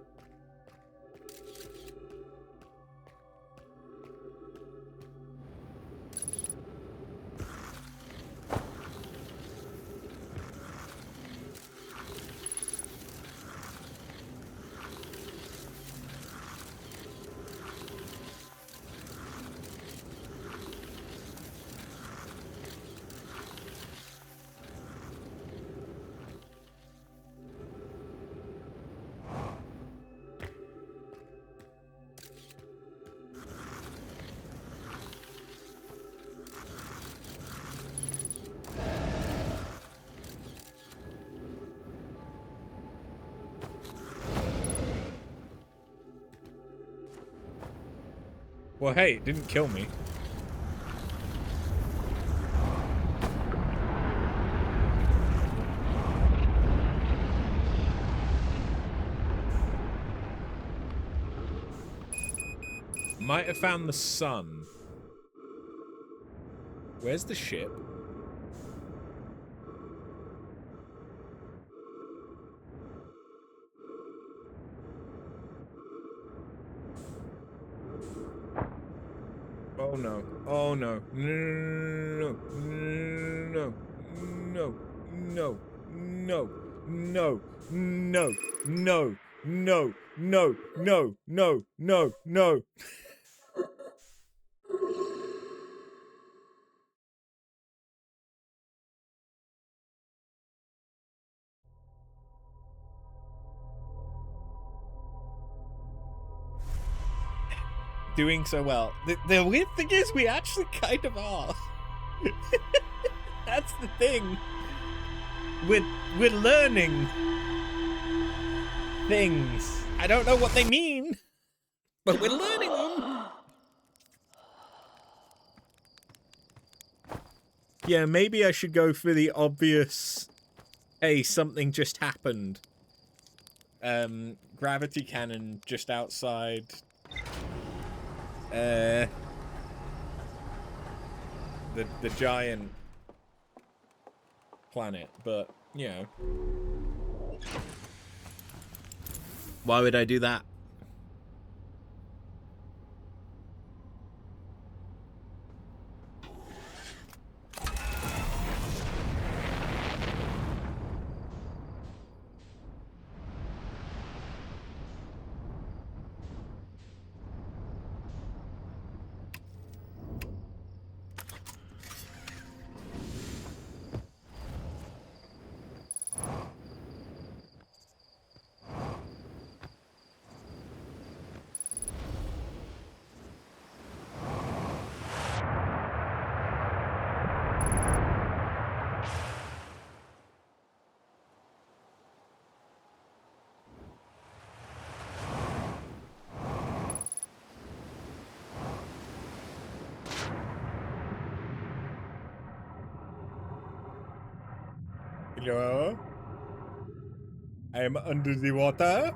Well, hey, it didn't kill me. Might have found the sun. Where's the ship? Oh no. Oh no. No. No. No. No. No. No. No. No. No. No. No. No. No. No. Doing so well. The weird thing is we actually kind of are. That's the thing. We're learning things. I don't know what they mean, but we're learning them. Yeah, maybe I should go for the obvious, hey, something just happened. Gravity cannon just outside. The giant planet, but, you know. Why would I do that? Hello? I am under the water.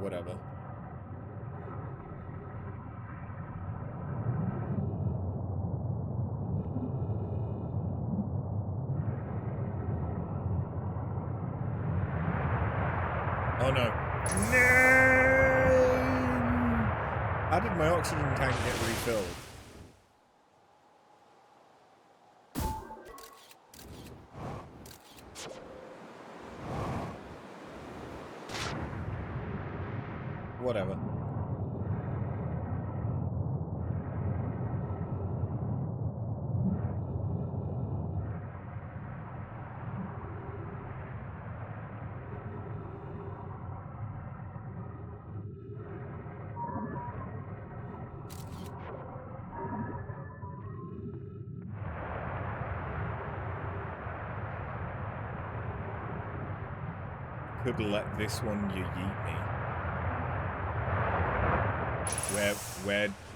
whatever. Oh no. No! How did my oxygen tank get refilled? Whatever. Could let this one you yeet me.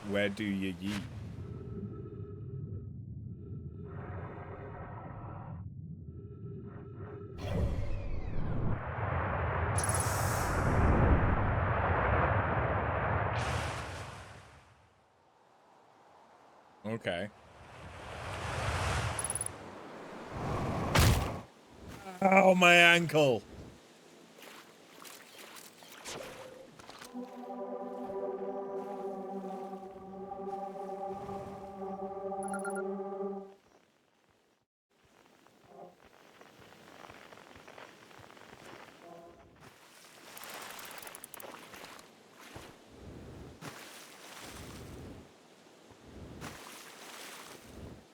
Where do you yeet? Okay. Oh, my ankle!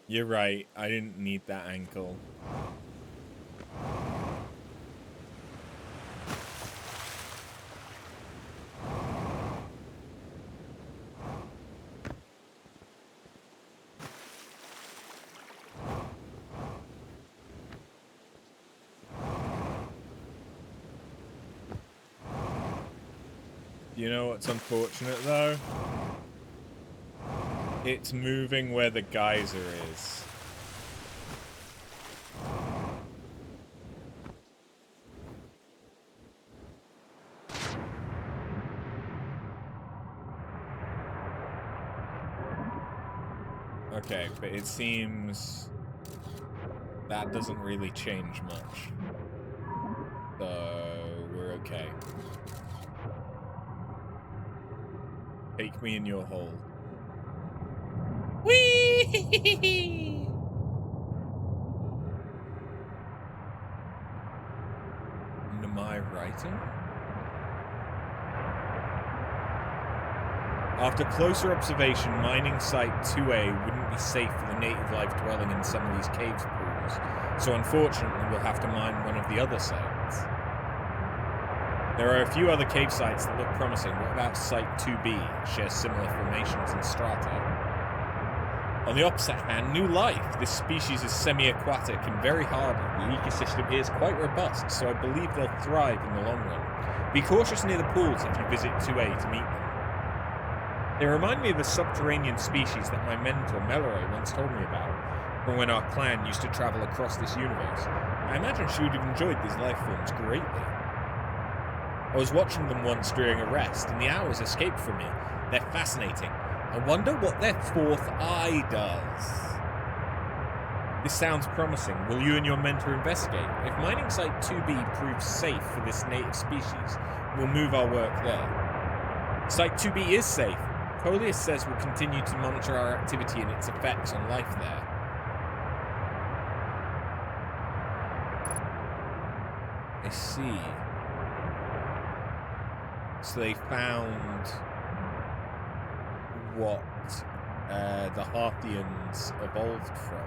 You're right, I didn't need that ankle. You know what's unfortunate, though? It's moving where the geyser is. Okay, but it seems that doesn't really change much. So, we're okay. Take me in your hole. Whee! Nomai writing? After closer observation, mining site 2A wouldn't be safe for the native life dwelling in some of these caves pools, so unfortunately we'll have to mine one of the other sites. There are a few other cave sites that look promising. What about Site 2B? It shares similar formations and strata. On the opposite hand, new life. This species is semi-aquatic and very hardy. The ecosystem here is quite robust, so I believe they'll thrive in the long run. Be cautious near the pools if you visit 2A to meet them. They remind me of a subterranean species that my mentor, Melore, once told me about, from when our clan used to travel across this universe. I imagine she would have enjoyed these life forms greatly. I was watching them once during a rest, and the hours escaped from me. They're fascinating. I wonder what their fourth eye does. This sounds promising. Will you and your mentor investigate? If mining site 2B proves safe for this native species, we'll move our work there. Site 2B is safe. Coleus says we'll continue to monitor our activity and its effects on life there. I see. So they found what the Harthians evolved from.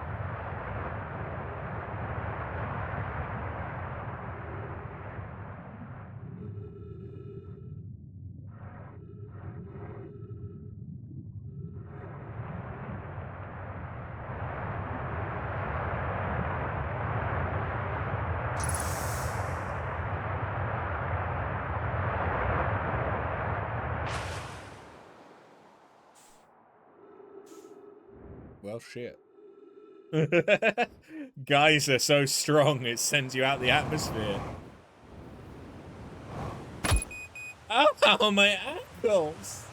Well, shit. Guys are so strong, it sends you out the atmosphere. Ow, my ankles!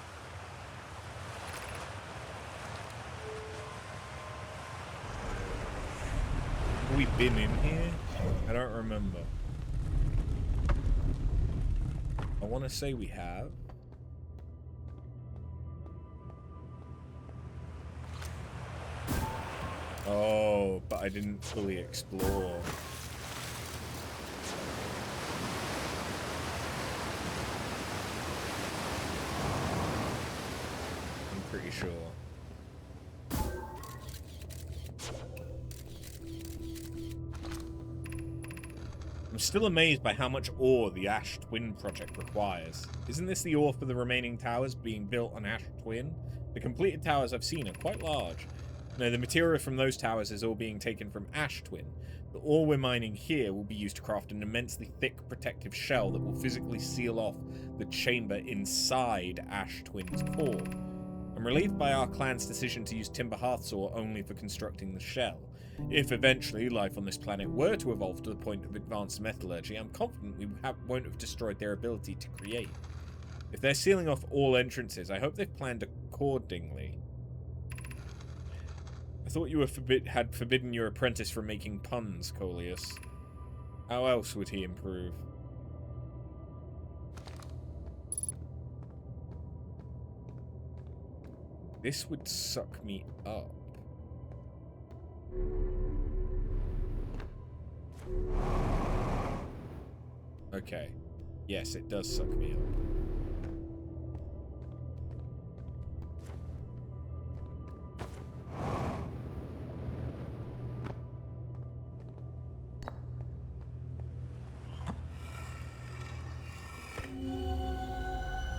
Have we been in here? I don't remember. I want to say we have. Oh, but I didn't fully explore. I'm pretty sure. I'm still amazed by how much ore the Ash Twin project requires. Isn't this the ore for the remaining towers being built on Ash Twin? The completed towers I've seen are quite large. No, the material from those towers is all being taken from Ash Twin. The ore we're mining here will be used to craft an immensely thick protective shell that will physically seal off the chamber inside Ash Twin's core. I'm relieved by our clan's decision to use timber hearthsaw only for constructing the shell. If eventually life on this planet were to evolve to the point of advanced metallurgy, I'm confident we won't have destroyed their ability to create. If they're sealing off all entrances, I hope they've planned accordingly. I thought you had forbidden your apprentice from making puns, Coleus. How else would he improve? This would suck me up. Okay. Yes, it does suck me up.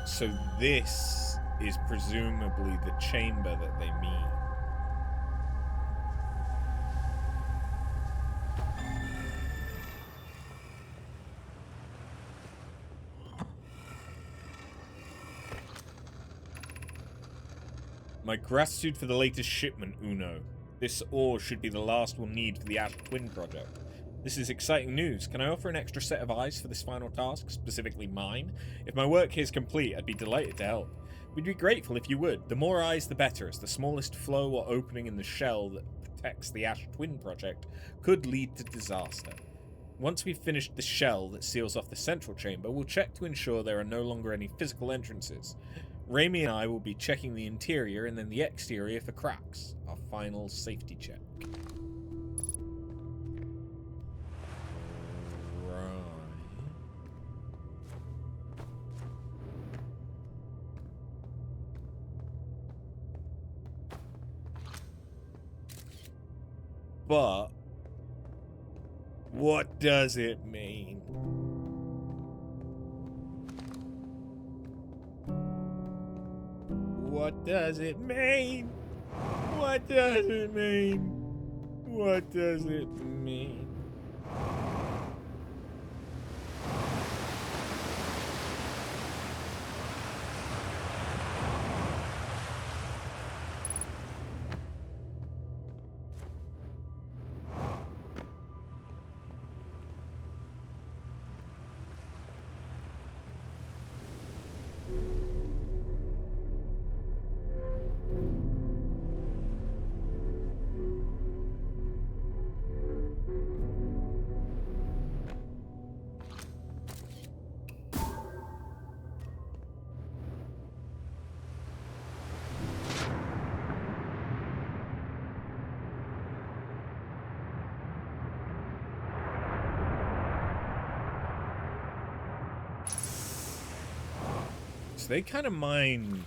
So this is presumably the chamber that they mean. My gratitude for the latest shipment, Uno. This ore should be the last we'll need for the Ash Twin project. This is exciting news. Can I offer an extra set of eyes for this final task, specifically mine? If my work here is complete, I'd be delighted to help. We'd be grateful if you would. The more eyes, the better, as the smallest flow or opening in the shell that protects the Ash Twin project could lead to disaster. Once we've finished the shell that seals off the central chamber, we'll check to ensure there are no longer any physical entrances. Raimi and I will be checking the interior and then the exterior for cracks. Our final safety check. But what does it mean? What does it mean? What does it mean? What does it mean? They kind of mind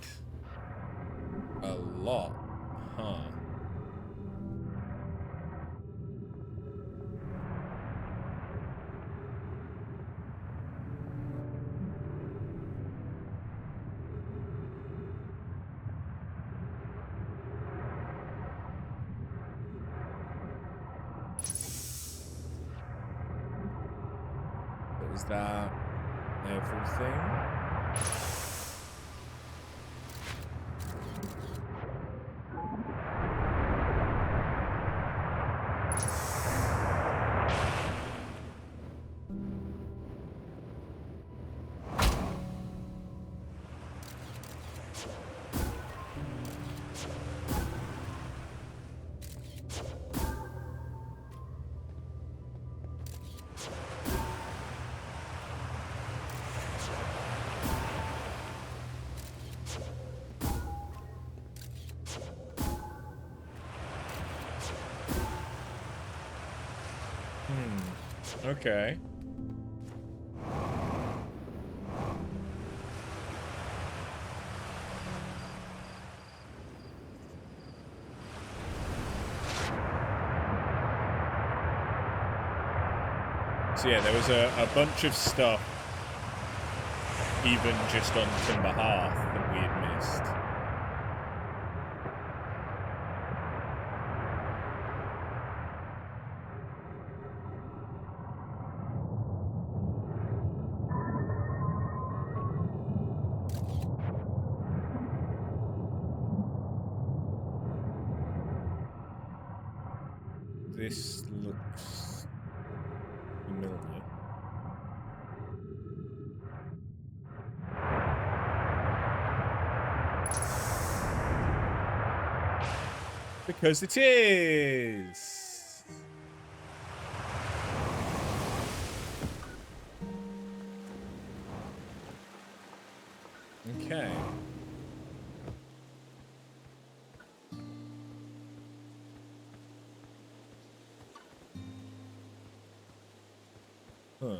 a lot, huh? Is that everything? Okay. So yeah, there was a bunch of stuff, even just on Timber Hearth, that we had missed. This looks familiar. Because it is! Okay. Huh.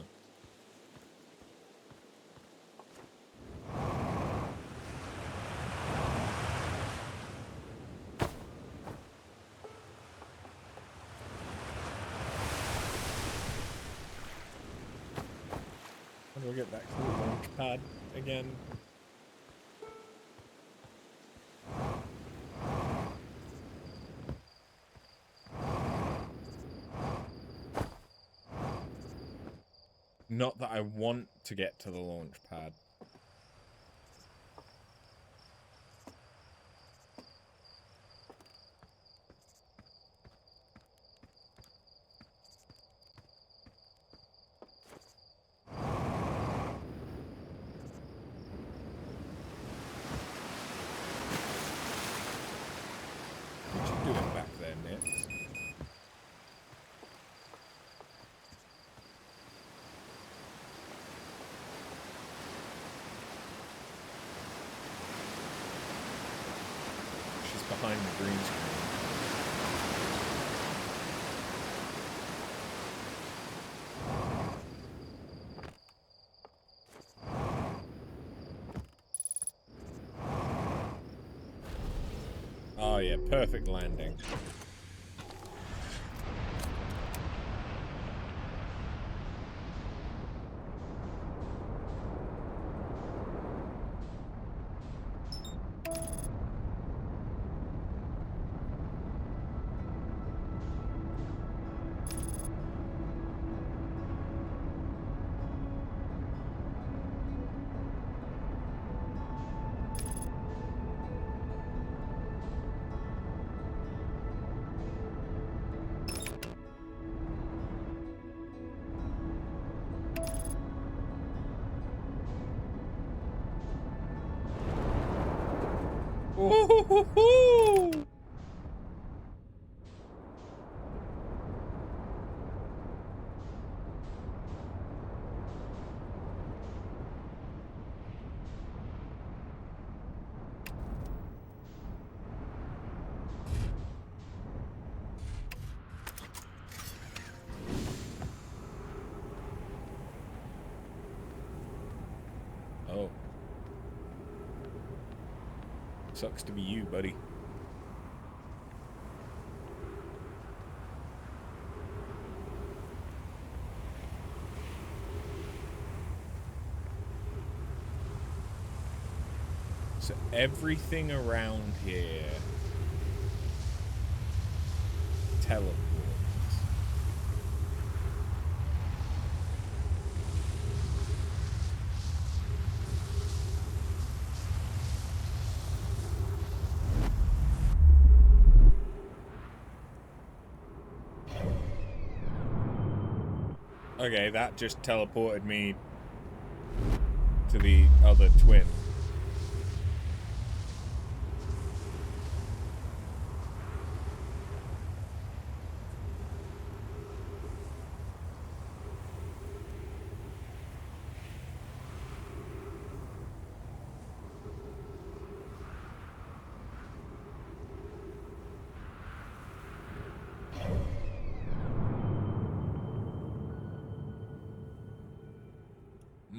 How do I get back to the launch pad again? Not that I want to get to the launch pad. What you doing back there, Nip? She's behind the green screen. Oh yeah, perfect landing. Ooh-hoo-hoo-hoo! Oh. Sucks to be you, buddy. So everything around here teleports. Okay, that just teleported me to the other twin.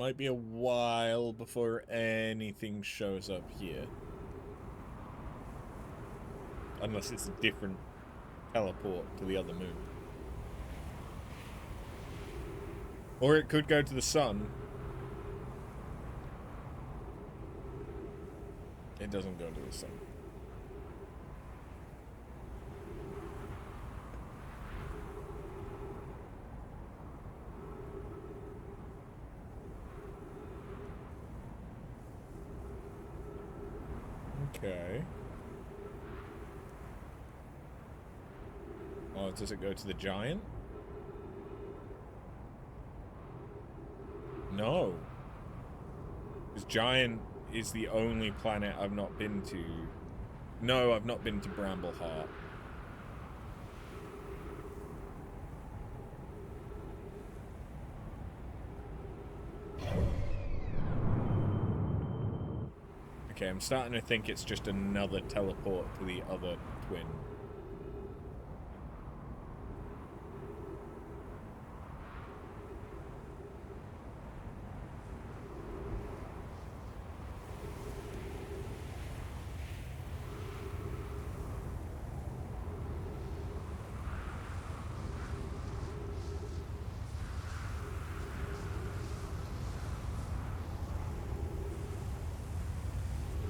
might be a while before anything shows up here. Unless it's a different teleport to the other moon. Or it could go to the sun. It doesn't go to the sun. Okay. Oh, does it go to the giant? No. Because giant is the only planet I've not been to. No, I've not been to Brambleheart. Okay, I'm starting to think it's just another teleport to the other twin.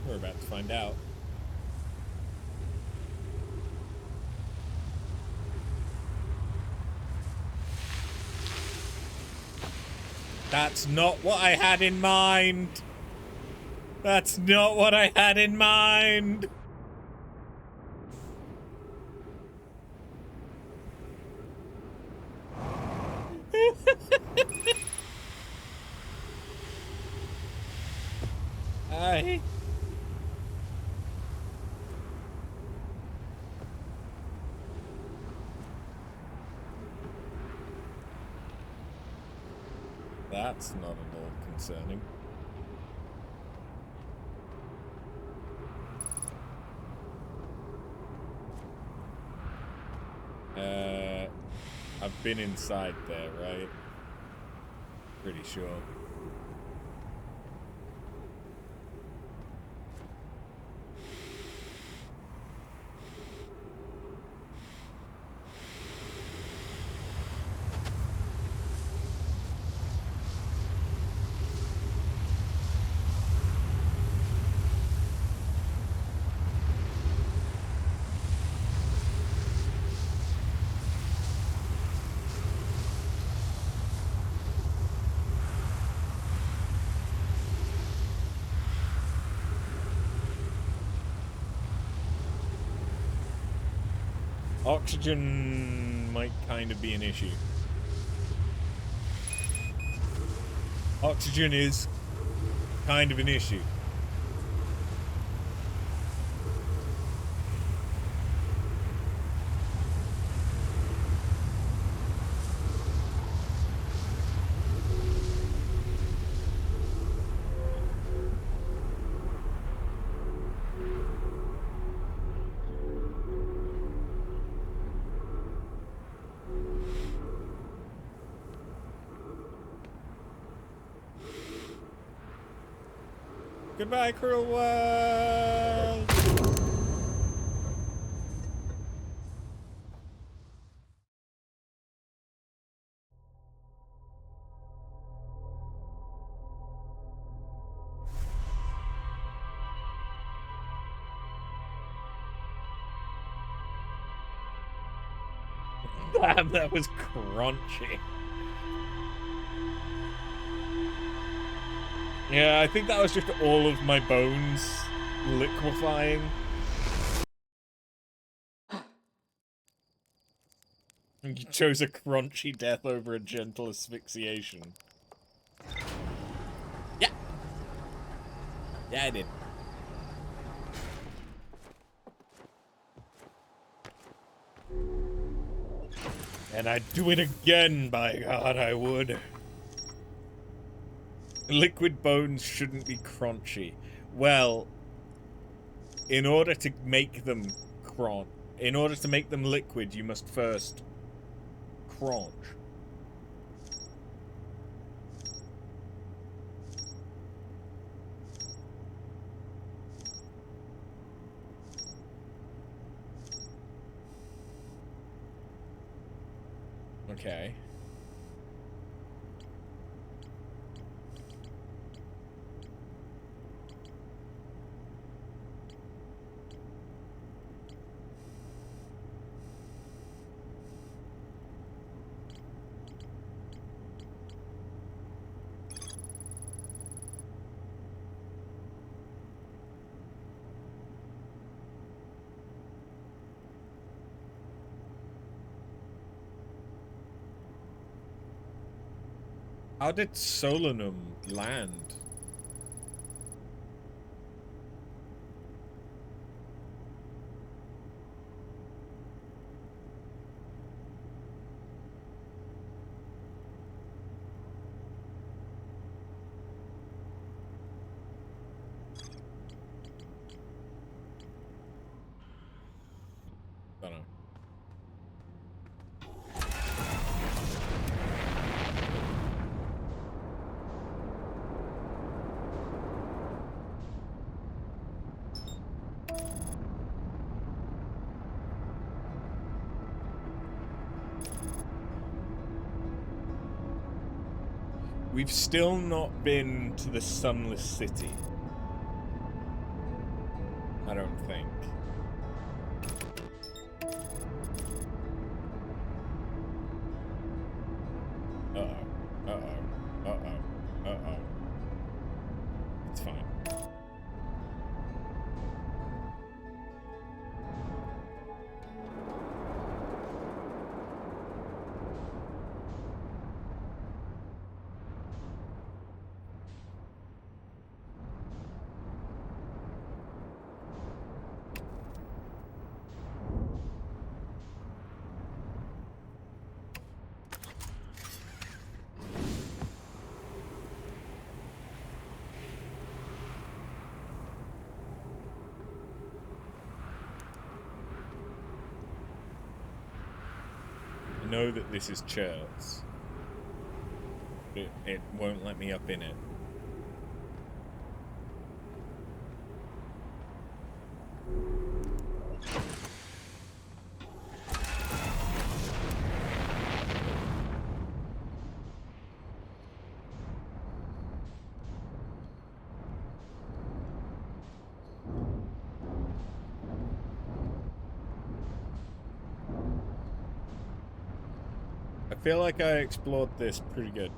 We're about to find out. That's not what I had in mind. That's not what I had in mind. That's not at all concerning. I've been inside there, right? Pretty sure. Oxygen might kind of be an issue. Oxygen is kind of an issue. Goodbye, cruel world! Damn, that was crunchy. Yeah, I think that was just all of my bones liquefying. You chose a crunchy death over a gentle asphyxiation. Yeah! Yeah, I did. And I'd do it again, by God, I would. Liquid bones shouldn't be crunchy. Well, in order to make them in order to make them liquid, you must first crunch. Okay. How did Solanum land? Don't know. We've still not been to the Sunless City. I don't think. Uh-oh. Uh-oh. Uh-oh. Uh-oh. It's fine. I know that this is Church. It won't let me up in it. I feel like I explored this pretty good.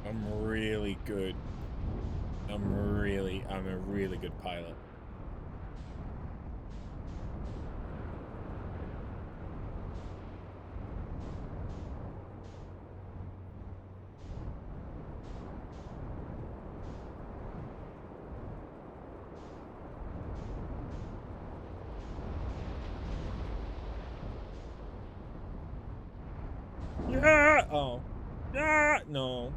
I'm really good. I'm a really good pilot. Yeah! Oh. Yeah! No.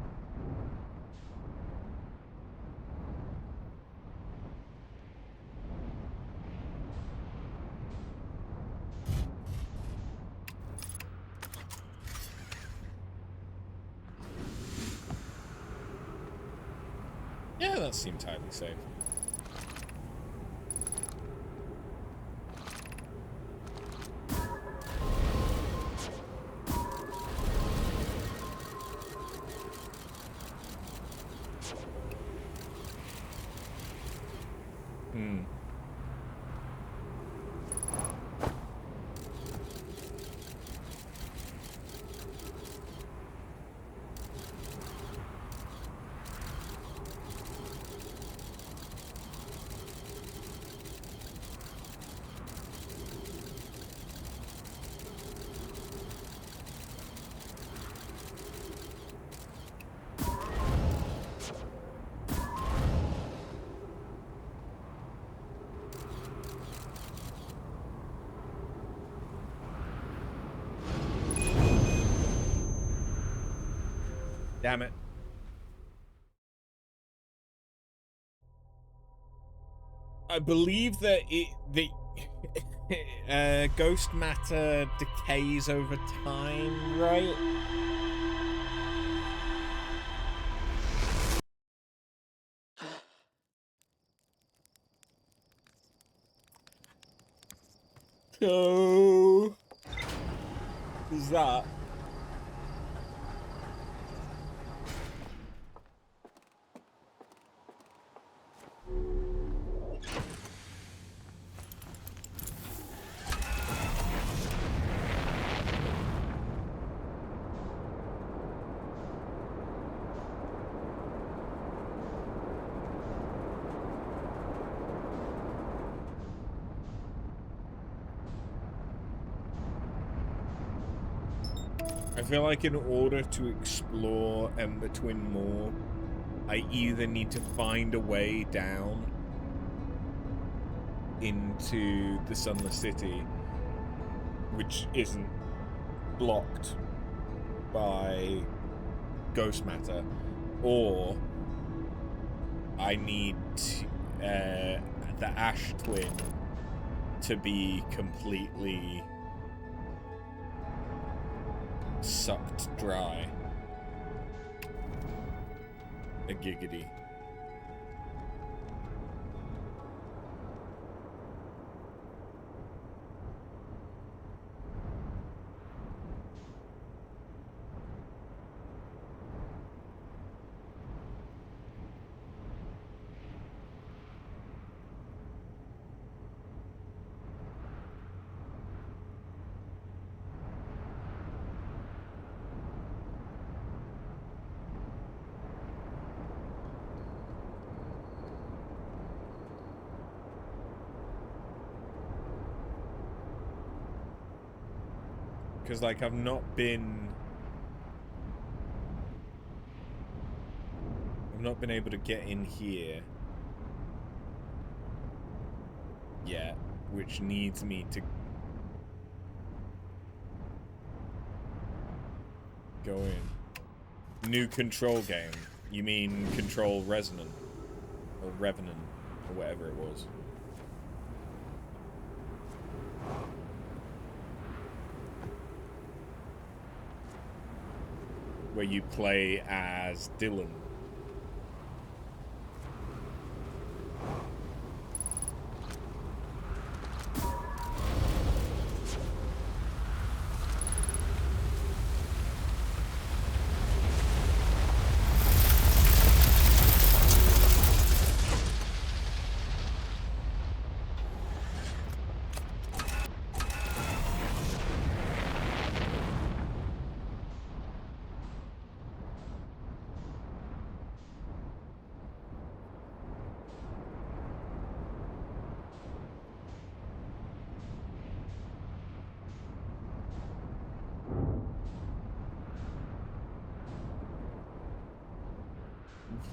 Yeah, that seemed highly safe. Hmm. Damn it. I believe that Ghost matter decays over time, right? So, is that? I feel like in order to explore the Twin more, I either need to find a way down into the Sunless City, which isn't blocked by ghost matter, or I need the Ash Twin to be completely sucked dry. A giggity. Because, like, I've not been able to get in here yet, which needs me to go in. New control game. You mean Control Resonant? Or Revenant? Or whatever it was. Where you play as Dylan.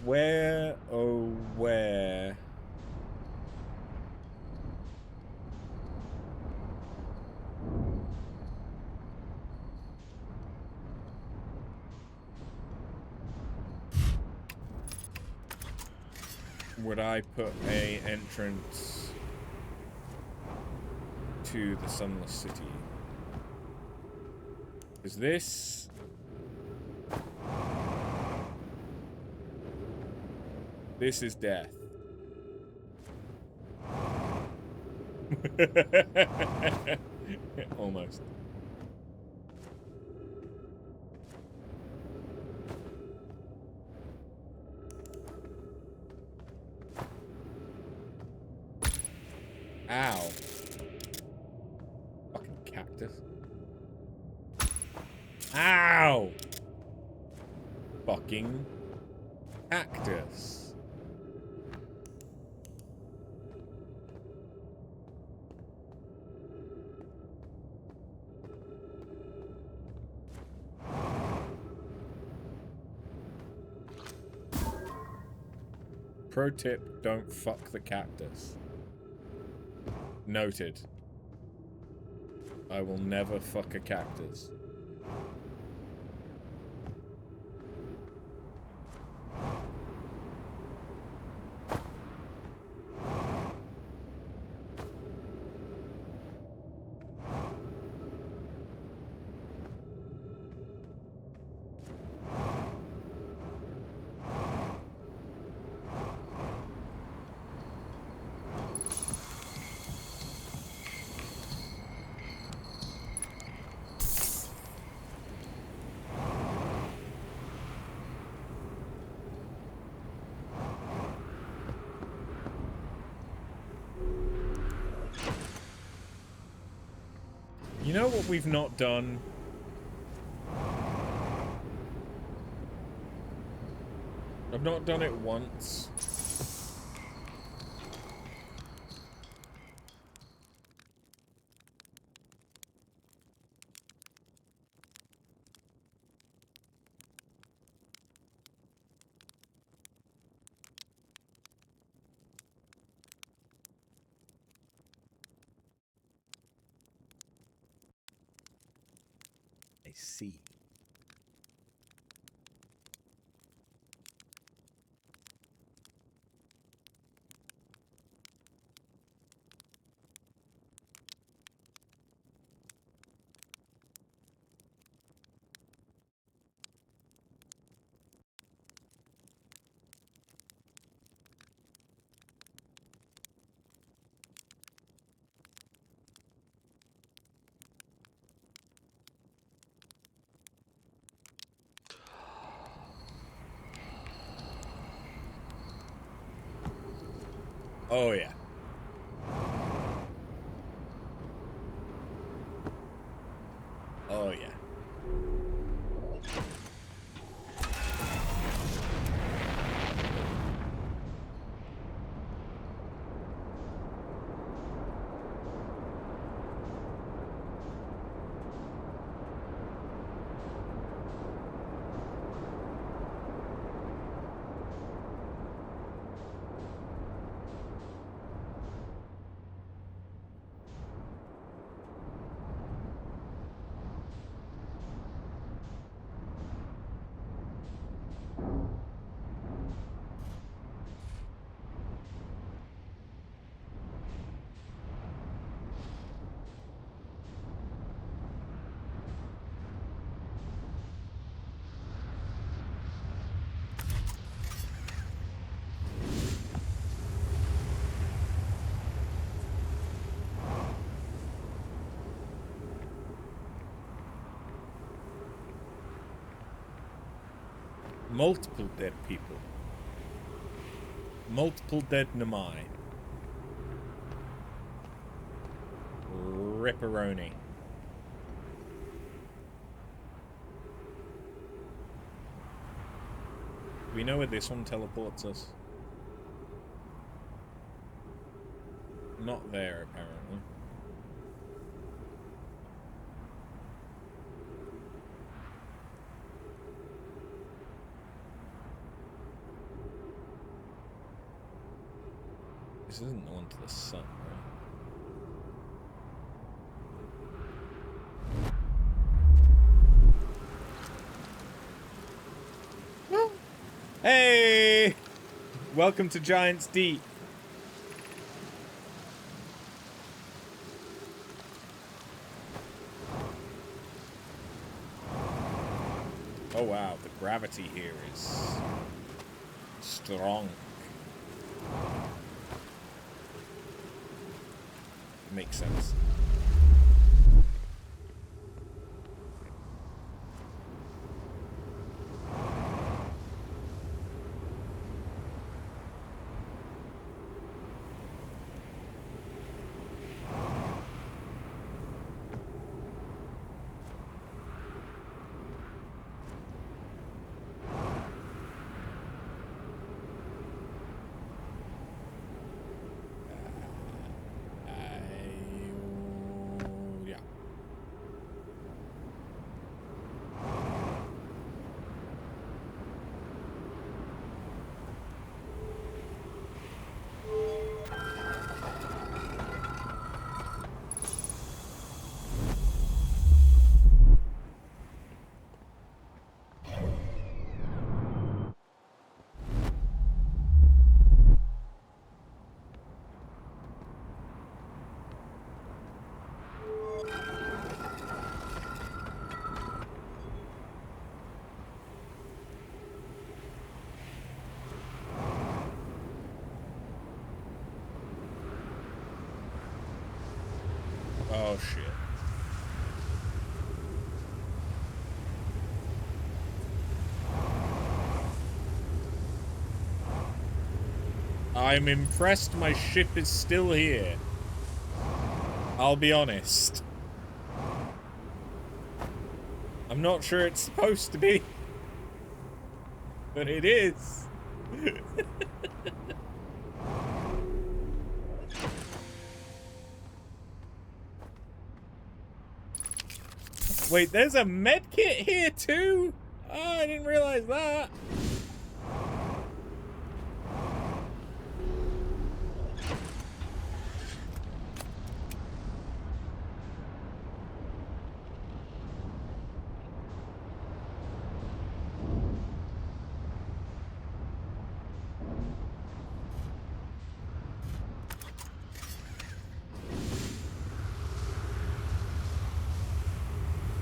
Where, oh, where? Would I put a entrance to the Sunless City? Is this... This is death. Almost. Ow. Fucking cactus. Ow! Fucking cactus. Pro tip, don't fuck the cactus. Noted. I will never fuck a cactus. You know what we've not done? I've not done it once. I see. Oh, yeah. Oh, yeah. Multiple dead people. Multiple dead Nomai. Ripperoni. We know where this one teleports us. Not there, apparently. This isn't the one to the sun, right? Hey! Welcome to Giant's Deep. Oh wow, the gravity here is strong. Makes sense. Oh shit. I'm impressed my ship is still here. I'll be honest. I'm not sure it's supposed to be, but it is. Wait, there's a med kit here too? Oh, I didn't realize that.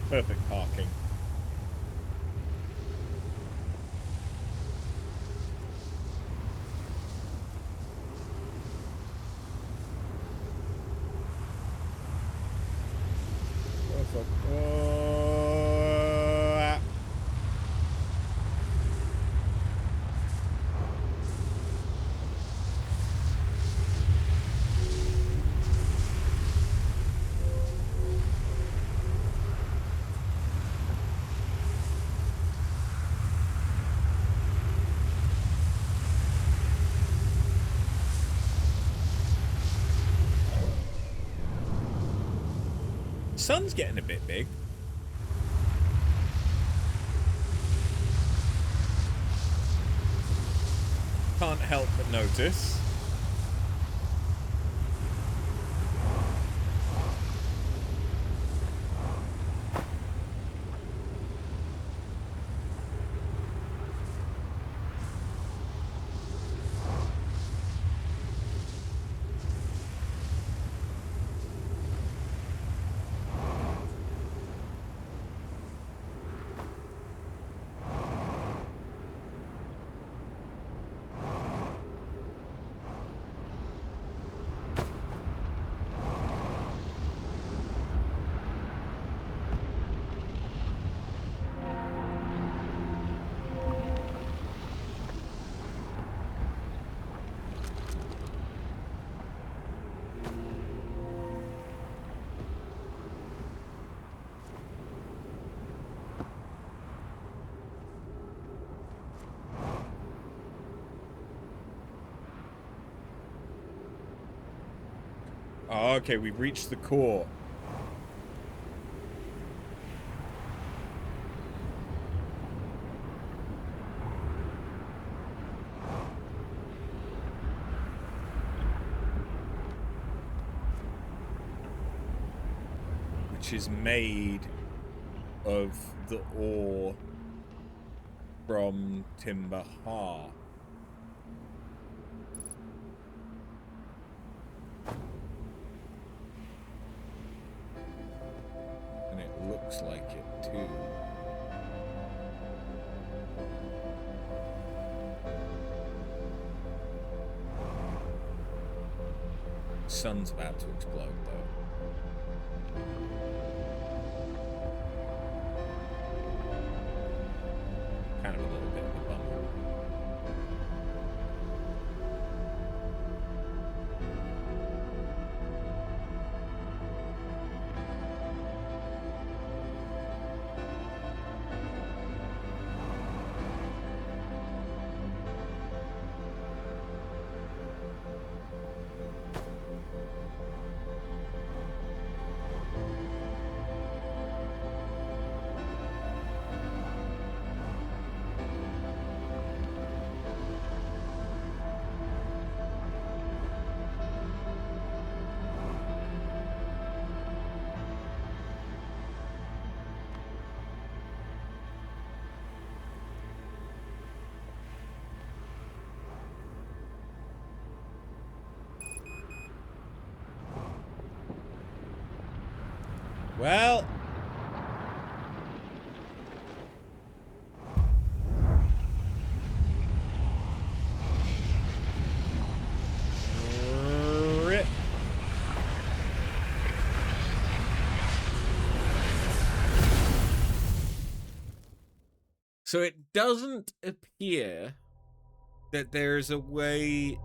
Perfect parking. Perfect. Sun's getting a bit big. Can't help but notice. Oh, okay, we've reached the core. Which is made of the ore from Timber-Ha. And it looks like it too. Sun's about to explode though. Kind of a little bit of a bummer. Well, rip. So it doesn't appear that there's a way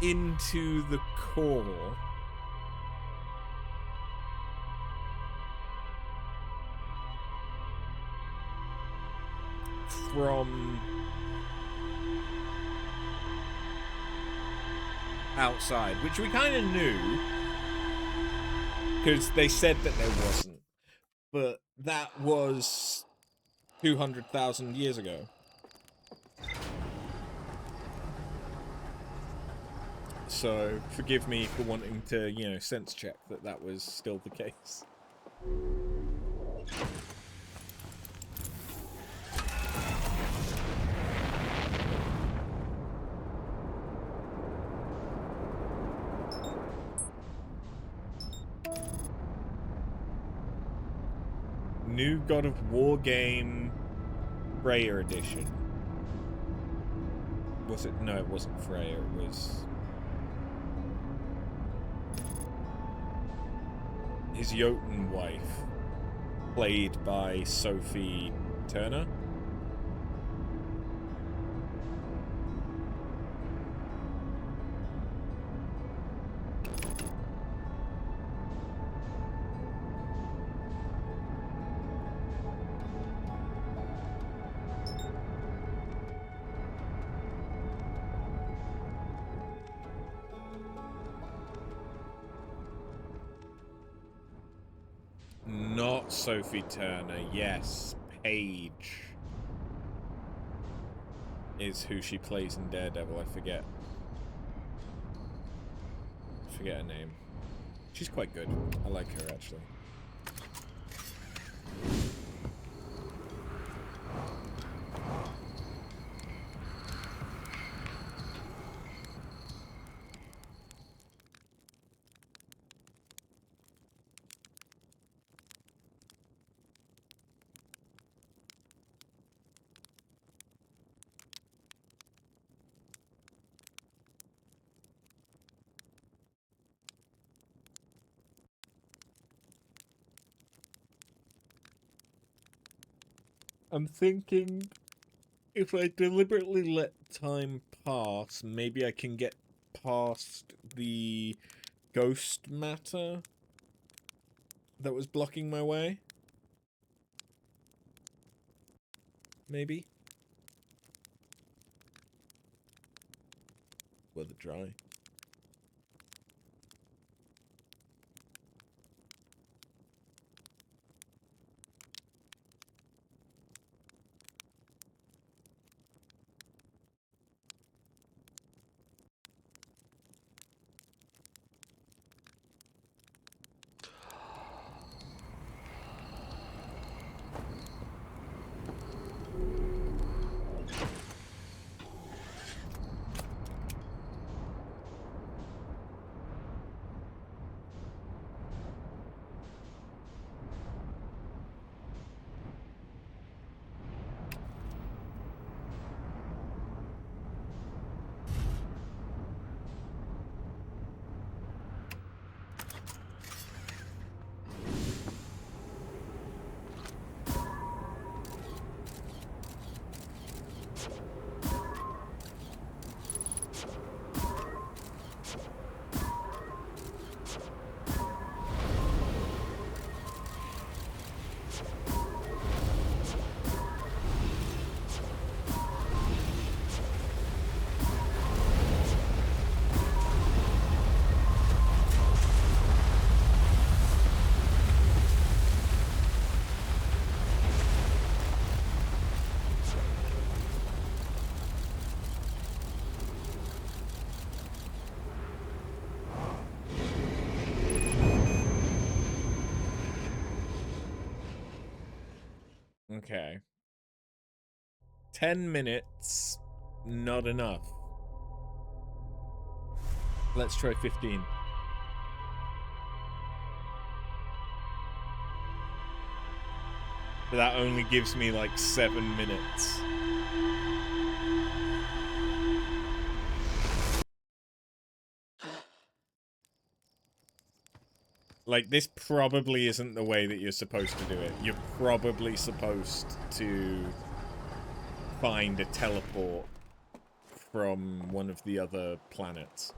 into the core. from outside, which we kind of knew because they said that there wasn't, but that was 200,000 years ago. So forgive me for wanting to, you know, sense check that that was still the case. New God of War game, Freya edition. Was it? No, it wasn't Freya. It was his Jotun wife, played by Sophie Turner. Not Sophie Turner. Yes, Paige is who she plays in Daredevil. I forget her name. She's quite good. I like her, actually. I'm thinking if I deliberately let time pass, maybe I can get past the ghost matter that was blocking my way. Maybe. Weather dry. Okay. 10 minutes, not enough. Let's try 15. But that only gives me like 7 minutes. Like, this probably isn't the way that you're supposed to do it. You're probably supposed to find a teleport from one of the other planets.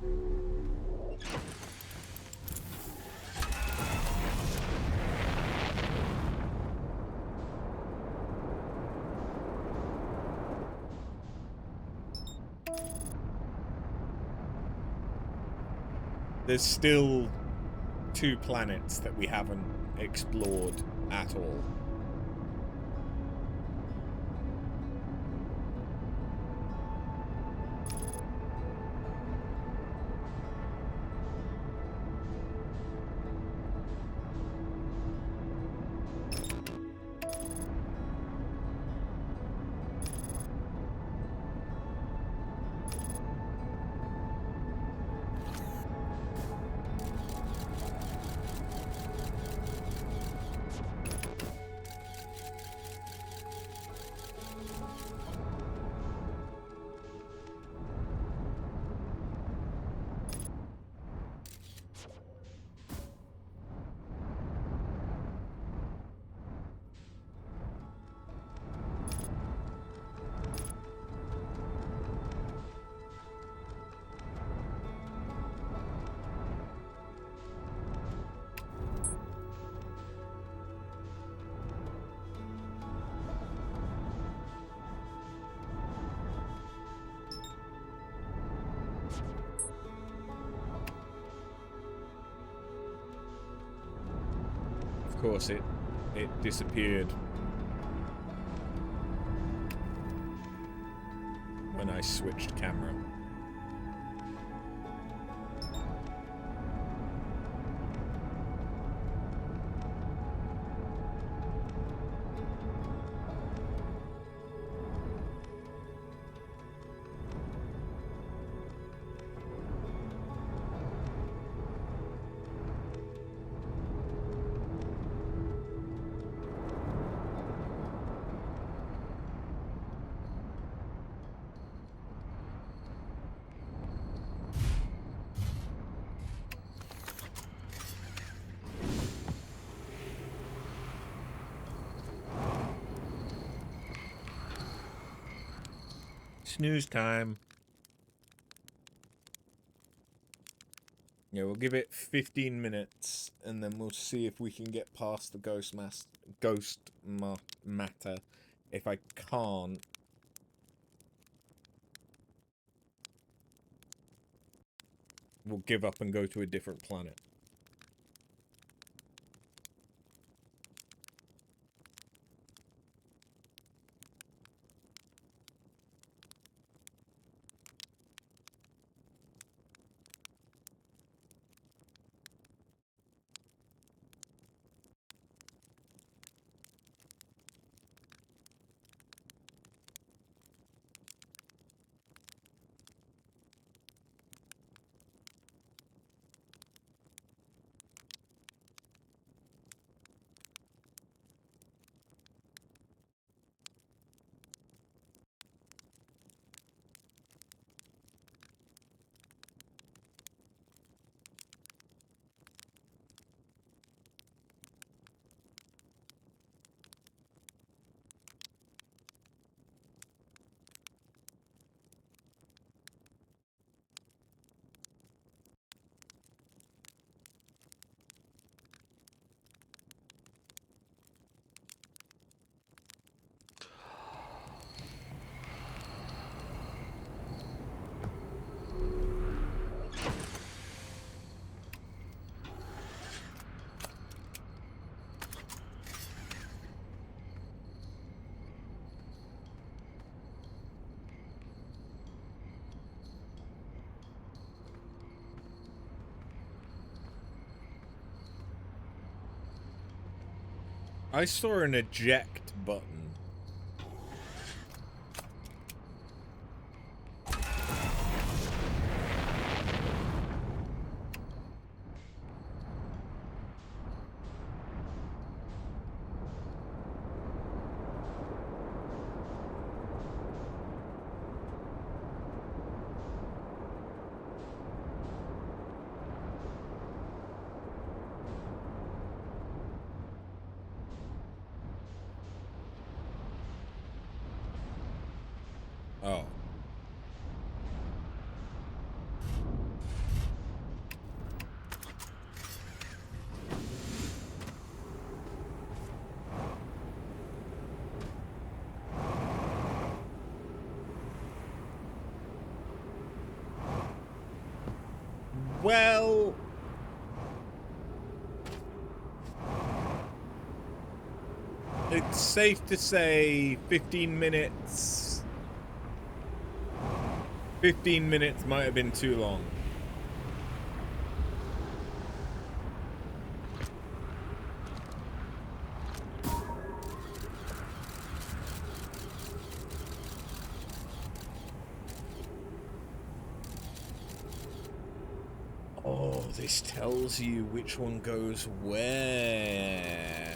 There's still 2 planets that we haven't explored at all. Of course, it disappeared when I switched camera. Snooze time. Yeah, we'll give it 15 minutes, and then we'll see if we can get past the ghost matter. If I can't, we'll give up and go to a different planet. I saw an eject button. Oh. Well... It's safe to say 15 minutes... 15 minutes might have been too long. Oh, this tells you which one goes where.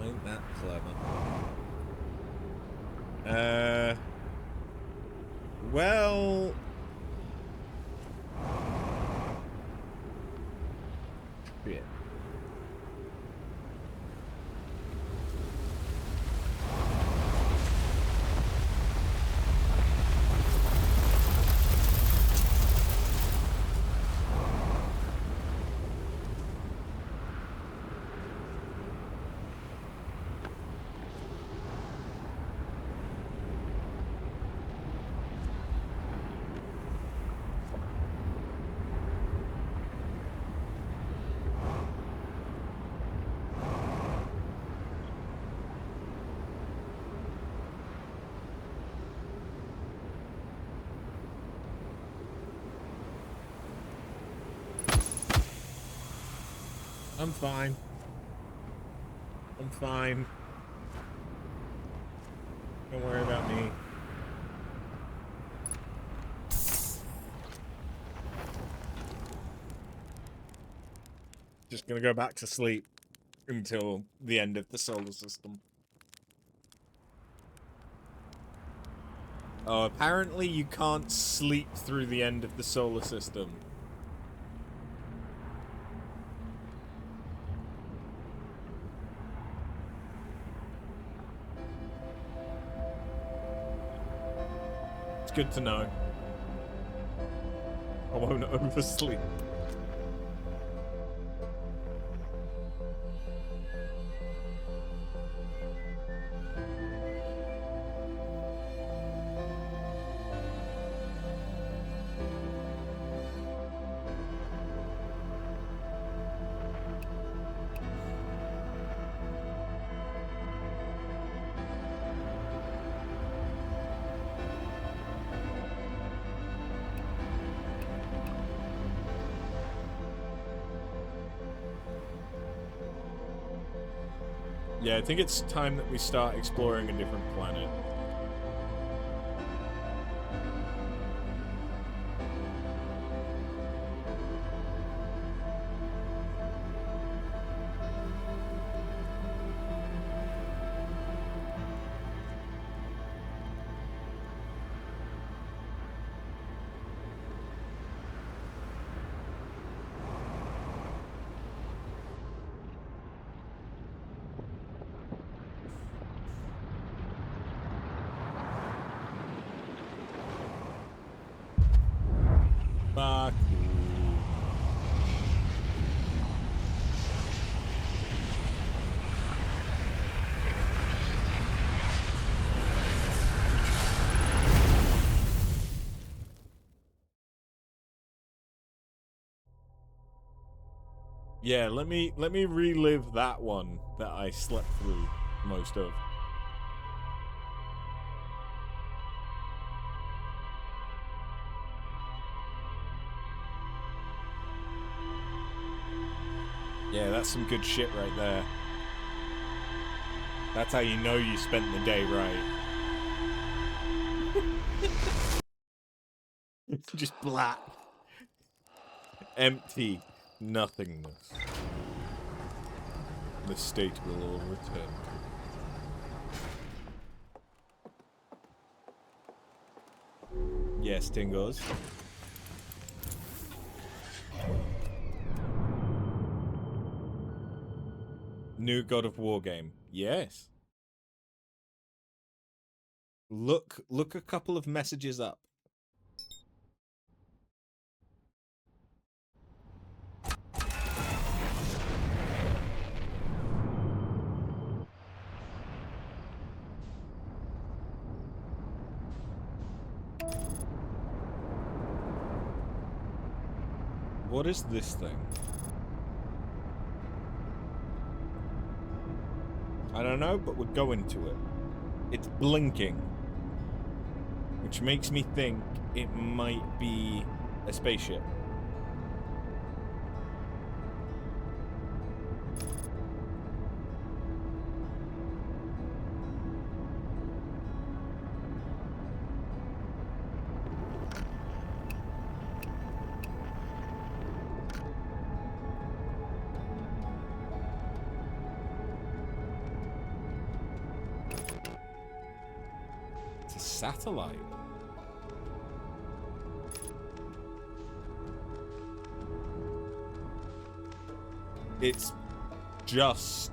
Ain't that clever? Well... Shit. I'm fine. I'm fine. Don't worry about me. Just gonna go back to sleep until the end of the solar system. Oh, apparently you can't sleep through the end of the solar system. It's good to know. I won't oversleep. Yeah, I think it's time that we start exploring a different planet. Fuck. Yeah, let me relive that one that I slept through most of. Yeah, that's some good shit right there. That's how you know you spent the day right. Just black. Empty. Nothingness. The state will all return to. Yes, Tingos. New God of War game. Yes. Look a couple of messages up. What is this thing? I don't know, but we're going to it. It's blinking. Which makes me think it might be a spaceship. It's a satellite. It's just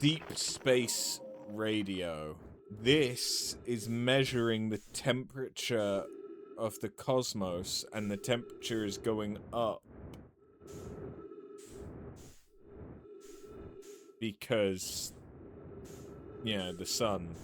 deep space radio. This is measuring the temperature of the cosmos, and the temperature is going up because, yeah, the sun.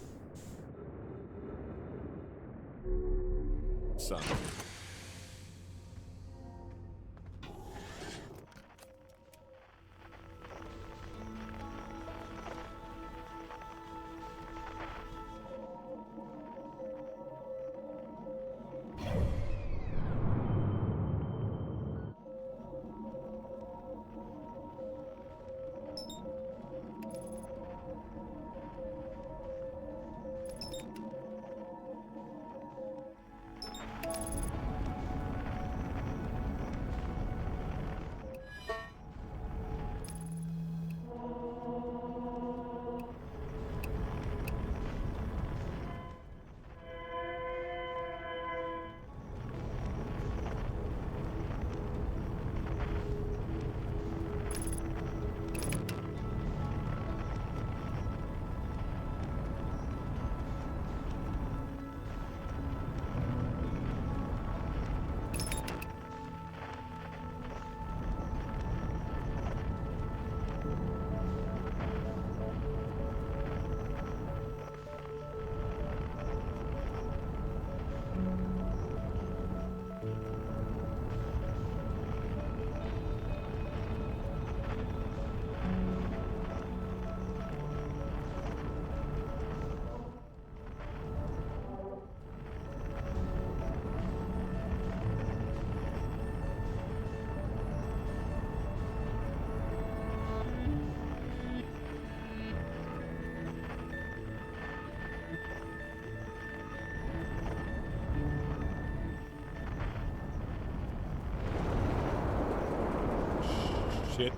Shit.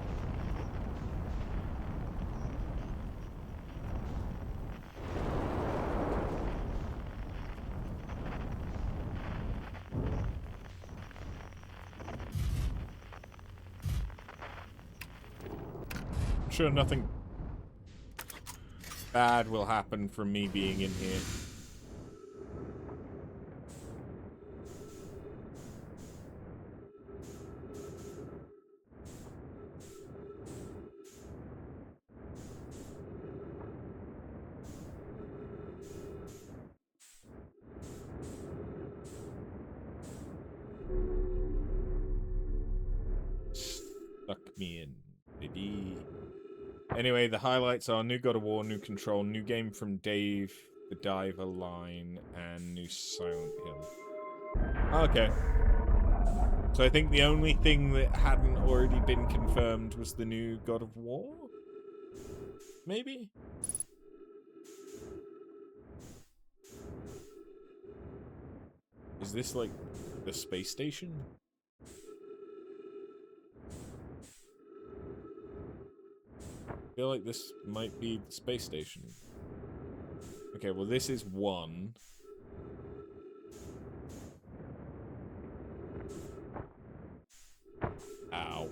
I'm sure nothing bad will happen from me being in here. Suck me in, baby. Anyway, the highlights are new God of War, new Control, new game from Dave the Diver Line, and new Silent Hill. Okay. So I think the only thing that hadn't already been confirmed was the new God of War? Maybe? Is this like the space station? I feel like this might be the space station. Okay, well this is one. Ow.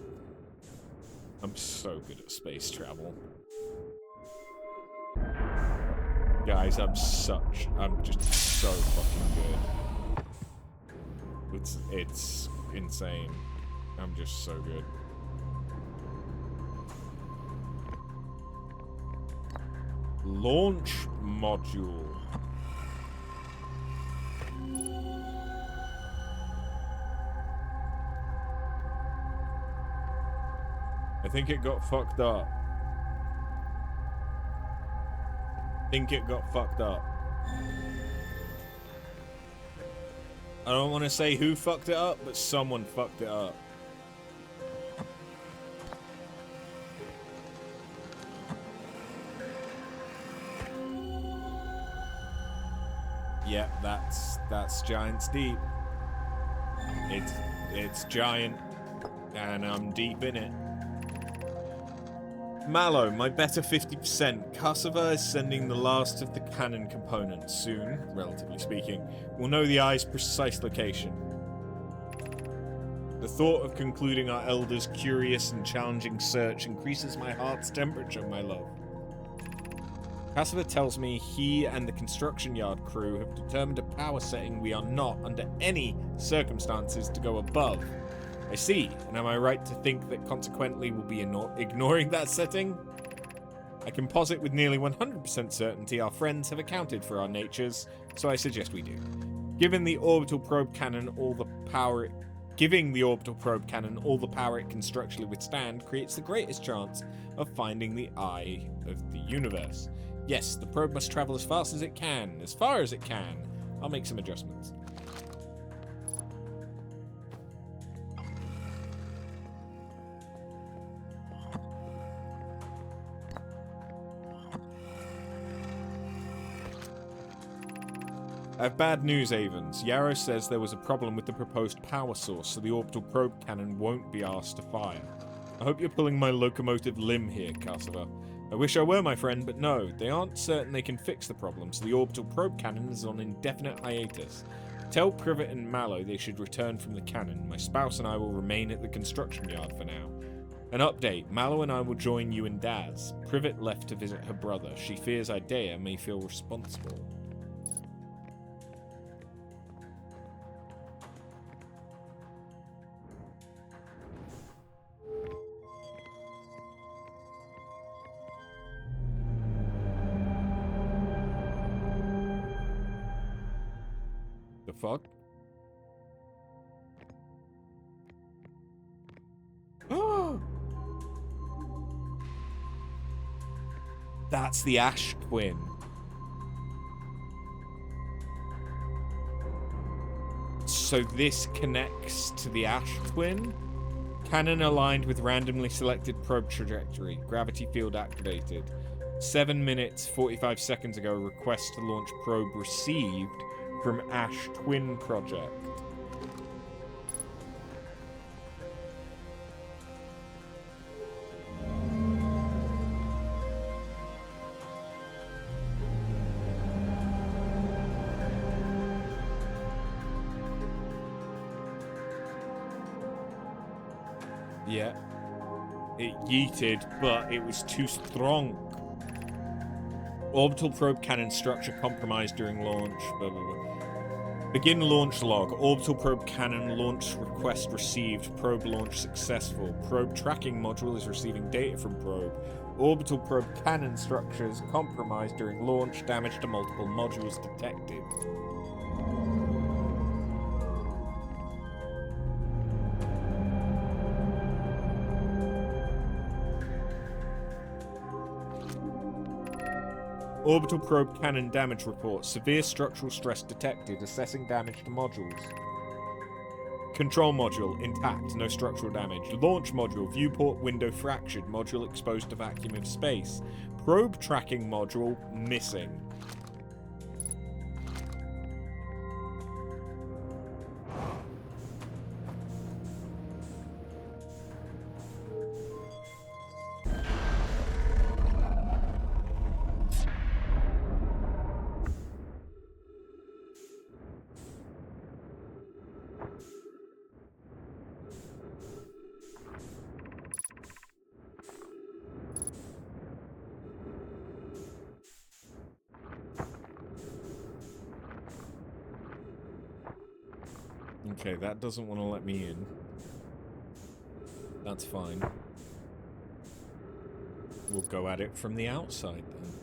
I'm so good at space travel. Guys, I'm just so fucking good. It's insane. I'm just so good. Launch module. I think it got fucked up. I don't want to say who fucked it up, but someone fucked it up. Yep, that's Giant's Deep. It's giant, and I'm deep in it. Mallow, my better 50%. Kasava is sending the last of the cannon components soon, relatively speaking. We'll know the eye's precise location. The thought of concluding our elder's curious and challenging search increases my heart's temperature, my love. Kasava tells me he and the construction yard crew have determined a power setting we are not, under any circumstances, to go above. I see, and am I right to think that consequently we'll be ignoring that setting? I can posit with nearly 100% certainty our friends have accounted for our natures, so I suggest we do. Giving the orbital probe cannon all the power it can structurally withstand creates the greatest chance of finding the eye of the universe. Yes, the probe must travel as fast as it can, as far as it can. I'll make some adjustments. I have bad news, Avens. Yarrow says there was a problem with the proposed power source, so the orbital probe cannon won't be asked to fire. I hope you're pulling my locomotive limb here, Kasava. I wish I were, my friend, but no. They aren't certain they can fix the problem, so the orbital probe cannon is on indefinite hiatus. Tell Privet and Mallow they should return from the cannon. My spouse and I will remain at the construction yard for now. An update. Mallow and I will join you and Daz. Privet left to visit her brother. She fears Idea may feel responsible. The fuck? Oh! That's the Ash Twin. So this connects to the Ash Twin? Cannon aligned with randomly selected probe trajectory. Gravity field activated. 7 minutes, 45 seconds ago, request to launch probe received from Ash Twin Project. Yeah. It yeeted, but it was too strong. Orbital probe cannon structure compromised during launch. Blah, blah, blah. Begin launch log. Orbital probe cannon launch request received. Probe launch successful. Probe tracking module is receiving data from probe. Orbital probe cannon structures compromised during launch. Damage to multiple modules detected. Orbital probe cannon damage report. Severe structural stress detected. Assessing damage to modules. Control module intact. No structural damage. Launch module. Viewport window fractured. Module exposed to vacuum of space. Probe tracking module missing. Okay, that doesn't want to let me in. That's fine. We'll go at it from the outside then.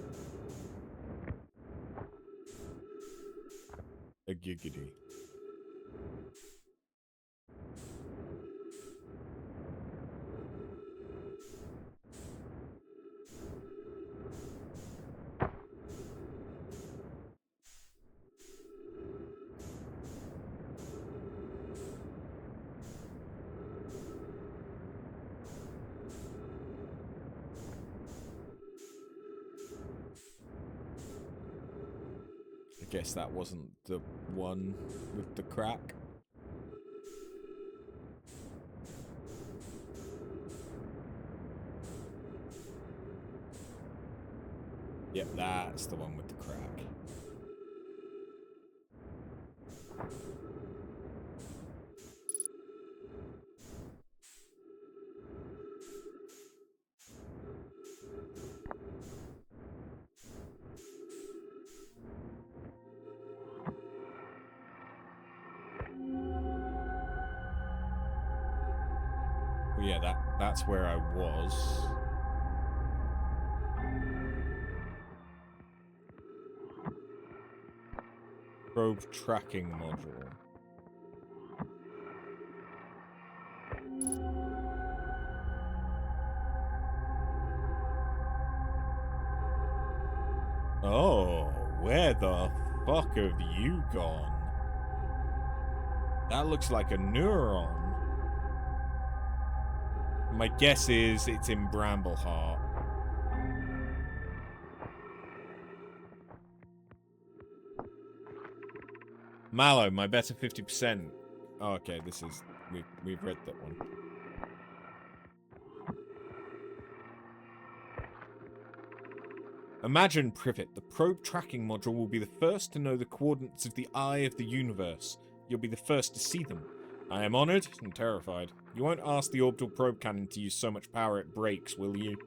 A giggity. I guess that wasn't the one with the crack. Yep, that's the one with the crack. Well, yeah, that's where I was. Probe tracking module. Oh, where the fuck have you gone? That looks like a neuron. My guess is it's in Brambleheart. Mallow, my better 50%. Oh, okay, this is... We've read that one. Imagine, Privet, the probe tracking module will be the first to know the coordinates of the eye of the universe. You'll be the first to see them. I am honored and terrified. You won't ask the orbital probe cannon to use so much power it breaks, will you?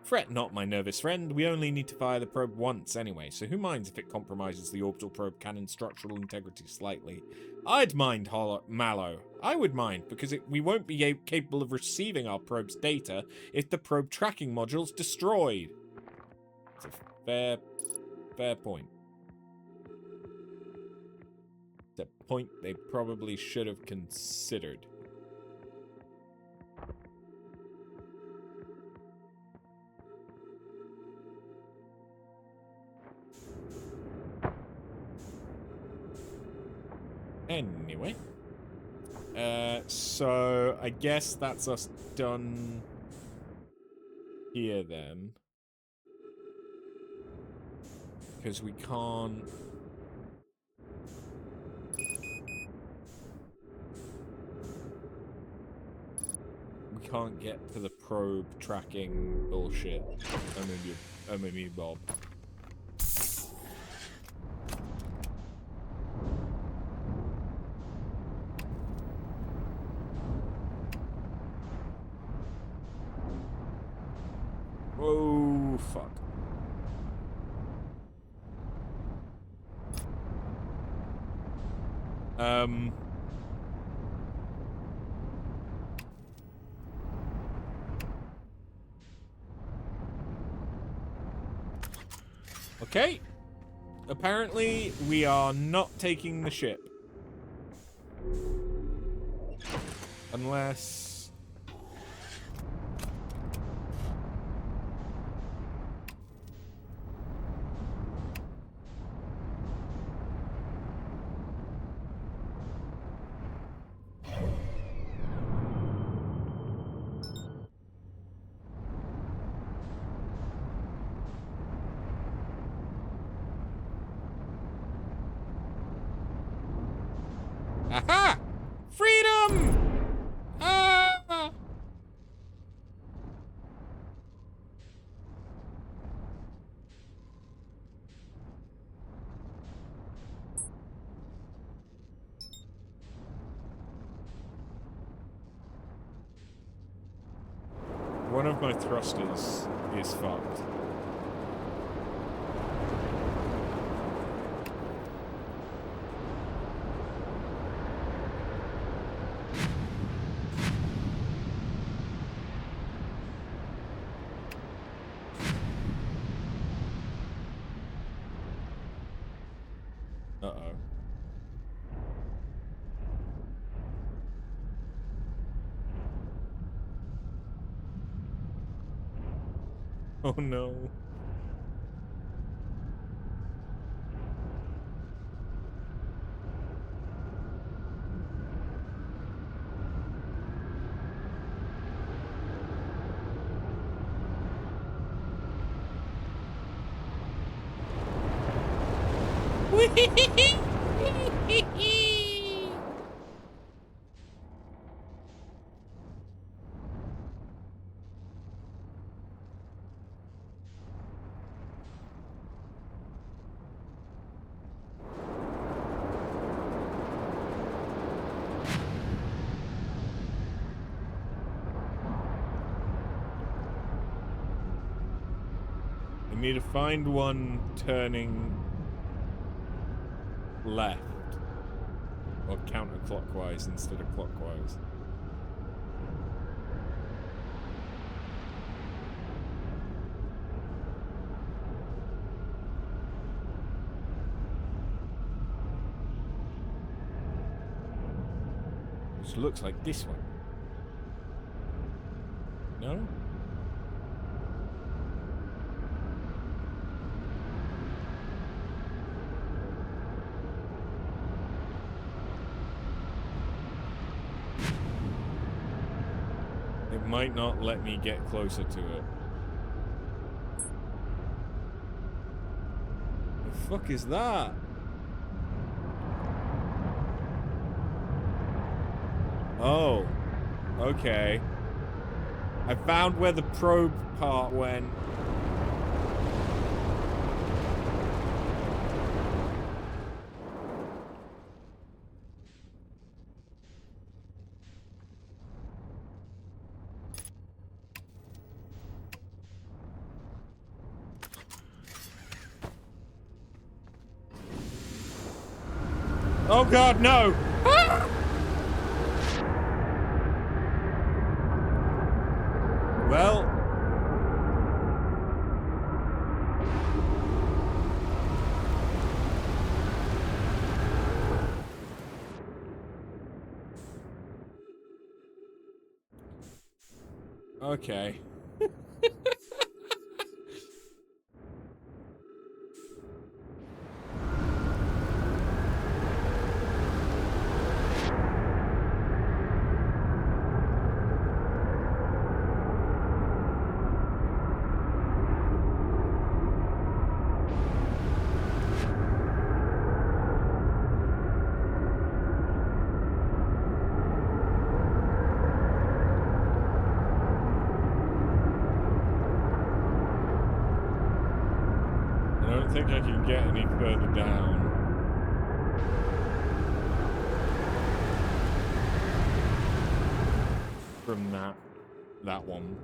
Fret not, my nervous friend. We only need to fire the probe once anyway, so who minds if it compromises the orbital probe cannon's structural integrity slightly? I'd mind, Mallow. I would mind, because we won't be capable of receiving our probe's data if the probe tracking module's destroyed. It's a fair point. It's a point they probably should have considered. Anyway. So I guess that's us done here then. Because we can't... We can't get to the probe tracking bullshit. Maybe Bob. Oh, fuck. Okay. Apparently, we are not taking the ship. Unless... Aha! Freedom! Ah! One of my thrusters is fucked. Oh no. I need to find one turning left. Or counterclockwise instead of clockwise. Which looks like this one. No? It might not let me get closer to it. The fuck is that? Oh. Okay. I found where the probe part went. Oh god, no! Ah! Well... Okay. I don't think I can get any further down. From that one.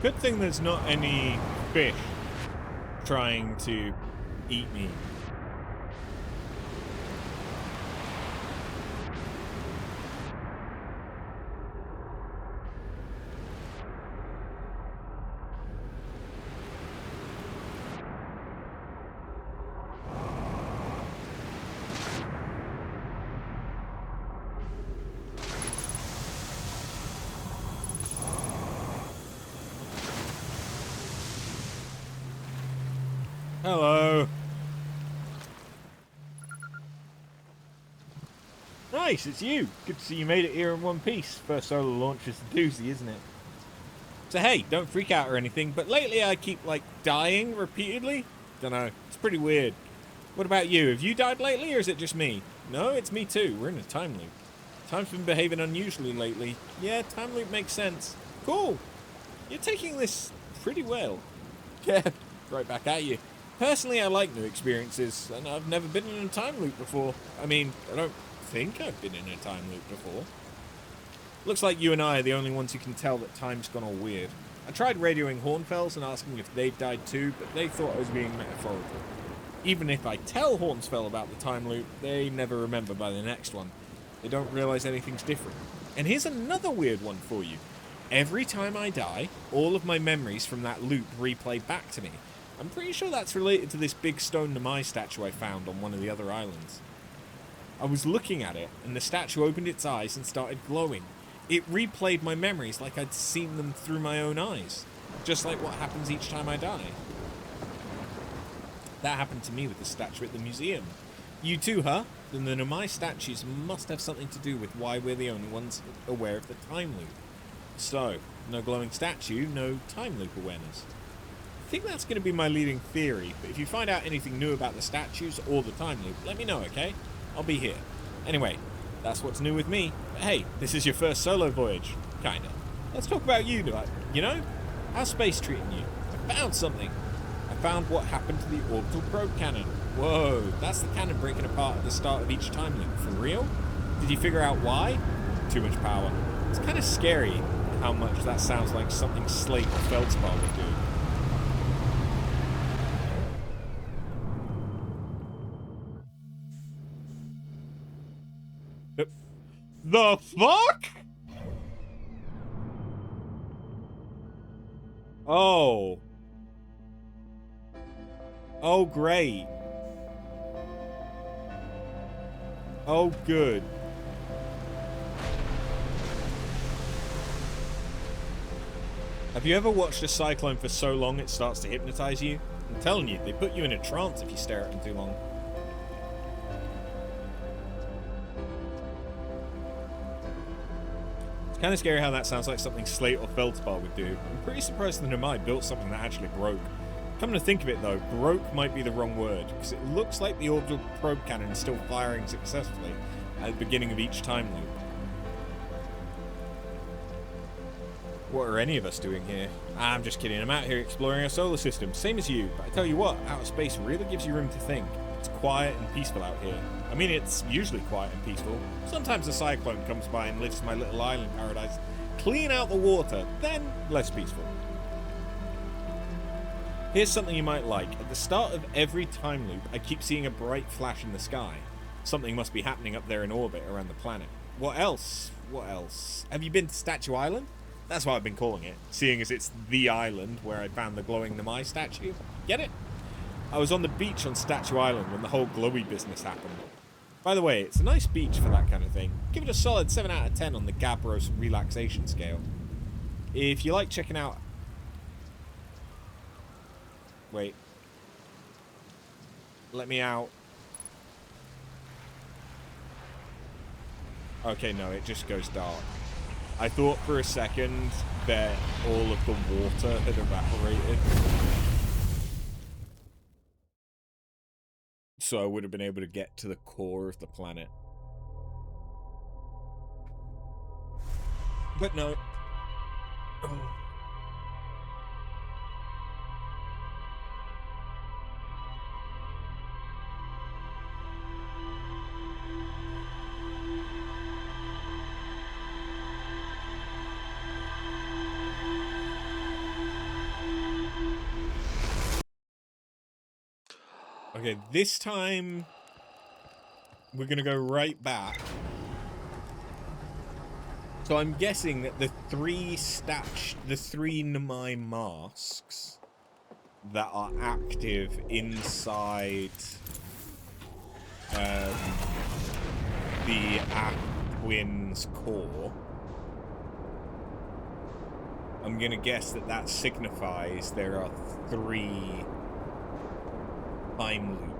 Good thing there's not any fish trying to eat me. Hello. Nice, it's you. Good to see you made it here in one piece. First solo launch is a doozy, isn't it? So hey, don't freak out or anything, but lately I keep, like, dying repeatedly. Dunno, it's pretty weird. What about you? Have you died lately, or is it just me? No, it's me too. We're in a time loop. Time's been behaving unusually lately. Yeah, time loop makes sense. Cool. You're taking this pretty well. Yeah, right back at you. Personally, I like new experiences, and I've never been in a time loop before. I mean, I don't think I've been in a time loop before. Looks like you and I are the only ones who can tell that time's gone all weird. I tried radioing Hornfells and asking if they'd died too, but they thought I was being metaphorical. Even if I tell Hornsfell about the time loop, they never remember by the next one. They don't realize anything's different. And here's another weird one for you. Every time I die, all of my memories from that loop replay back to me. I'm pretty sure that's related to this big stone Nomai statue I found on one of the other islands. I was looking at it, and the statue opened its eyes and started glowing. It replayed my memories like I'd seen them through my own eyes. Just like what happens each time I die. That happened to me with the statue at the museum. You too, huh? Then the Nomai statues must have something to do with why we're the only ones aware of the time loop. So, no glowing statue, no time loop awareness. I think that's going to be my leading theory, but if you find out anything new about the statues or the time loop, let me know, okay? I'll be here. Anyway, that's what's new with me. But hey, this is your first solo voyage. Kinda. Let's talk about you, you know? How's space treating you? I found something. I found what happened to the orbital probe cannon. Whoa, that's the cannon breaking apart at the start of each time loop. For real? Did you figure out why? Too much power. It's kind of scary how much that sounds like something Slate or Feldspar would do. The fuck? Oh. Oh, great. Oh, good. Have you ever watched a cyclone for so long it starts to hypnotize you? I'm telling you, they put you in a trance if you stare at them too long. It's kind of scary how that sounds like something Slate or Feldspar would do. I'm pretty surprised the Nomai built something that actually broke. Come to think of it though, broke might be the wrong word, because it looks like the orbital probe cannon is still firing successfully at the beginning of each time loop. What are any of us doing here? I'm just kidding, I'm out here exploring our solar system, same as you, but I tell you what, outer space really gives you room to think. It's quiet and peaceful out here. I mean, it's usually quiet and peaceful. Sometimes a cyclone comes by and lifts my little island paradise, clean out the water, then less peaceful. Here's something you might like. At the start of every time loop, I keep seeing a bright flash in the sky. Something must be happening up there in orbit around the planet. What else? What else? Have you been to Statue Island? That's what I've been calling it, seeing as it's the island where I found the glowing Nomai statue. Get it? I was on the beach on Statue Island when the whole glowy business happened. By the way, it's a nice beach for that kind of thing. Give it a solid 7 out of 10 on the Gabros relaxation scale. If you like checking out... Wait. Let me out. Okay, no, it just goes dark. I thought for a second that all of the water had evaporated. So I would have been able to get to the core of the planet. But no. Oh. Okay, this time we're gonna go right back. So I'm guessing that the three Nomai masks that are active inside the Twins core, I'm gonna guess that that signifies there are 3 time loop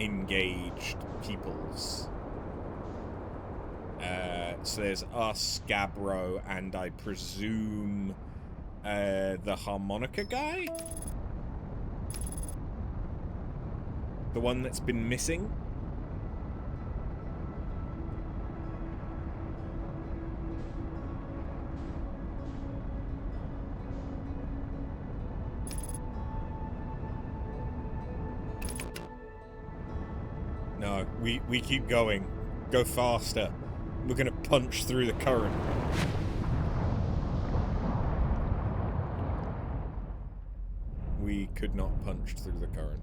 engaged peoples. So there's us, Gabbro, and I presume the harmonica guy? The one that's been missing? No, we keep going. Go faster. We're gonna punch through the current. We could not punch through the current.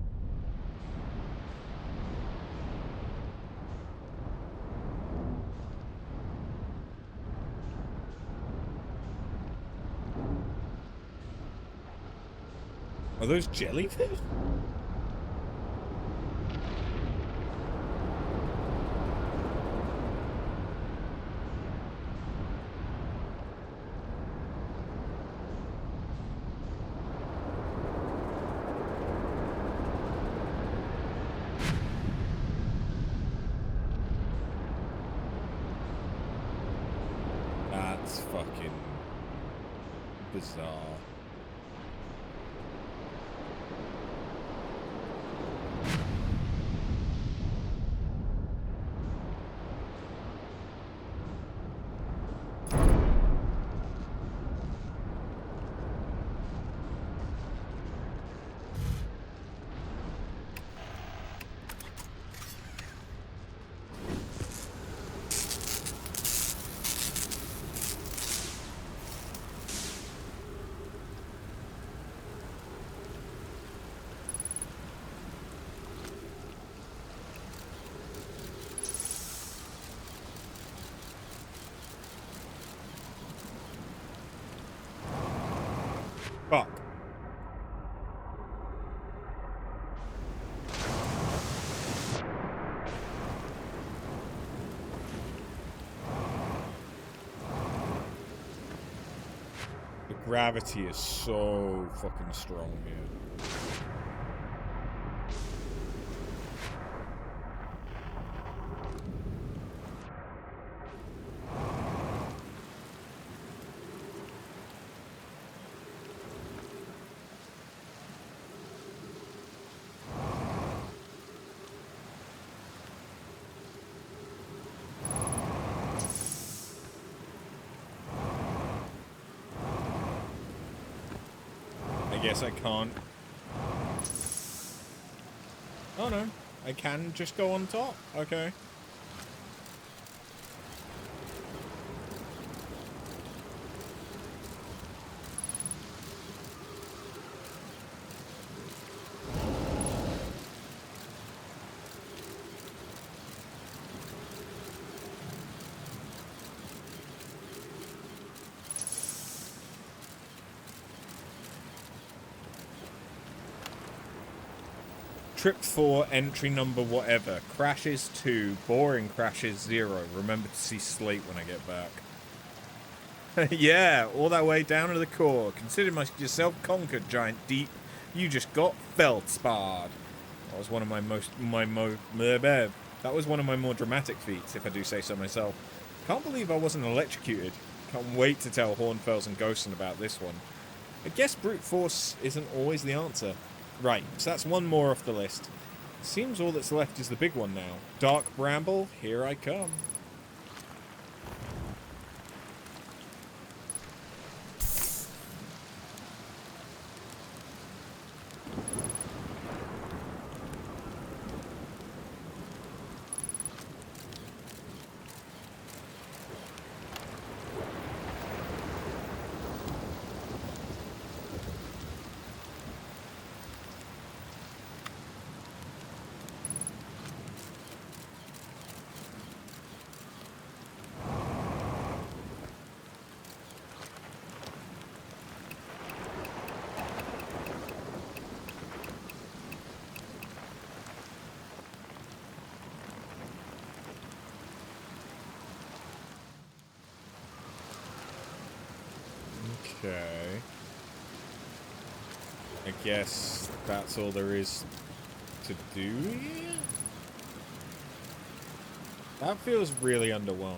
Are those jellyfish? That's fucking bizarre. Fuck. The gravity is so fucking strong here. I guess I can't. Oh no, I can just go on top. Okay. Trip 4, entry number whatever. Crashes 2, boring crashes 0. Remember to see Slate when I get back. Yeah, all that way down to the core. Consider yourself conquered, giant deep. You just got feldsparred. That was one of that was one of my more dramatic feats, if I do say so myself. Can't believe I wasn't electrocuted. Can't wait to tell Hornfels and Ghosten about this one. I guess brute force isn't always the answer. Right, so that's one more off the list. Seems all that's left is the big one now. Dark Bramble, here I come. Okay. I guess that's all there is to do here? That feels really underwhelming.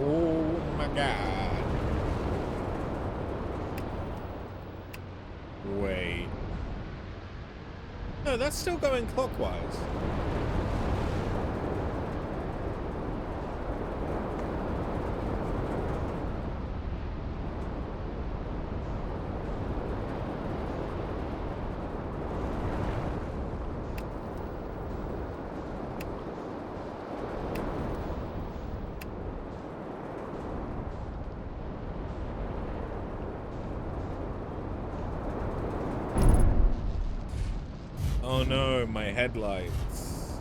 Oh my god. Wait. No, that's still going clockwise. Oh no, my headlights.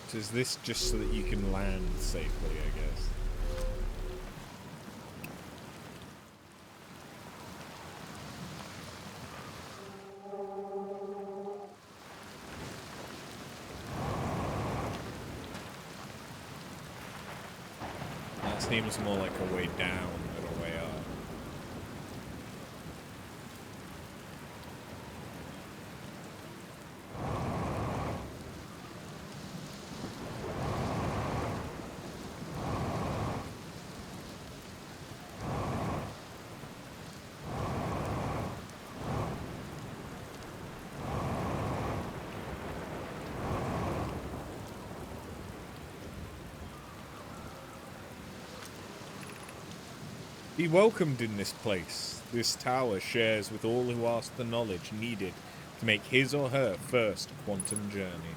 So is this just so that you can land safely, I guess? That seems more like a way down than a way up. Be welcomed in this place. This tower shares with all who ask the knowledge needed to make his or her first quantum journey.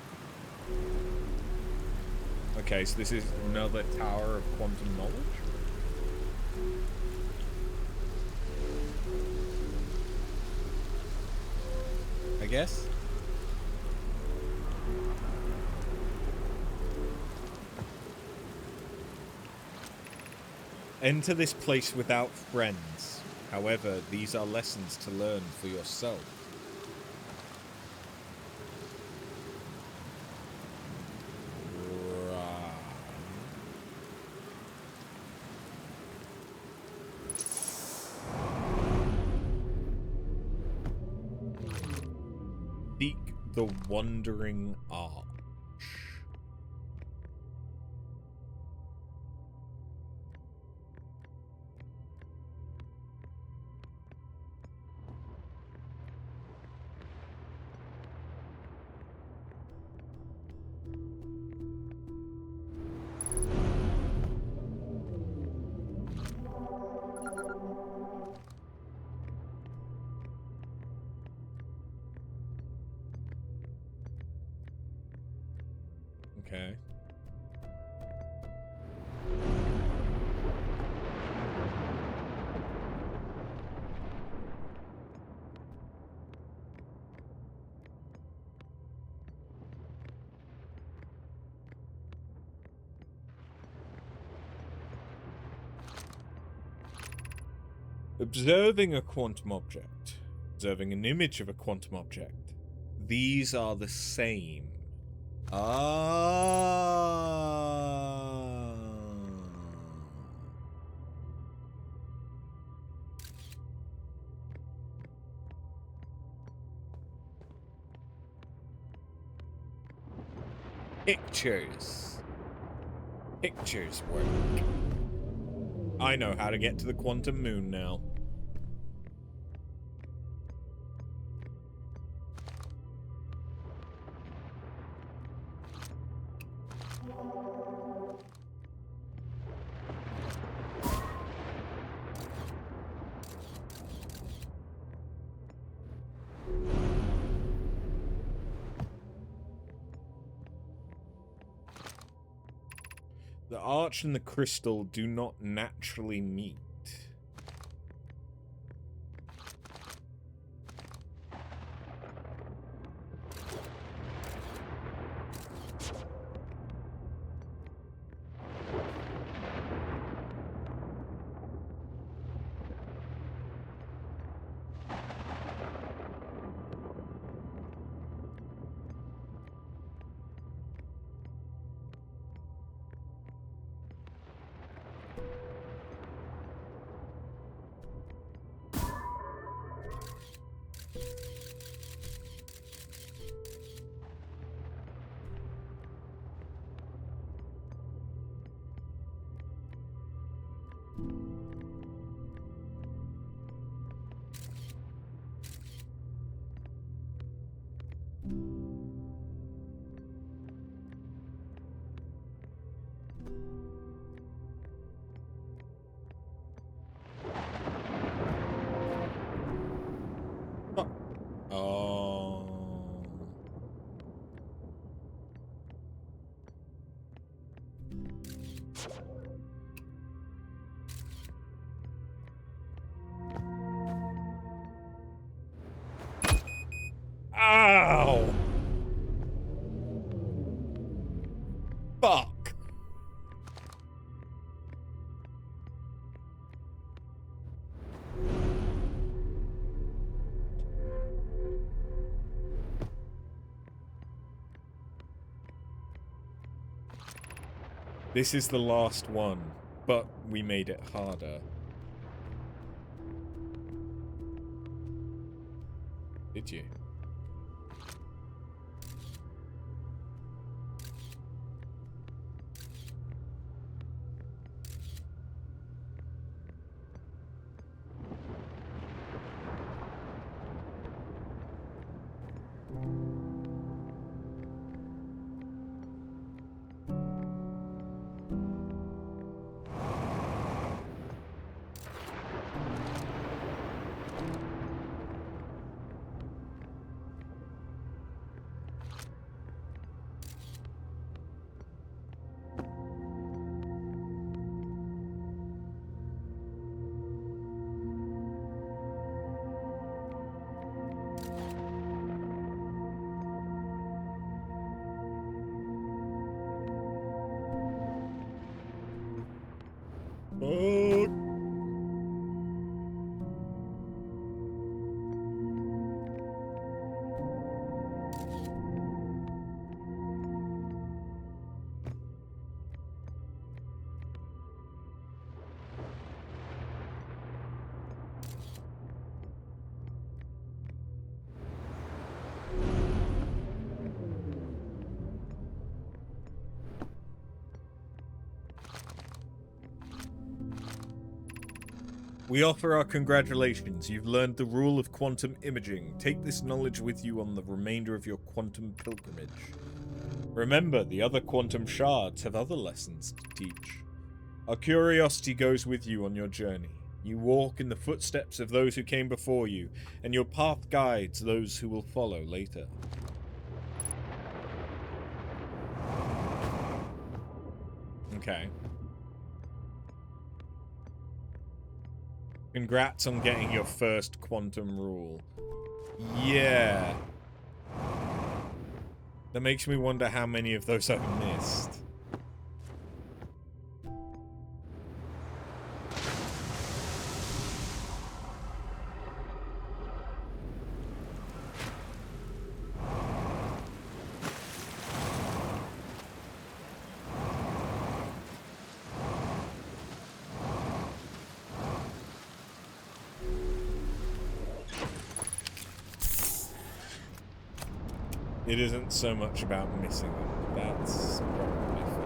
Okay, so this is another tower of quantum knowledge? I guess? Enter this place without friends. However, these are lessons to learn for yourself. Right. Seek the Wandering Arch. Okay. Observing a quantum object. Observing an image of a quantum object. These are the same. Ah. Pictures. Pictures work. I know how to get to the quantum moon now. The arch and the crystal do not naturally meet. This is the last one, but we made it harder. Did you? We offer our congratulations. You've learned the rule of quantum imaging. Take this knowledge with you on the remainder of your quantum pilgrimage. Remember, the other quantum shards have other lessons to teach. Our curiosity goes with you on your journey. You walk in the footsteps of those who came before you, and your path guides those who will follow later. Okay. Congrats on getting your first quantum rule. Yeah. That makes me wonder how many of those I've missed. It isn't so much about missing them. That's probably fair.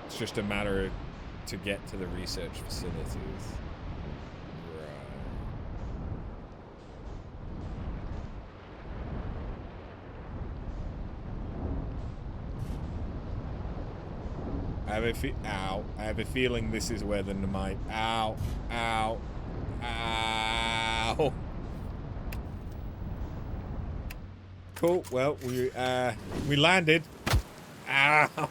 It's just a matter of to get to the research facilities. I have a feeling this is where the Nomai... Ow. Ow. Ow. Cool. Well, we landed. Ow.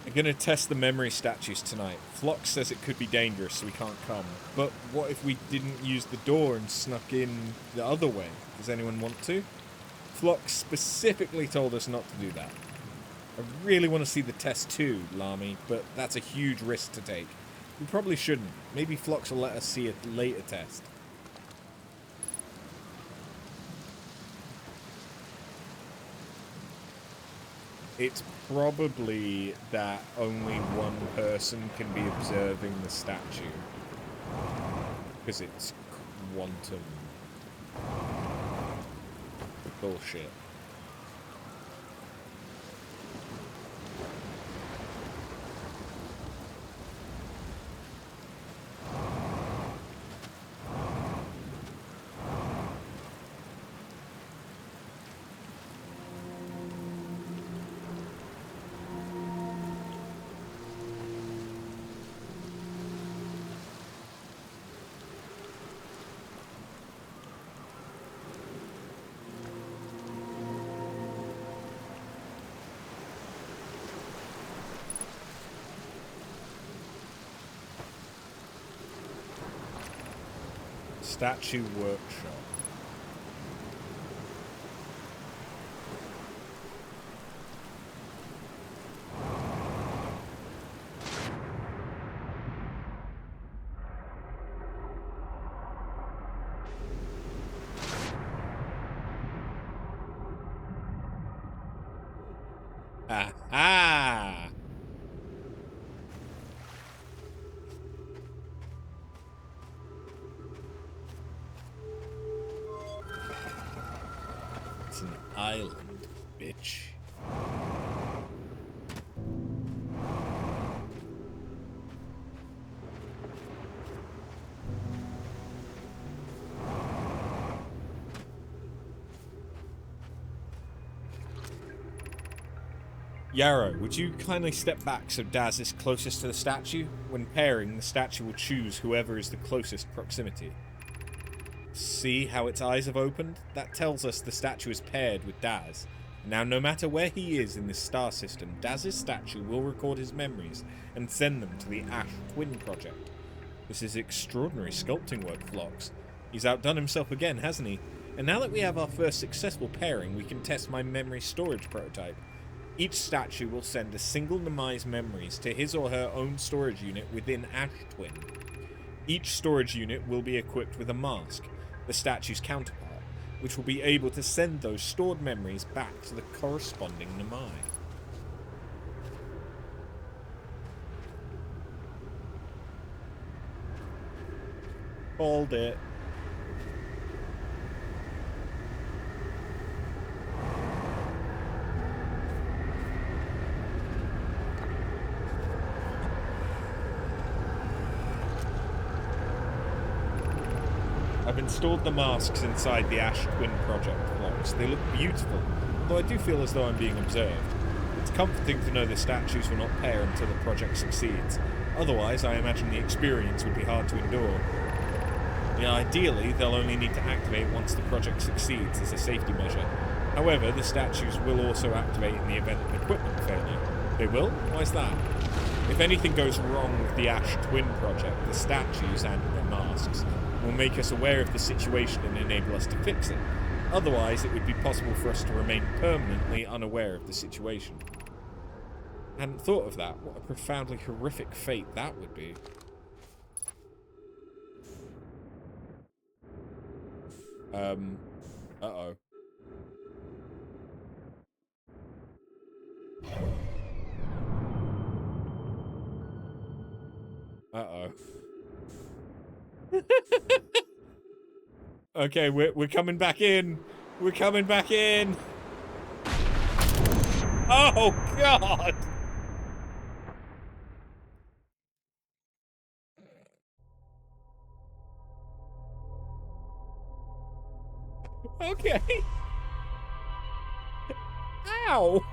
I'm gonna test the memory statues tonight. Flox says it could be dangerous, so we can't come. But what if we didn't use the door and snuck in the other way? Does anyone want to? Flox specifically told us not to do that. I really want to see the test too, Lamy, but that's a huge risk to take. We probably shouldn't. Maybe Flox will let us see a later test. It's probably that only one person can be observing the statue. Because it's quantum bullshit. Statue workshop. Aha! It's an island, bitch. Yarrow, would you kindly step back so Daz is closest to the statue? When pairing, the statue will choose whoever is the closest proximity. See how its eyes have opened? That tells us the statue is paired with Daz. Now, no matter where he is in this star system, Daz's statue will record his memories and send them to the Ash Twin Project. This is extraordinary sculpting work, Phlox. He's outdone himself again, hasn't he? And now that we have our first successful pairing, we can test my memory storage prototype. Each statue will send a single Nomai's memories to his or her own storage unit within Ash Twin. Each storage unit will be equipped with a mask, the statue's counterpart, which will be able to send those stored memories back to the corresponding Nomai. Hold it. I've installed the masks inside the Ash Twin Project blocks. They look beautiful, although I do feel as though I'm being observed. It's comforting to know the statues will not pair until the project succeeds. Otherwise, I imagine the experience would be hard to endure. Yeah, ideally, they'll only need to activate once the project succeeds as a safety measure. However, the statues will also activate in the event of equipment failure. They will? Why's that? If anything goes wrong with the Ash Twin Project, the statues and the masks will make us aware of the situation and enable us to fix it. Otherwise, it would be possible for us to remain permanently unaware of the situation. I hadn't thought of that. What a profoundly horrific fate that would be. Uh-oh. Uh-oh. Okay, we're coming back in. We're coming back in. Oh, God! Okay. Ow!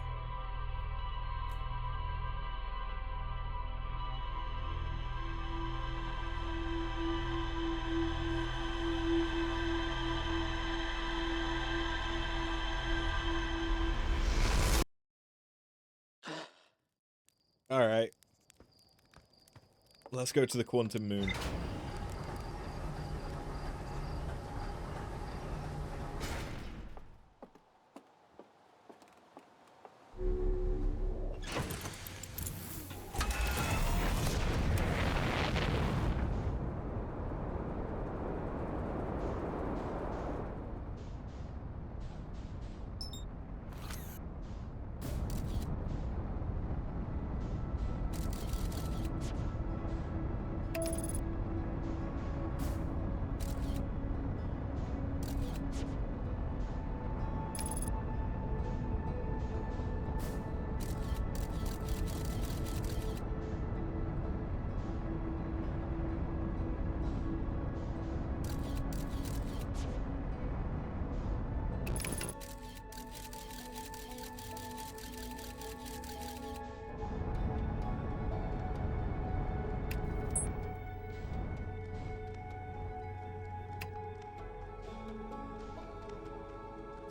Alright. Let's go to the quantum moon.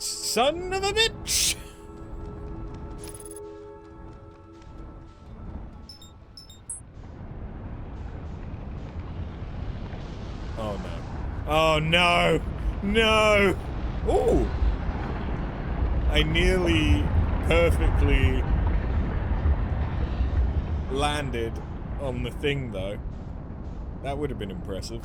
Son of a bitch! Oh no. Oh no! No! Ooh! I nearly perfectly landed on the thing though. That would have been impressive.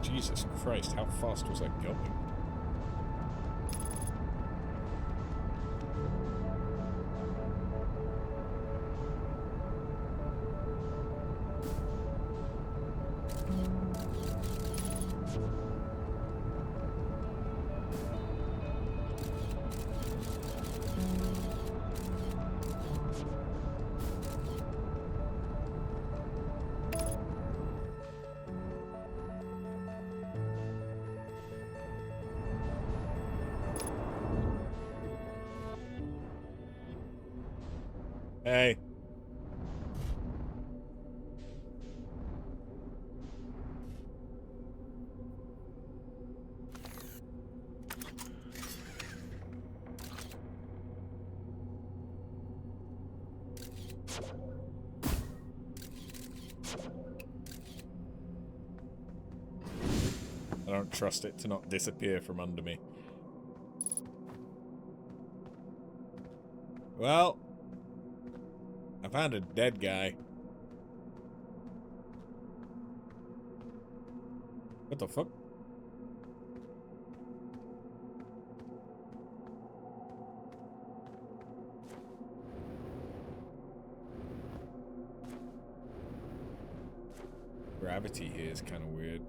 Jesus Christ, how fast was I going? Hey. I don't trust it to not disappear from under me. Well, I found a dead guy. What the fuck? Gravity here is kind of weird.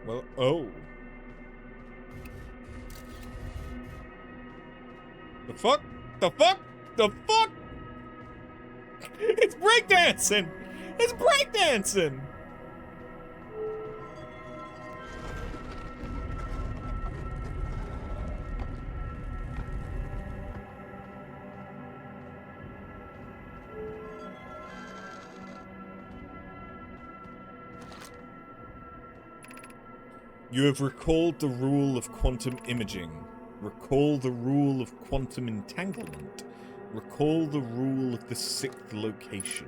Well, oh. The fuck? The fuck? The fuck? It's breakdancing! It's breakdancing! You have recalled the rule of quantum imaging. Recall the rule of quantum entanglement. Recall the rule of the sixth location.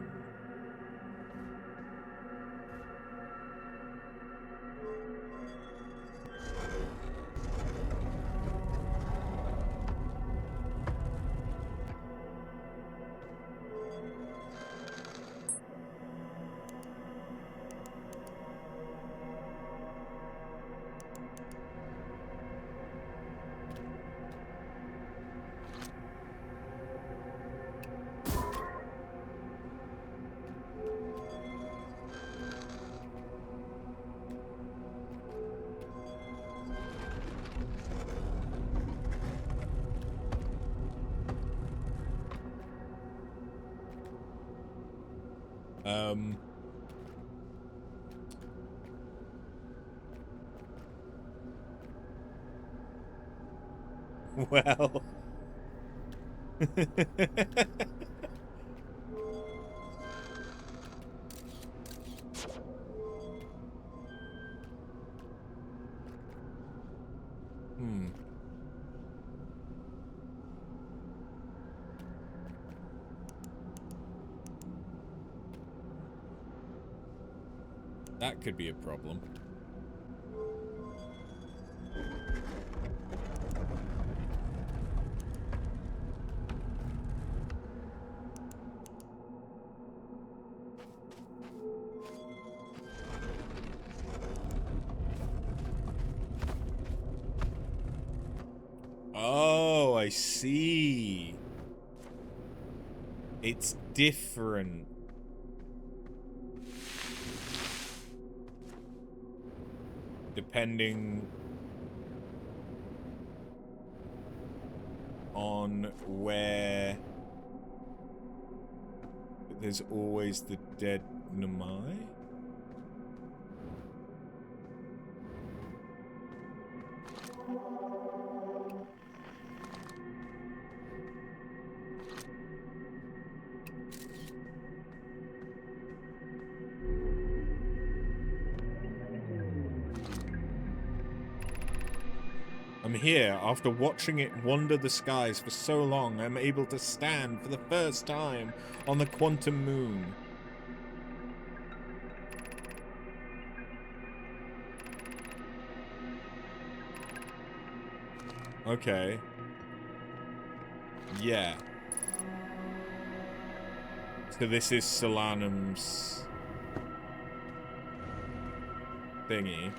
Well. That could be a problem. Oh, I see. It's different. Depending on where there's always the dead Nomai. I'm here. After watching it wander the skies for so long, I'm able to stand for the first time on the quantum moon. Okay. Yeah. So this is Solanum's thingy.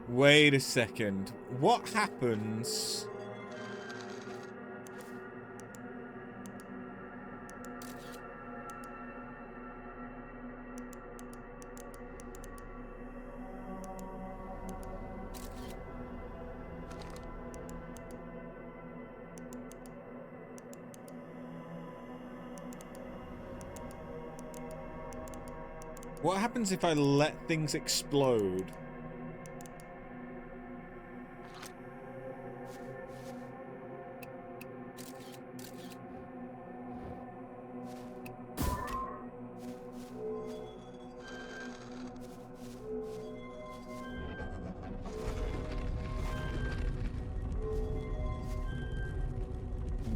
Wait a second. What happens? What happens if I let things explode?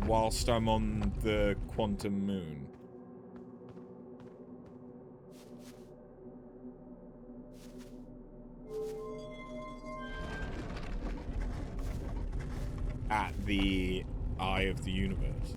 Whilst I'm on the quantum moon. At the eye of the universe.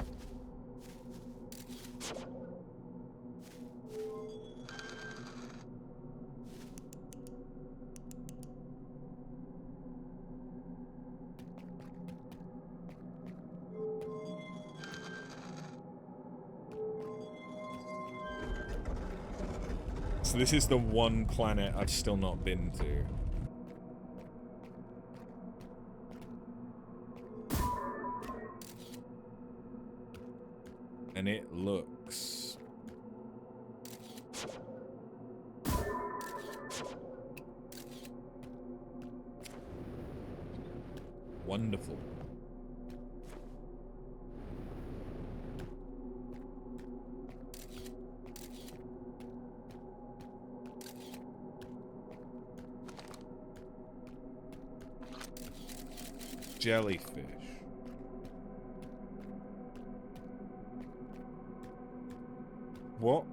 So this is the one planet I've still not been to. And it looks wonderful. Jellyfish. What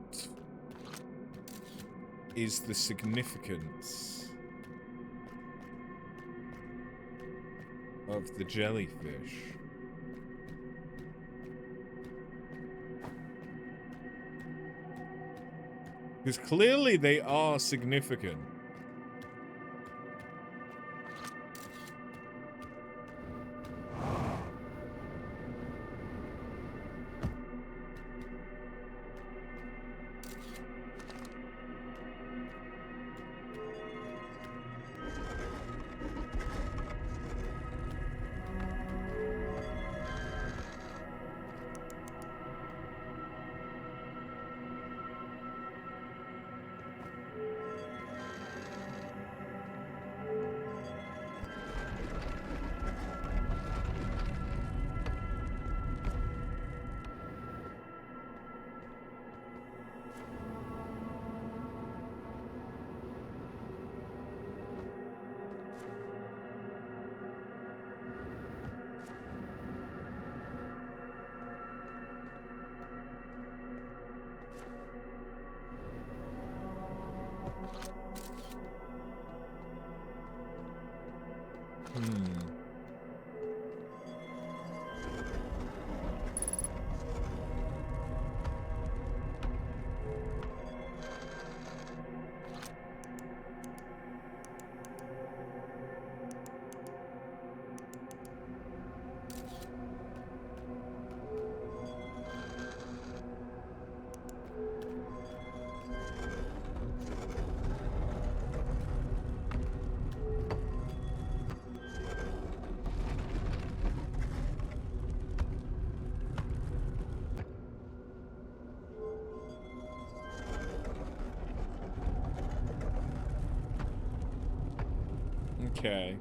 is the significance of the jellyfish? Because clearly they are significant. Okay.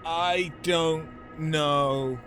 I don't know.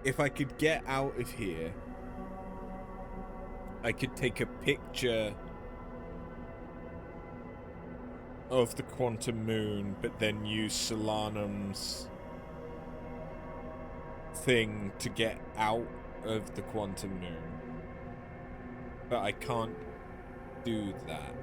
If I could get out of here, I could take a picture of the quantum moon, but then use Solanum's thing to get out of the quantum moon. But I can't do that.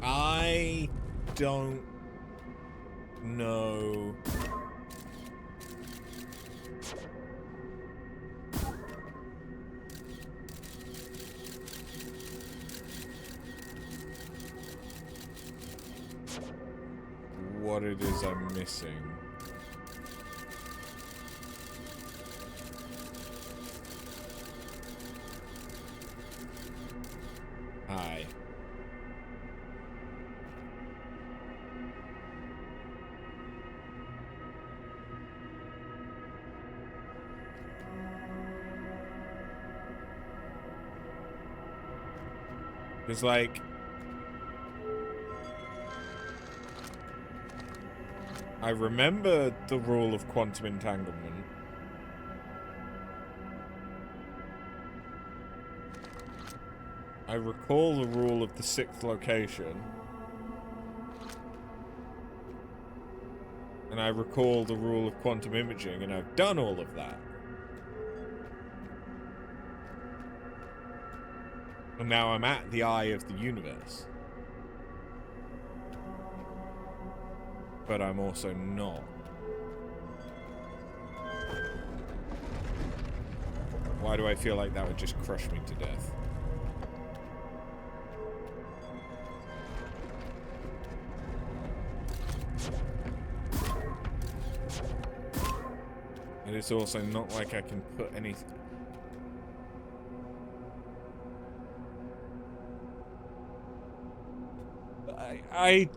I don't know. What it is I'm missing. Hi. It's like... I remember the rule of quantum entanglement. I recall the rule of the 6th location. And I recall the rule of quantum imaging, and I've done all of that. And now I'm at the eye of the universe. But I'm also not. Why do I feel like that would just crush me to death? And it's also not like I can put anything... I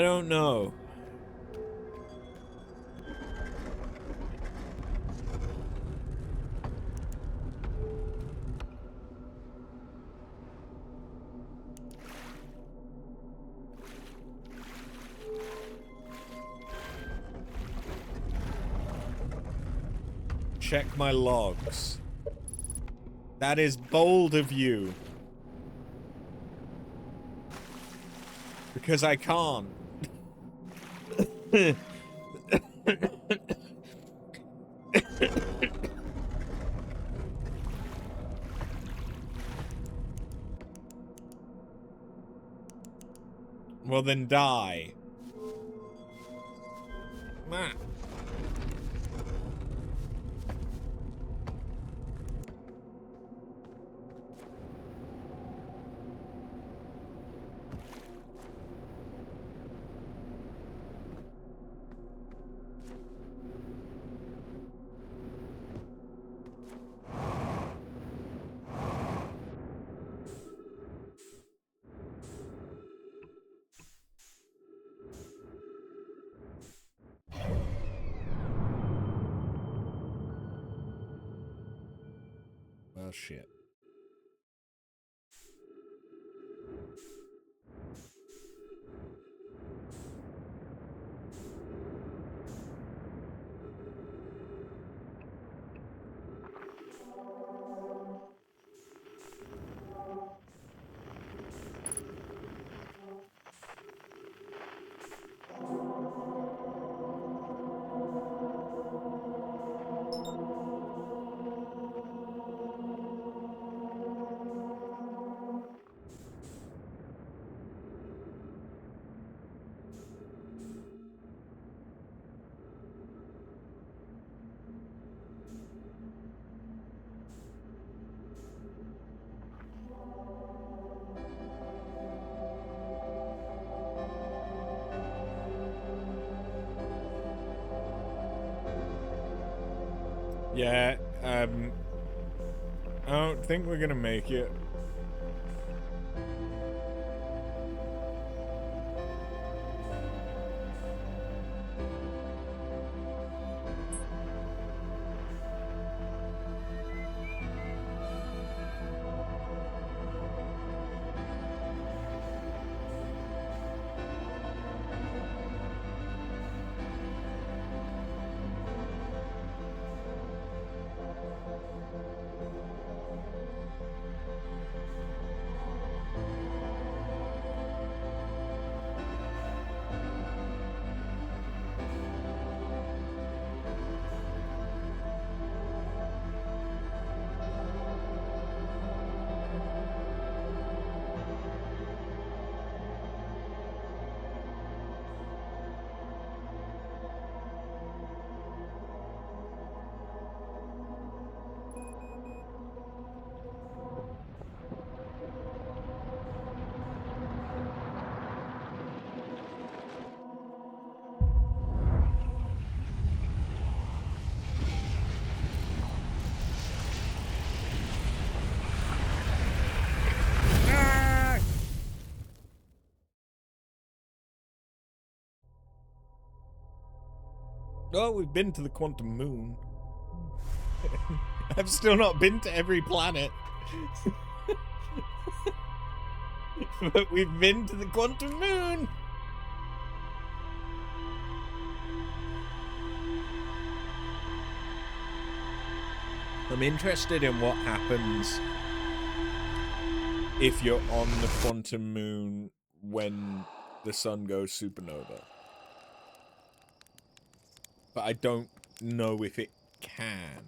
don't know. Check my logs. That is bold of you. Because I can't. Well, then die. Nah. Well, shit. Yeah, I don't think we're gonna make it. Oh, we've been to the quantum moon. I've still not been to every planet. But we've been to the quantum moon. I'm interested in what happens if you're on the quantum moon when the sun goes supernova. But I don't know if it can.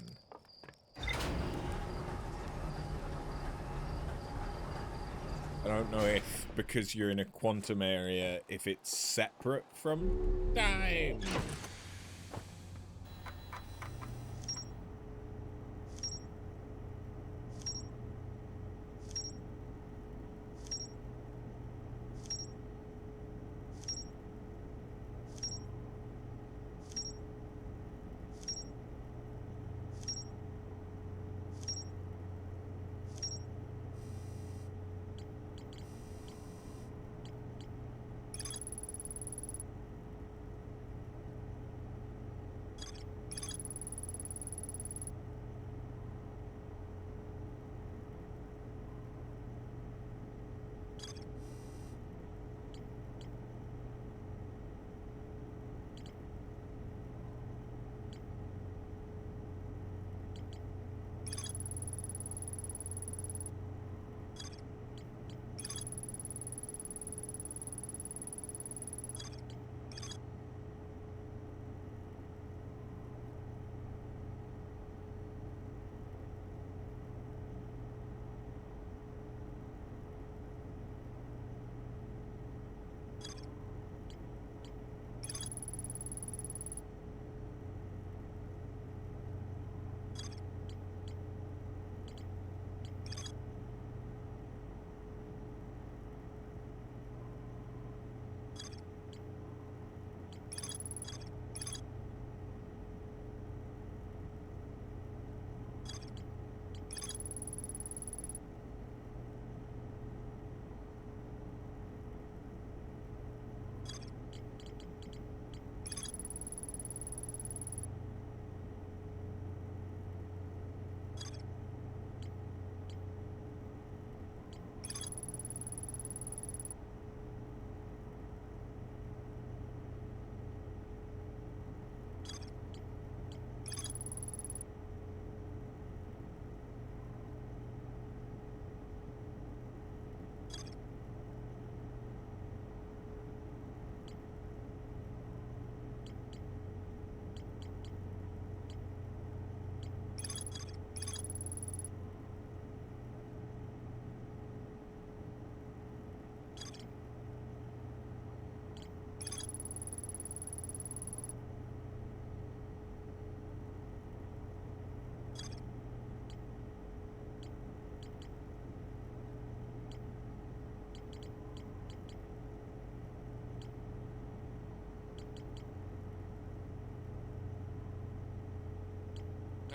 I don't know if, because you're in a quantum area, if it's separate from time.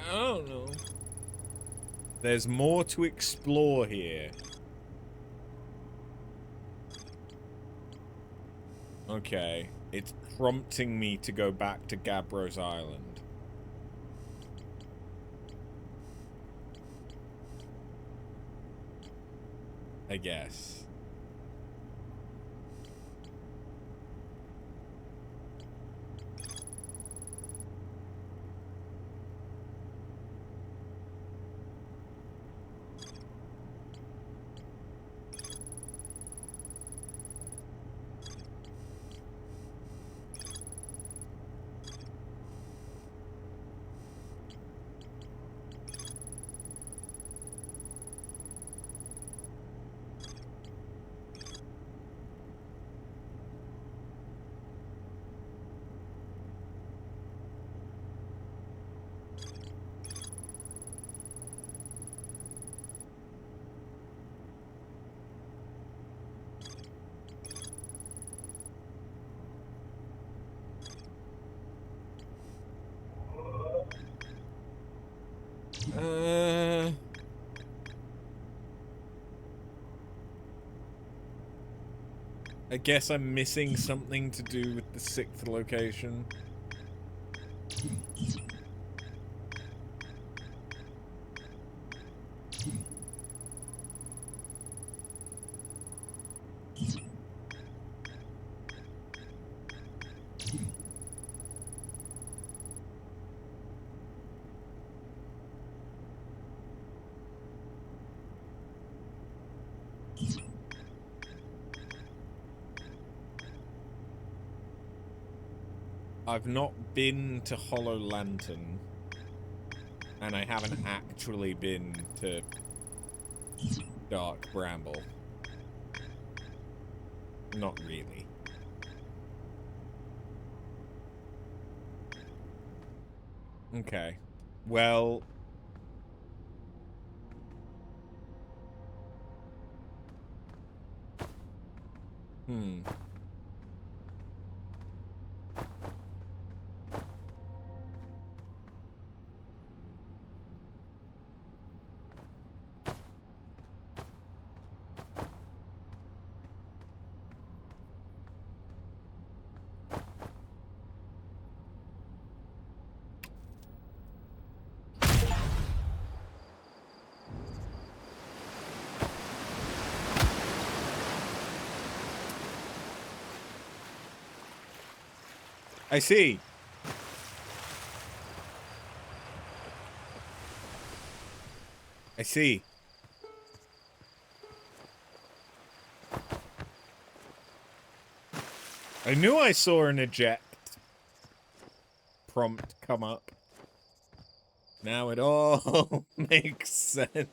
I don't know. There's more to explore here. Okay. It's prompting me to go back to Gabbros Island. I guess. I guess I'm missing something to do with the 6th location. I've not been to Hollow Lantern, and I haven't actually been to Dark Bramble. Not really. Okay. Well... I see. I see. I knew I saw an eject prompt come up. Now it all makes sense.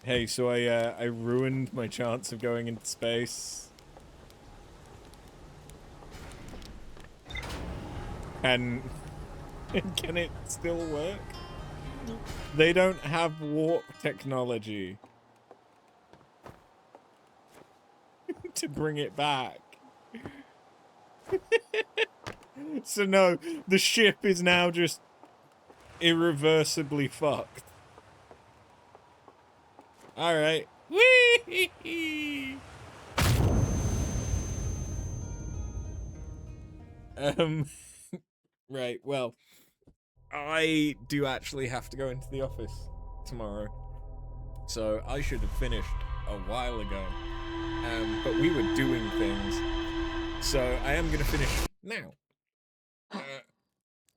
Hey, so I ruined my chance of going into space. And can it still work? They don't have warp technology to bring it back. So no, the ship is now just irreversibly fucked. Alright. Whee! Right, well, I do actually have to go into the office tomorrow. So I should have finished a while ago. But we were doing things. So I am going to finish now.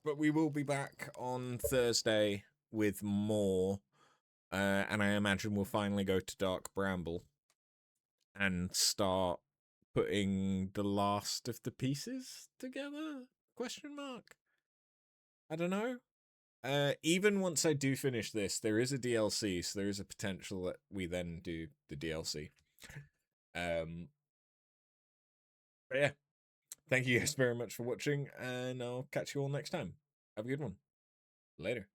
But we will be back on Thursday with more. And I imagine we'll finally go to Dark Bramble and start putting the last of the pieces together? Question mark? I don't know. Even once I do finish this, there is a DLC, so there is a potential that we then do the DLC. But yeah, thank you guys very much for watching, and I'll catch you all next time. Have a good one. Later.